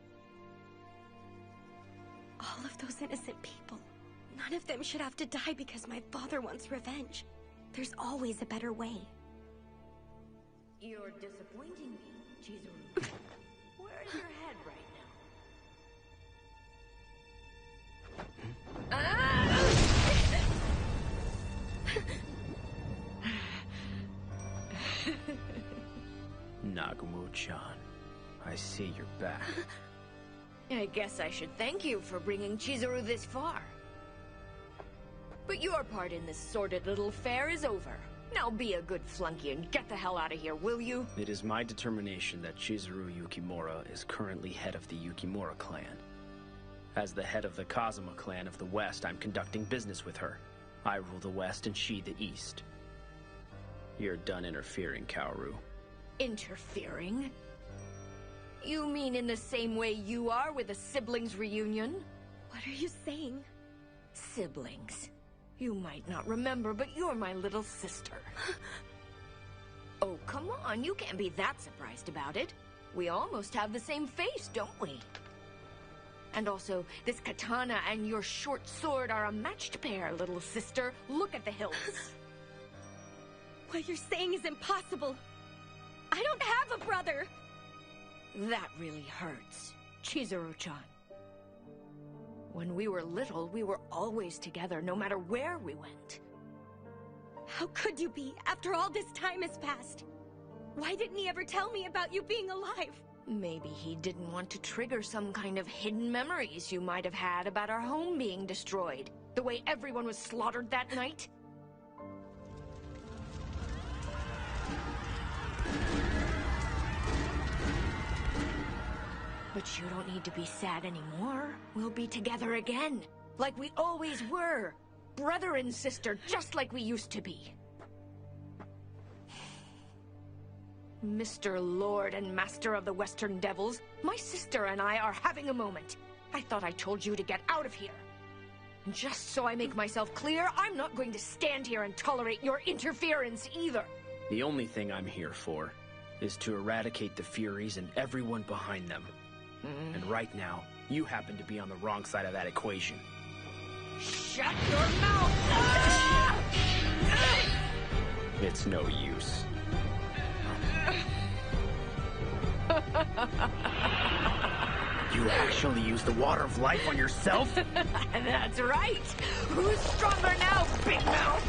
All of those innocent people. None of them should have to die because my father wants revenge. There's always a better way. You're disappointing me, Chizuru. Where's your head right now? Nagumo-chan, I see you're back. I guess I should thank you for bringing Chizuru this far. But your part in this sordid little affair is over. Now be a good flunky and get the hell out of here, will you? It is my determination that Chizuru Yukimura is currently head of the Yukimura clan. As the head of the Kazuma clan of the West, I'm conducting business with her. I rule the West and she the East. You're done interfering, Kaoru. Interfering? You mean in the same way you are with a siblings reunion? What are you saying? Siblings. You might not remember, but you're my little sister. Oh, come on, you can't be that surprised about it. We almost have the same face, don't we? And also, this katana and your short sword are a matched pair, little sister. Look at the hilts. What you're saying is impossible. I don't have a brother. That really hurts, Chizuru-chan. When we were little, we were always together, no matter where we went. How could you be, after all this time has passed? Why didn't he ever tell me about you being alive? Maybe he didn't want to trigger some kind of hidden memories you might have had about our home being destroyed. The way everyone was slaughtered that night. But you don't need to be sad anymore. We'll be together again, like we always were. Brother and sister, just like we used to be. Mr. Lord and Master of the Western Devils, my sister and I are having a moment. I thought I told you to get out of here. And just so I make myself clear, I'm not going to stand here and tolerate your interference either. The only thing I'm here for is to eradicate the Furies and everyone behind them. And right now, you happen to be on the wrong side of that equation. Shut your mouth! Ah! It's no use. You actually use the water of life on yourself? That's right! Who's stronger now, Big Mouth?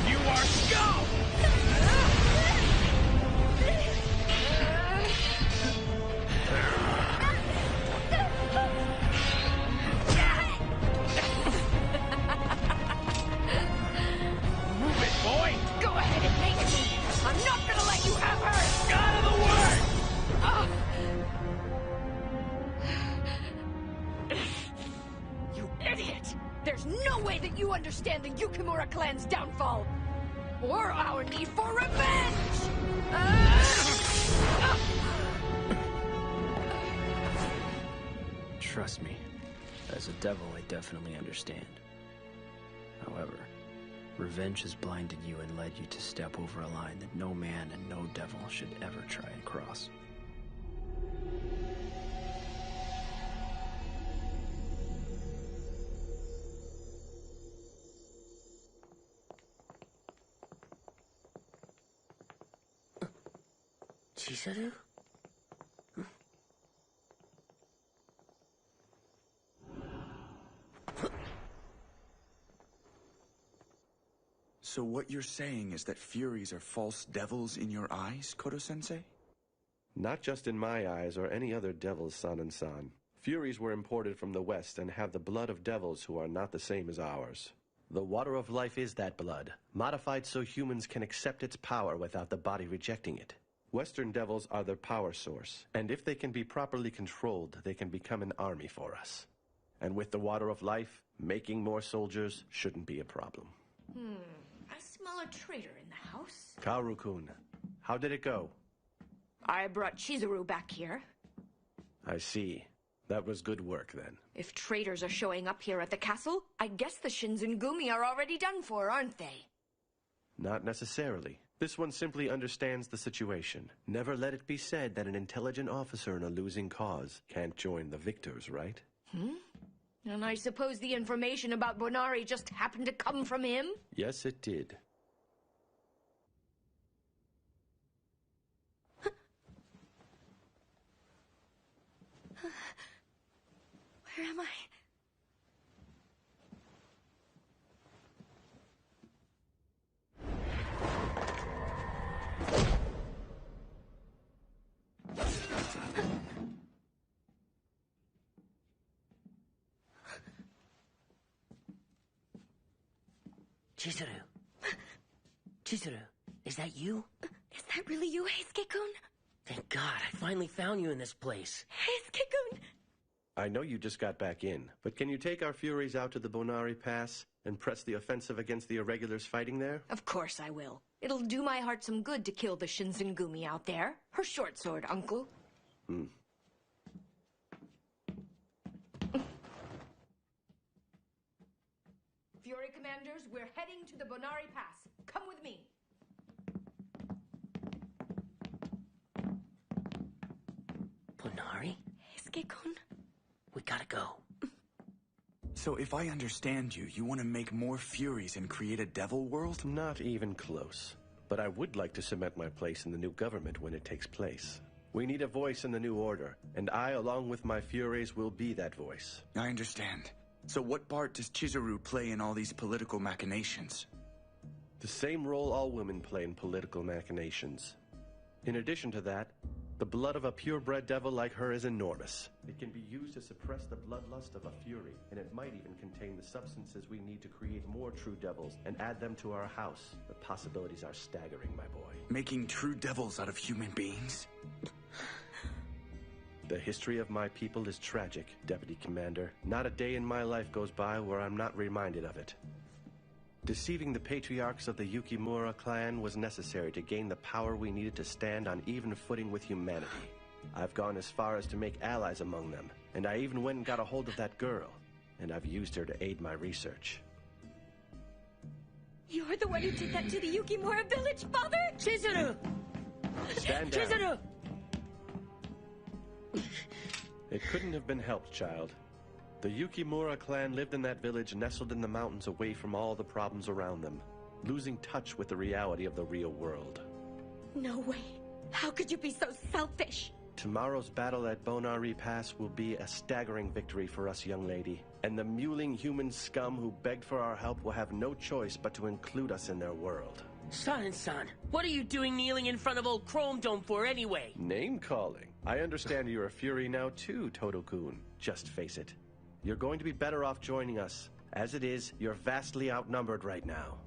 You are scum! Move it, boy! Go ahead and make me! I'm not gonna let you have her! Out of the way! You idiot! There's no way that you understand the Yukimura clan's downfall! Or our need for revenge! Trust me, as a devil, I definitely understand. However, revenge has blinded you and led you to step over a line that no man and no devil should ever try and cross. Chizuru? So what you're saying is that Furies are false devils in your eyes, Kodo-sensei? Not just in my eyes or any other devil's, San. Furies were imported from the West and have the blood of devils who are not the same as ours. The water of life is that blood, modified so humans can accept its power without the body rejecting it. Western devils are their power source, and if they can be properly controlled, they can become an army for us. And with the water of life, making more soldiers shouldn't be a problem. I smell a traitor in the house. Kaoru-kun, how did it go? I brought Chizuru back here. I see. That was good work, then. If traitors are showing up here at the castle, I guess the Shinsengumi are already done for, aren't they? Not necessarily. This one simply understands the situation. Never let it be said that an intelligent officer in a losing cause can't join the victors, right? And I suppose the information about Bonari just happened to come from him? Yes, it did. Where am I? Chizuru. Chizuru, is that you? Is that really you, Heisuke-kun? Thank God, I finally found you in this place. Heisuke-kun! I know you just got back in, but can you take our Furies out to the Bonari Pass and press the offensive against the irregulars fighting there? Of course I will. It'll do my heart some good to kill the Shinsengumi out there. Her short sword, uncle. Fury commanders, we're heading to the Bonari Pass. Come with me. Bonari? Heisuke-kun? We gotta go. So if I understand you, you want to make more Furies and create a devil world? Not even close. But I would like to cement my place in the new government when it takes place. We need a voice in the new order, and I, along with my Furies, will be that voice. I understand. So what part does Chizuru play in all these political machinations? The same role all women play in political machinations. In addition to that, the blood of a purebred devil like her is enormous. It can be used to suppress the bloodlust of a Fury, and it might even contain the substances we need to create more true devils and add them to our house. The possibilities are staggering, my boy. Making true devils out of human beings? The history of my people is tragic, Deputy Commander. Not a day in my life goes by where I'm not reminded of it. Deceiving the patriarchs of the Yukimura clan was necessary to gain the power we needed to stand on even footing with humanity. I've gone as far as to make allies among them, and I even went and got a hold of that girl, and I've used her to aid my research. You're the one who did that to the Yukimura village, Father? Chizuru! Stand down. Chizuru! It couldn't have been helped, child. The Yukimura clan lived in that village nestled in the mountains away from all the problems around them, losing touch with the reality of the real world. No way. How could you be so selfish? Tomorrow's battle at Bonari Pass will be a staggering victory for us, young lady. And the mewling human scum who begged for our help will have no choice but to include us in their world. San, what are you doing kneeling in front of old Chrome Dome for anyway? Name-calling. I understand you're a Fury now too, Todo-kun. Just face it. You're going to be better off joining us. As it is, you're vastly outnumbered right now.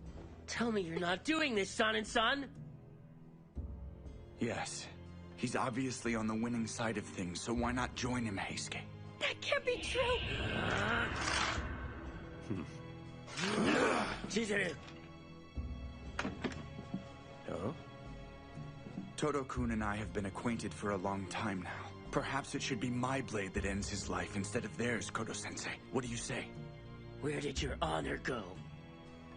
Tell me you're not doing this, San. Yes. He's obviously on the winning side of things, so why not join him, Heisuke? That can't be true! Chizuru! Huh? Todo-kun and I have been acquainted for a long time now. Perhaps it should be my blade that ends his life instead of theirs, Kodo-sensei. What do you say? Where did your honor go?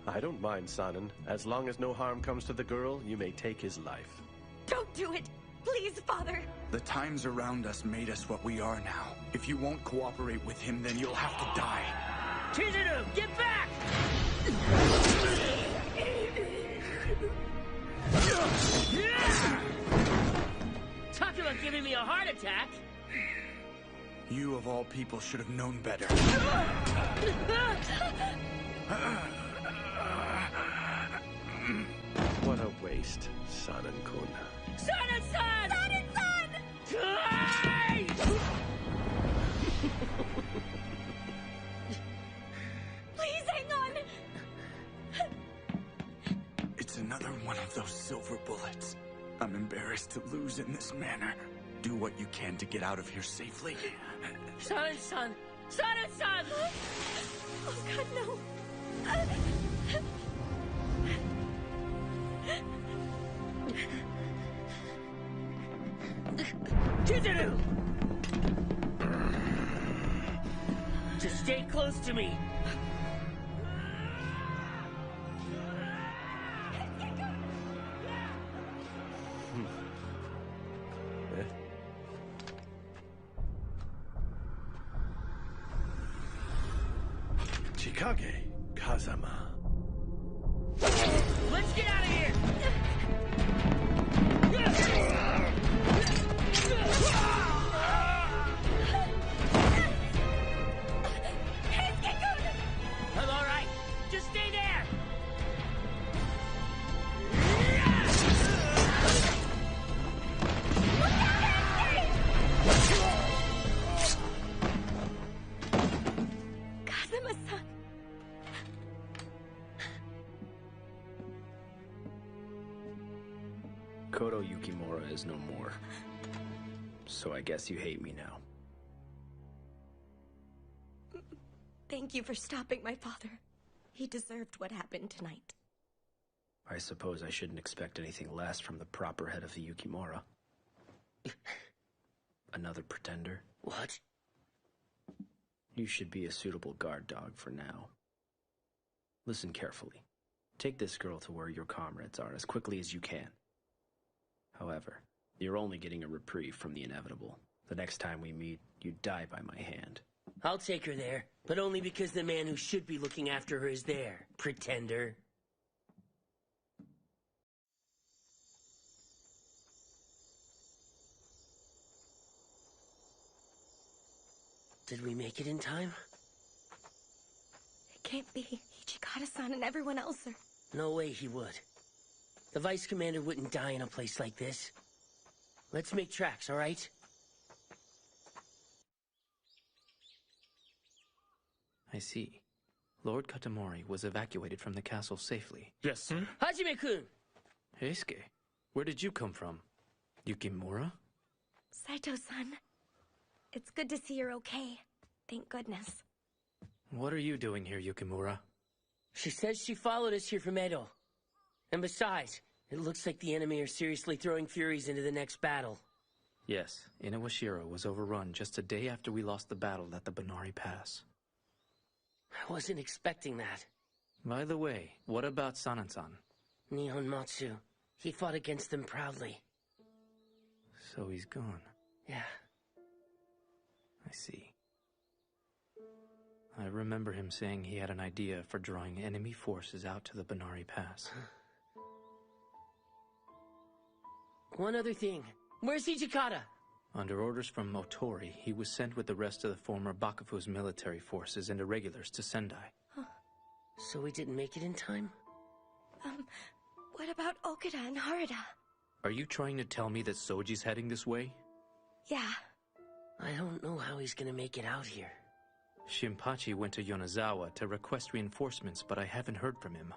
I don't mind, Sanin. As long as no harm comes to the girl, you may take his life. Don't do it! Please, Father! The times around us made us what we are now. If you won't cooperate with him, then you'll have to die. Chizuru, get back! Talk about giving me a heart attack! You, of all people, should have known better. What a waste, San and Kun. Son-and-son! Son-and-son! Die! Please hang on! It's another one of those silver bullets. I'm embarrassed to lose in this manner. Do what you can to get out of here safely. Son-and-son! Son-and-son! Oh god, no! Chizuru! Just stay close to me. Chikage Kazama. Let's get out of here! I'm all right. Just stay there. Kazuma-san. Koto Yukimura is no more. So I guess you hate me now. Thank you for stopping my father. He deserved what happened tonight. I suppose I shouldn't expect anything less from the proper head of the Yukimura. Another pretender? What? You should be a suitable guard dog for now. Listen carefully. Take this girl to where your comrades are as quickly as you can. However, you're only getting a reprieve from the inevitable. The next time we meet, you die by my hand. I'll take her there, but only because the man who should be looking after her is there, pretender. Did we make it in time? It can't be. Ichikata-san and everyone else are... No way he would. The Vice Commander wouldn't die in a place like this. Let's make tracks, all right? I see. Lord Katamori was evacuated from the castle safely. Yes, sir. Hajime-kun! Heisuke, where did you come from? Yukimura? Saito-san, it's good to see you're okay. Thank goodness. What are you doing here, Yukimura? She says she followed us here from Edo. And besides, it looks like the enemy are seriously throwing Furies into the next battle. Yes, Inawashiro was overrun just a day after we lost the battle at the Banari Pass. I wasn't expecting that. By the way, what about Sanan-san? Nihon Matsu. He fought against them proudly. So he's gone. Yeah. I see. I remember him saying he had an idea for drawing enemy forces out to the Banari Pass. One other thing. Where's Hijikata? Under orders from Motori, he was sent with the rest of the former Bakufu's military forces and irregulars to Sendai. Huh. So we didn't make it in time? What about Okada and Harada? Are you trying to tell me that Soji's heading this way? Yeah. I don't know how he's gonna make it out here. Shinpachi went to Yonezawa to request reinforcements, but I haven't heard from him.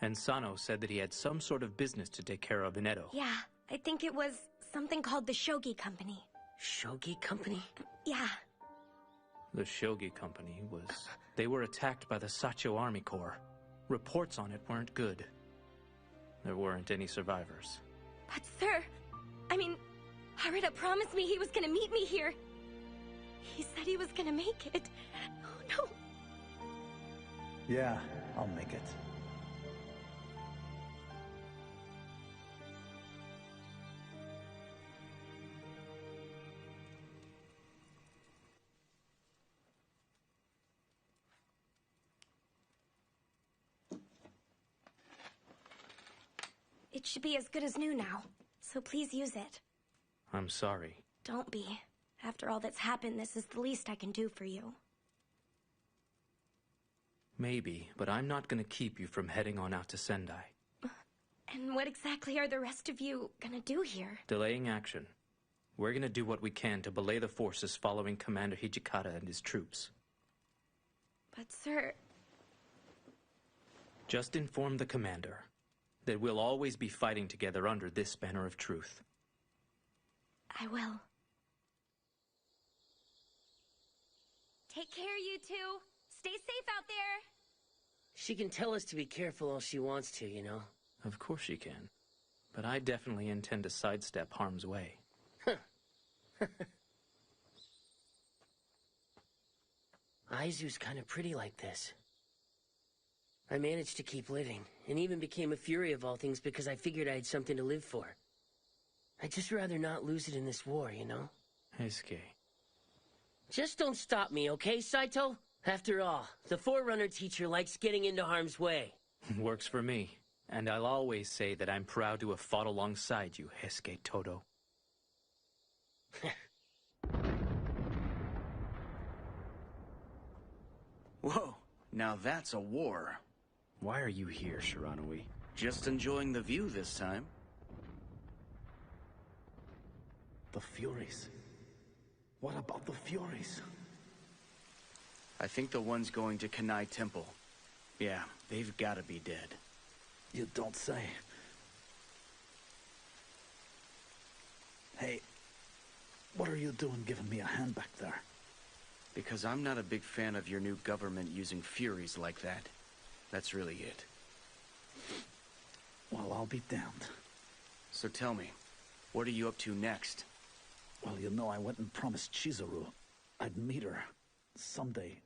And Sano said that he had some sort of business to take care of in Edo. Yeah, I think it was something called the Shogi Company. Shogi Company? Yeah. The Shogi Company was... They were attacked by the Sacho Army Corps. Reports on it weren't good. There weren't any survivors. But sir, I mean, Harada promised me he was gonna meet me here. He said he was gonna make it. Oh no. Yeah, I'll make it. It should be as good as new now, so please use it. I'm sorry. Don't be. After all that's happened, this is the least I can do for you. Maybe, but I'm not gonna keep you from heading on out to Sendai. And what exactly are the rest of you gonna do here? Delaying action. We're gonna do what we can to belay the forces following Commander Hijikata and his troops. But sir... Just inform the commander that we'll always be fighting together under this banner of truth. I will. Take care, you two. Stay safe out there. She can tell us to be careful all she wants to, you know. Of course she can. But I definitely intend to sidestep harm's way. Aizu's kind of pretty like this. I managed to keep living, and even became a Fury of all things because I figured I had something to live for. I'd just rather not lose it in this war, you know? Heisuke. Just don't stop me, okay, Saito? After all, the Forerunner teacher likes getting into harm's way. Works for me. And I'll always say that I'm proud to have fought alongside you, Heisuke Todo. Whoa, now that's a war. Why are you here, Shiranui? Just enjoying the view this time. The Furies. What about the Furies? I think the ones going to Kanai Temple. Yeah, they've gotta be dead. You don't say. Hey, what are you doing giving me a hand back there? Because I'm not a big fan of your new government using Furies like that. That's really it. Well, I'll be damned. So tell me, what are you up to next? Well, you know, I went and promised Chizuru I'd meet her someday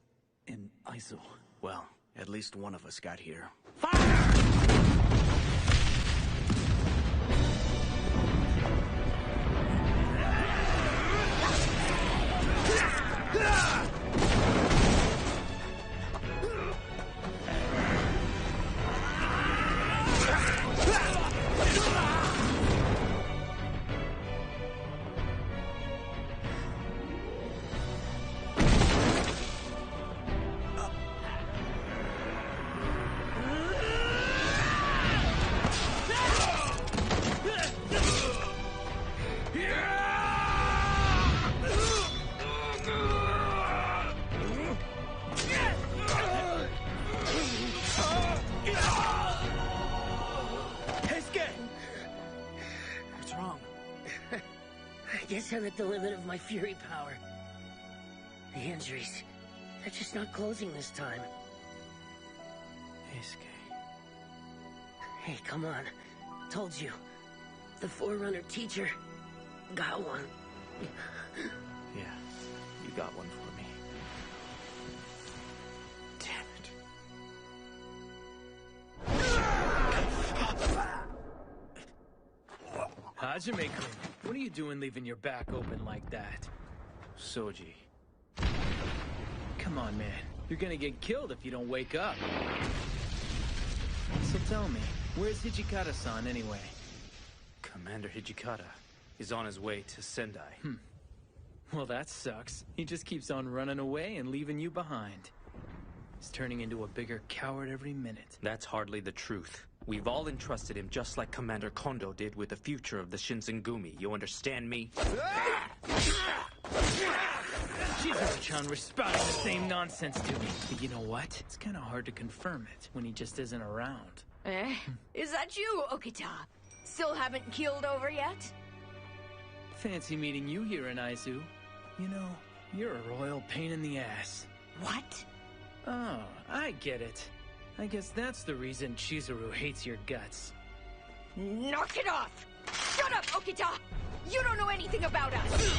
in Aizu. Well, at least one of us got here. I'm at the limit of my fury power. The injuries, they're just not closing this time. Heisuke. Hey, come on. Told you. The Forerunner teacher got one. Yeah, you got one for me. Hajime-kun, what are you doing leaving your back open like that? Soji. Come on, man. You're gonna get killed if you don't wake up. So tell me, where's Hijikata-san anyway? Commander Hijikata is on his way to Sendai. Well, that sucks. He just keeps on running away and leaving you behind. He's turning into a bigger coward every minute. That's hardly the truth. We've all entrusted him just like Commander Kondo did with the future of the Shinsengumi. You understand me? Chizuru-chan was spouting the same nonsense to me. But you know what? It's kind of hard to confirm it when he just isn't around. Is that you, Okita? Still haven't keeled over yet? Fancy meeting you here in Aizu. You know, you're a royal pain in the ass. What? Oh, I get it. I guess that's the reason Chizuru hates your guts. Knock it off! Shut up, Okita! You don't know anything about us!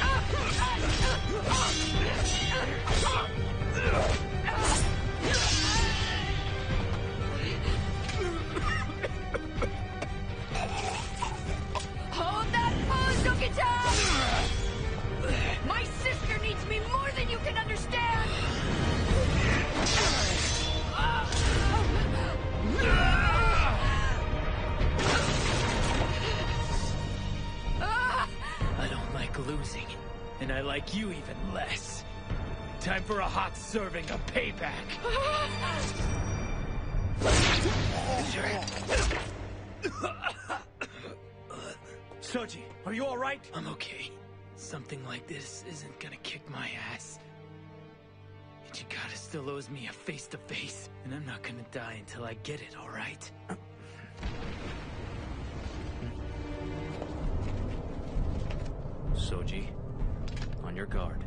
Hold that pose, Okita! My sister needs me more than you can understand! I don't like losing, and I like you even less. Time for a hot serving of payback. Soji, are you alright? I'm okay. Something like this isn't gonna kick my ass. Ichikata still owes me a face-to-face, and I'm not gonna die until I get it, alright? Soji, on your guard.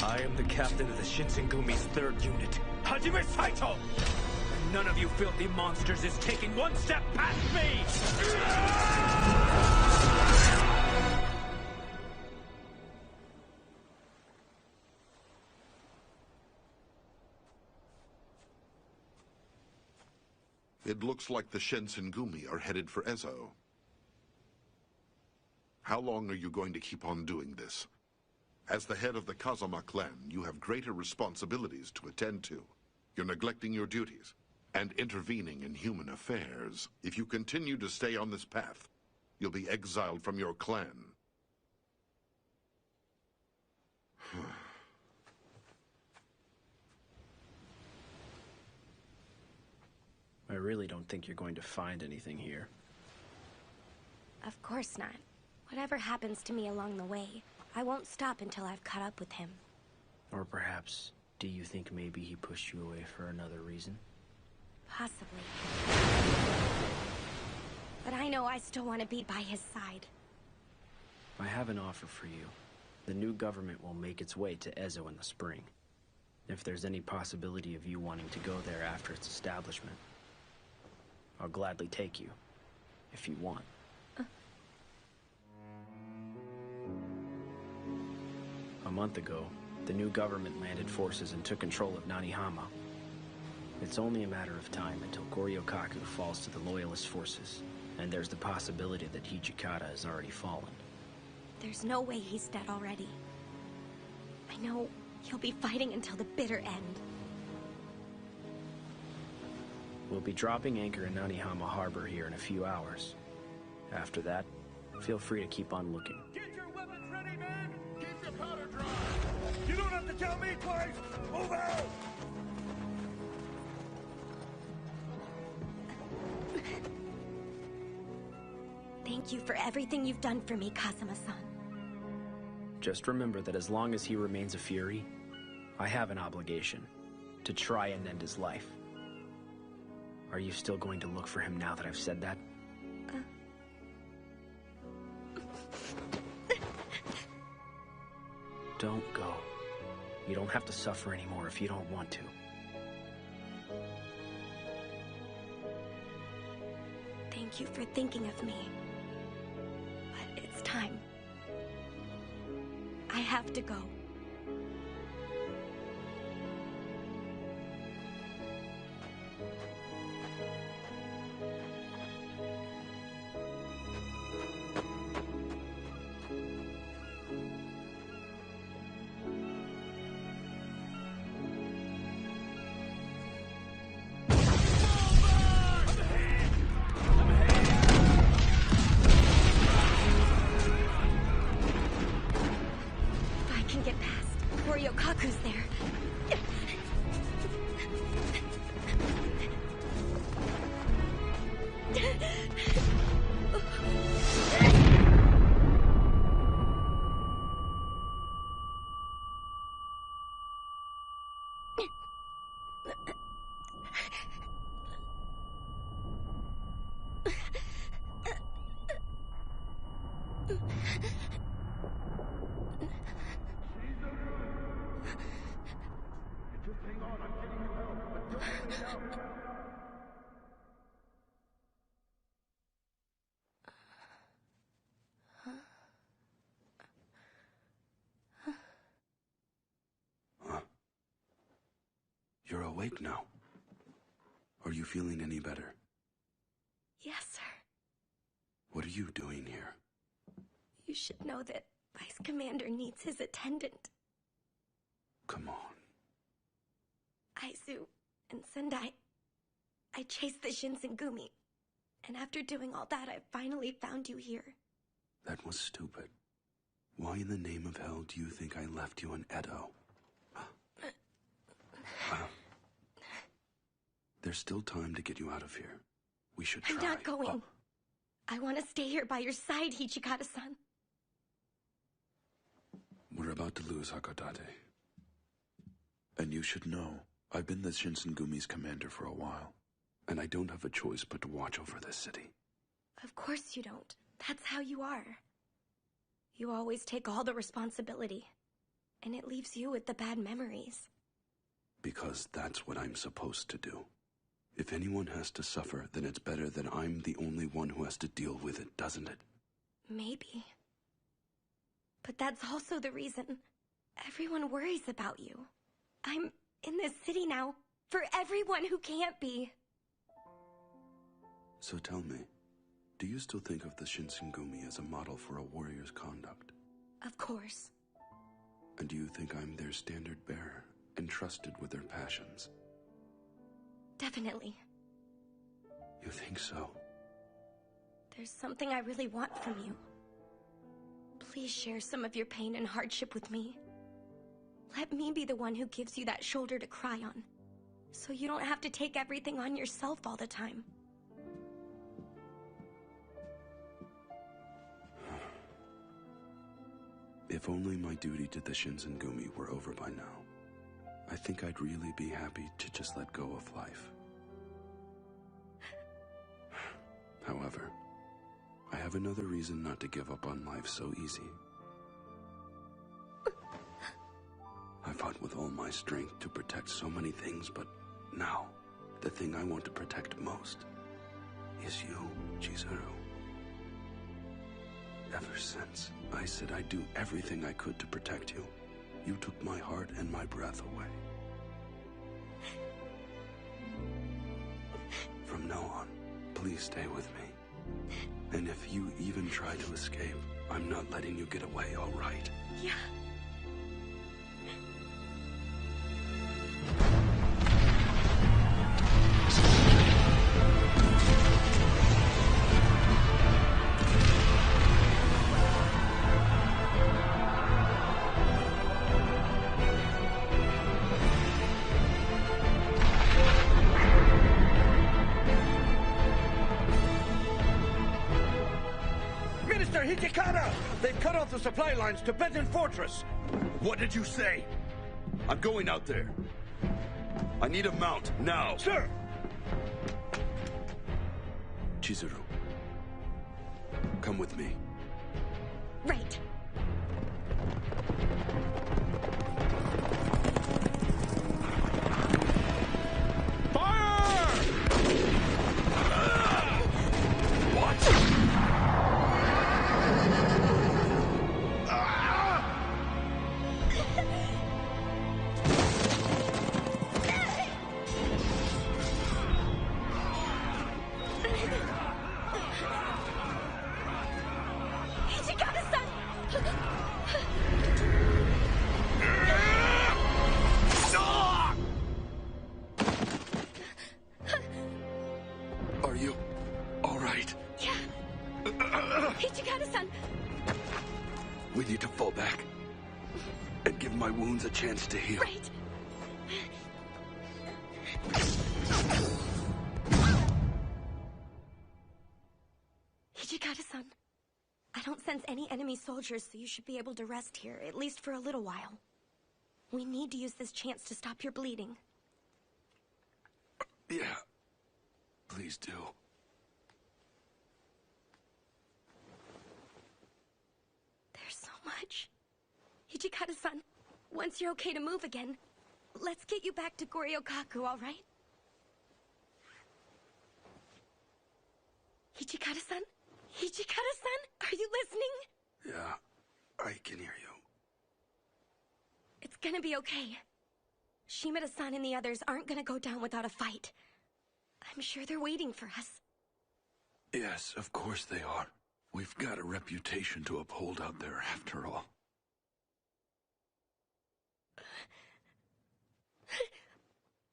I am the captain of the Shinsengumi's 3rd unit, Hajime Saito! And none of you filthy monsters is taking one step past me! It looks like the Shinsengumi are headed for Ezo. How long are you going to keep on doing this? As the head of the Kazama clan, you have greater responsibilities to attend to. You're neglecting your duties and intervening in human affairs. If you continue to stay on this path, you'll be exiled from your clan. I really don't think you're going to find anything here. Of course not. Whatever happens to me along the way, I won't stop until I've caught up with him. Or perhaps, do you think maybe he pushed you away for another reason? Possibly. But I know I still want to be by his side. I have an offer for you. The new government will make its way to Ezo in the spring. If there's any possibility of you wanting to go there after its establishment, I'll gladly take you, if you want. A month ago, the new government landed forces and took control of Nanihama. It's only a matter of time until Goryokaku falls to the Loyalist forces, and there's the possibility that Hijikata has already fallen. There's no way he's dead already. I know he'll be fighting until the bitter end. We'll be dropping anchor in Nanihama Harbor here in a few hours. After that, feel free to keep on looking. Get your weapons ready, men! Keep your powder dry! You don't have to tell me twice! Move out! Thank you for everything you've done for me, Kazama-san. Just remember that as long as he remains a Fury, I have an obligation to try and end his life. Are you still going to look for him now that I've said that? Don't go. You don't have to suffer anymore if you don't want to. Thank you for thinking of me. But it's time. I have to go. Ryokaku's there. You're awake now. Are you feeling any better? Yes, sir. What are you doing here? You should know that Vice Commander needs his attendant. Come on. Aizu and Sendai. I chased the Shinsengumi. And after doing all that, I finally found you here. That was stupid. Why in the name of hell do you think I left you in Edo? There's still time to get you out of here. We should try. I'm not going. I want to stay here by your side, Hichikata-san. We're about to lose Hakodate. And you should know, I've been the Shinsengumi's commander for a while, and I don't have a choice but to watch over this city. Of course you don't. That's how you are. You always take all the responsibility, and it leaves you with the bad memories. Because that's what I'm supposed to do. If anyone has to suffer, then it's better that I'm the only one who has to deal with it, doesn't it? Maybe. But that's also the reason everyone worries about you. I'm in this city now for everyone who can't be. So tell me, do you still think of the Shinsengumi as a model for a warrior's conduct? Of course. And do you think I'm their standard bearer, entrusted with their passions? Definitely. You think so? There's something I really want from you. Please share some of your pain and hardship with me. Let me be the one who gives you that shoulder to cry on, so you don't have to take everything on yourself all the time. If only my duty to the Shinsengumi were over by now. I think I'd really be happy to just let go of life. However, I have another reason not to give up on life so easy. I fought with all my strength to protect so many things, but now, the thing I want to protect most is you, Chizuru. Ever since I said I'd do everything I could to protect you, you took my heart and my breath away. From now on, please stay with me. And if you even try to escape, I'm not letting you get away, all right? Yeah. Minister Hijikata! They've cut off the supply lines to Benton Fortress! What did you say? I'm going out there. I need a mount, now. Sir! Chizuru, come with me. Right. Are you all right? Yeah. Hichikata-san. We need to fall back and give my wounds a chance to heal. Right. Hichikata-san. I don't sense any enemy soldiers, so you should be able to rest here, at least for a little while. We need to use this chance to stop your bleeding. Yeah. Please do. There's so much. Hichikata-san, once you're okay to move again, let's get you back to Goryokaku, all right? Hichikata-san? Hichikata-san? Are you listening? Yeah, I can hear you. It's gonna be okay. Shimada-san and the others aren't gonna go down without a fight. I'm sure they're waiting for us. Yes, of course they are. We've got a reputation to uphold out there, after all.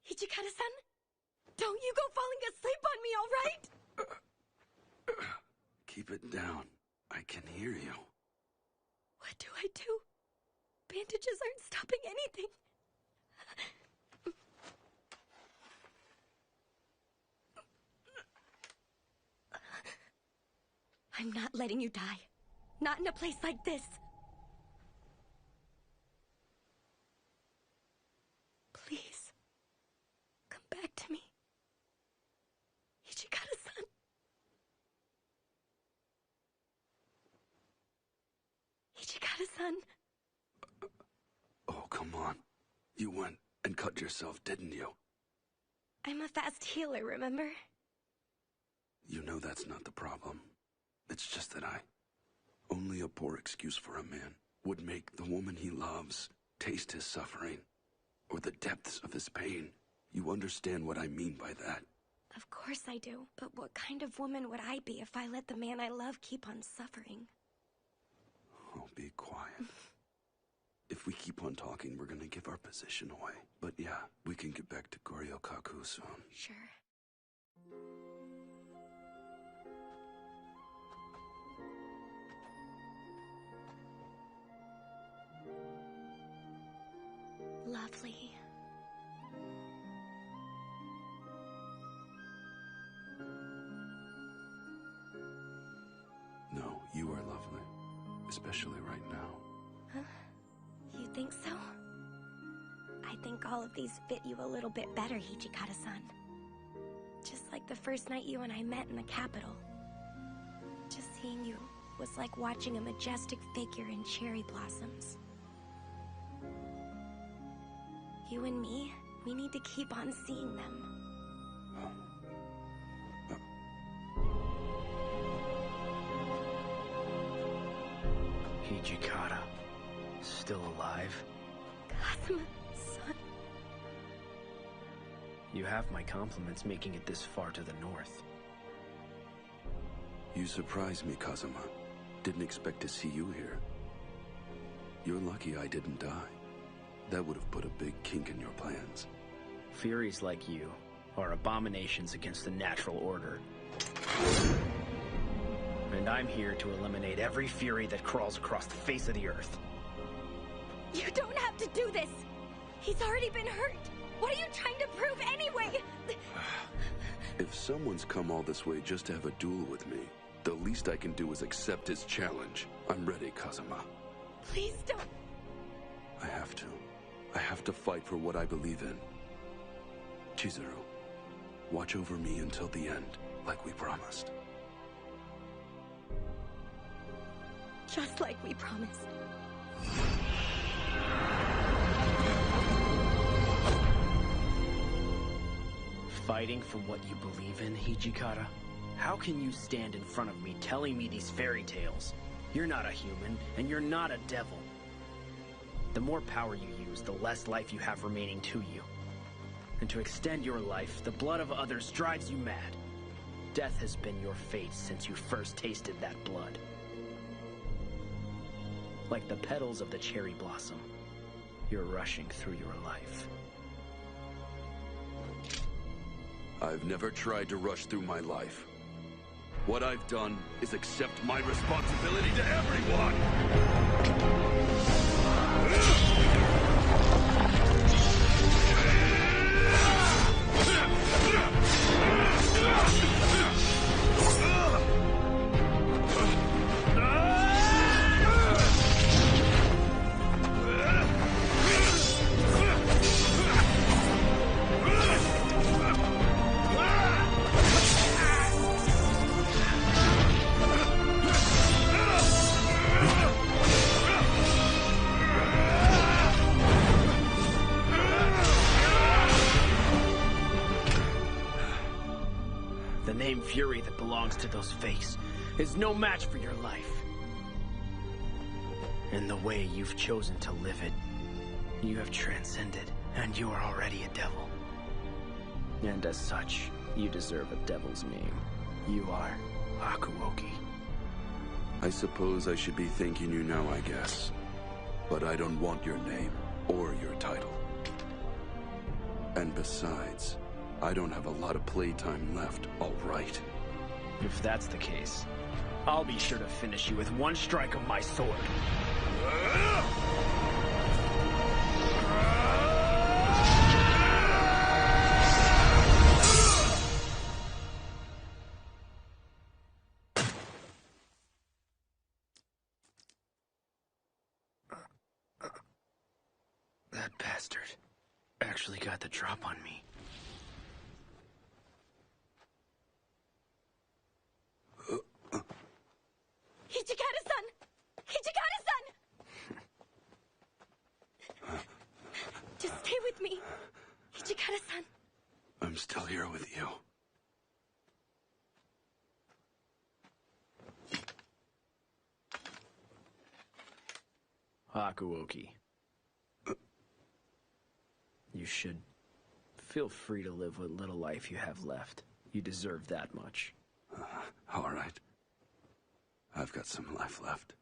Hijikata-san? Don't you go falling asleep on me, all right? Keep it down. I can hear you. What do I do? Bandages aren't stopping anything. I'm not letting you die. Not in a place like this. Please. Come back to me. Hijikata-san. Hijikata-san. Oh, come on. You went and cut yourself, didn't you? I'm a fast healer, remember? You know that's not the problem. It's just that only a poor excuse for a man would make the woman he loves taste his suffering, or the depths of his pain. You understand what I mean by that? Of course I do. But what kind of woman would I be if I let the man I love keep on suffering? Oh, be quiet. If we keep on talking, we're gonna give our position away. But yeah, we can get back to Goryokaku soon. Sure. Lovely. No, you are lovely. Especially right now. Huh? You think so? I think all of these fit you a little bit better, Hijikata-san. Just like the first night you and I met in the capital. Just seeing you was like watching a majestic figure in cherry blossoms. You and me, we need to keep on seeing them. Hijikata, still alive? Kazuma-san. You have my compliments making it this far to the north. You surprised me, Kazuma. Didn't expect to see you here. You're lucky I didn't die. That would have put a big kink in your plans. Furies like you are abominations against the natural order. And I'm here to eliminate every Fury that crawls across the face of the earth. You don't have to do this! He's already been hurt! What are you trying to prove anyway? If someone's come all this way just to have a duel with me, the least I can do is accept his challenge. I'm ready, Kazuma. Please don't. I have to. I have to fight for what I believe in. Chizuru, watch over me until the end, like we promised. Just like we promised. Fighting for what you believe in, Hijikata? How can you stand in front of me telling me these fairy tales? You're not a human, and you're not a devil. The more power you use, the less life you have remaining to you. And to extend your life, the blood of others drives you mad. Death has been your fate since you first tasted that blood. Like the petals of the cherry blossom, you're rushing through your life. I've never tried to rush through my life. What I've done is accept my responsibility to everyone! The name Fury that belongs to those fates is no match for your life. In the way you've chosen to live it, you have transcended, and you are already a devil. And as such, you deserve a devil's name. You are Hakuoki. I suppose I should be thanking you now, I guess. But I don't want your name or your title. And besides, I don't have a lot of playtime left, all right? If that's the case, I'll be sure to finish you with one strike of my sword. That bastard actually got the drop on me. Hijikata-san! Hijikata-san! Just stay with me. Hijikata-san. I'm still here with you. Hakuoki. You should feel free to live what little life you have left. You deserve that much. All right. I've got some life left.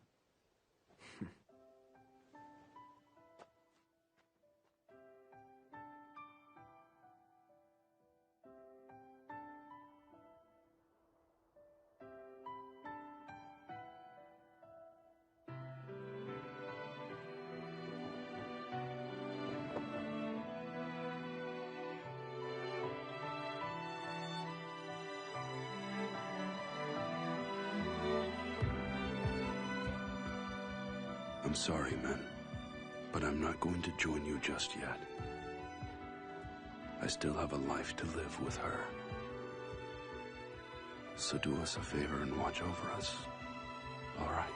I'm sorry, men, but I'm not going to join you just yet. I still have a life to live with her. So do us a favor and watch over us. All right?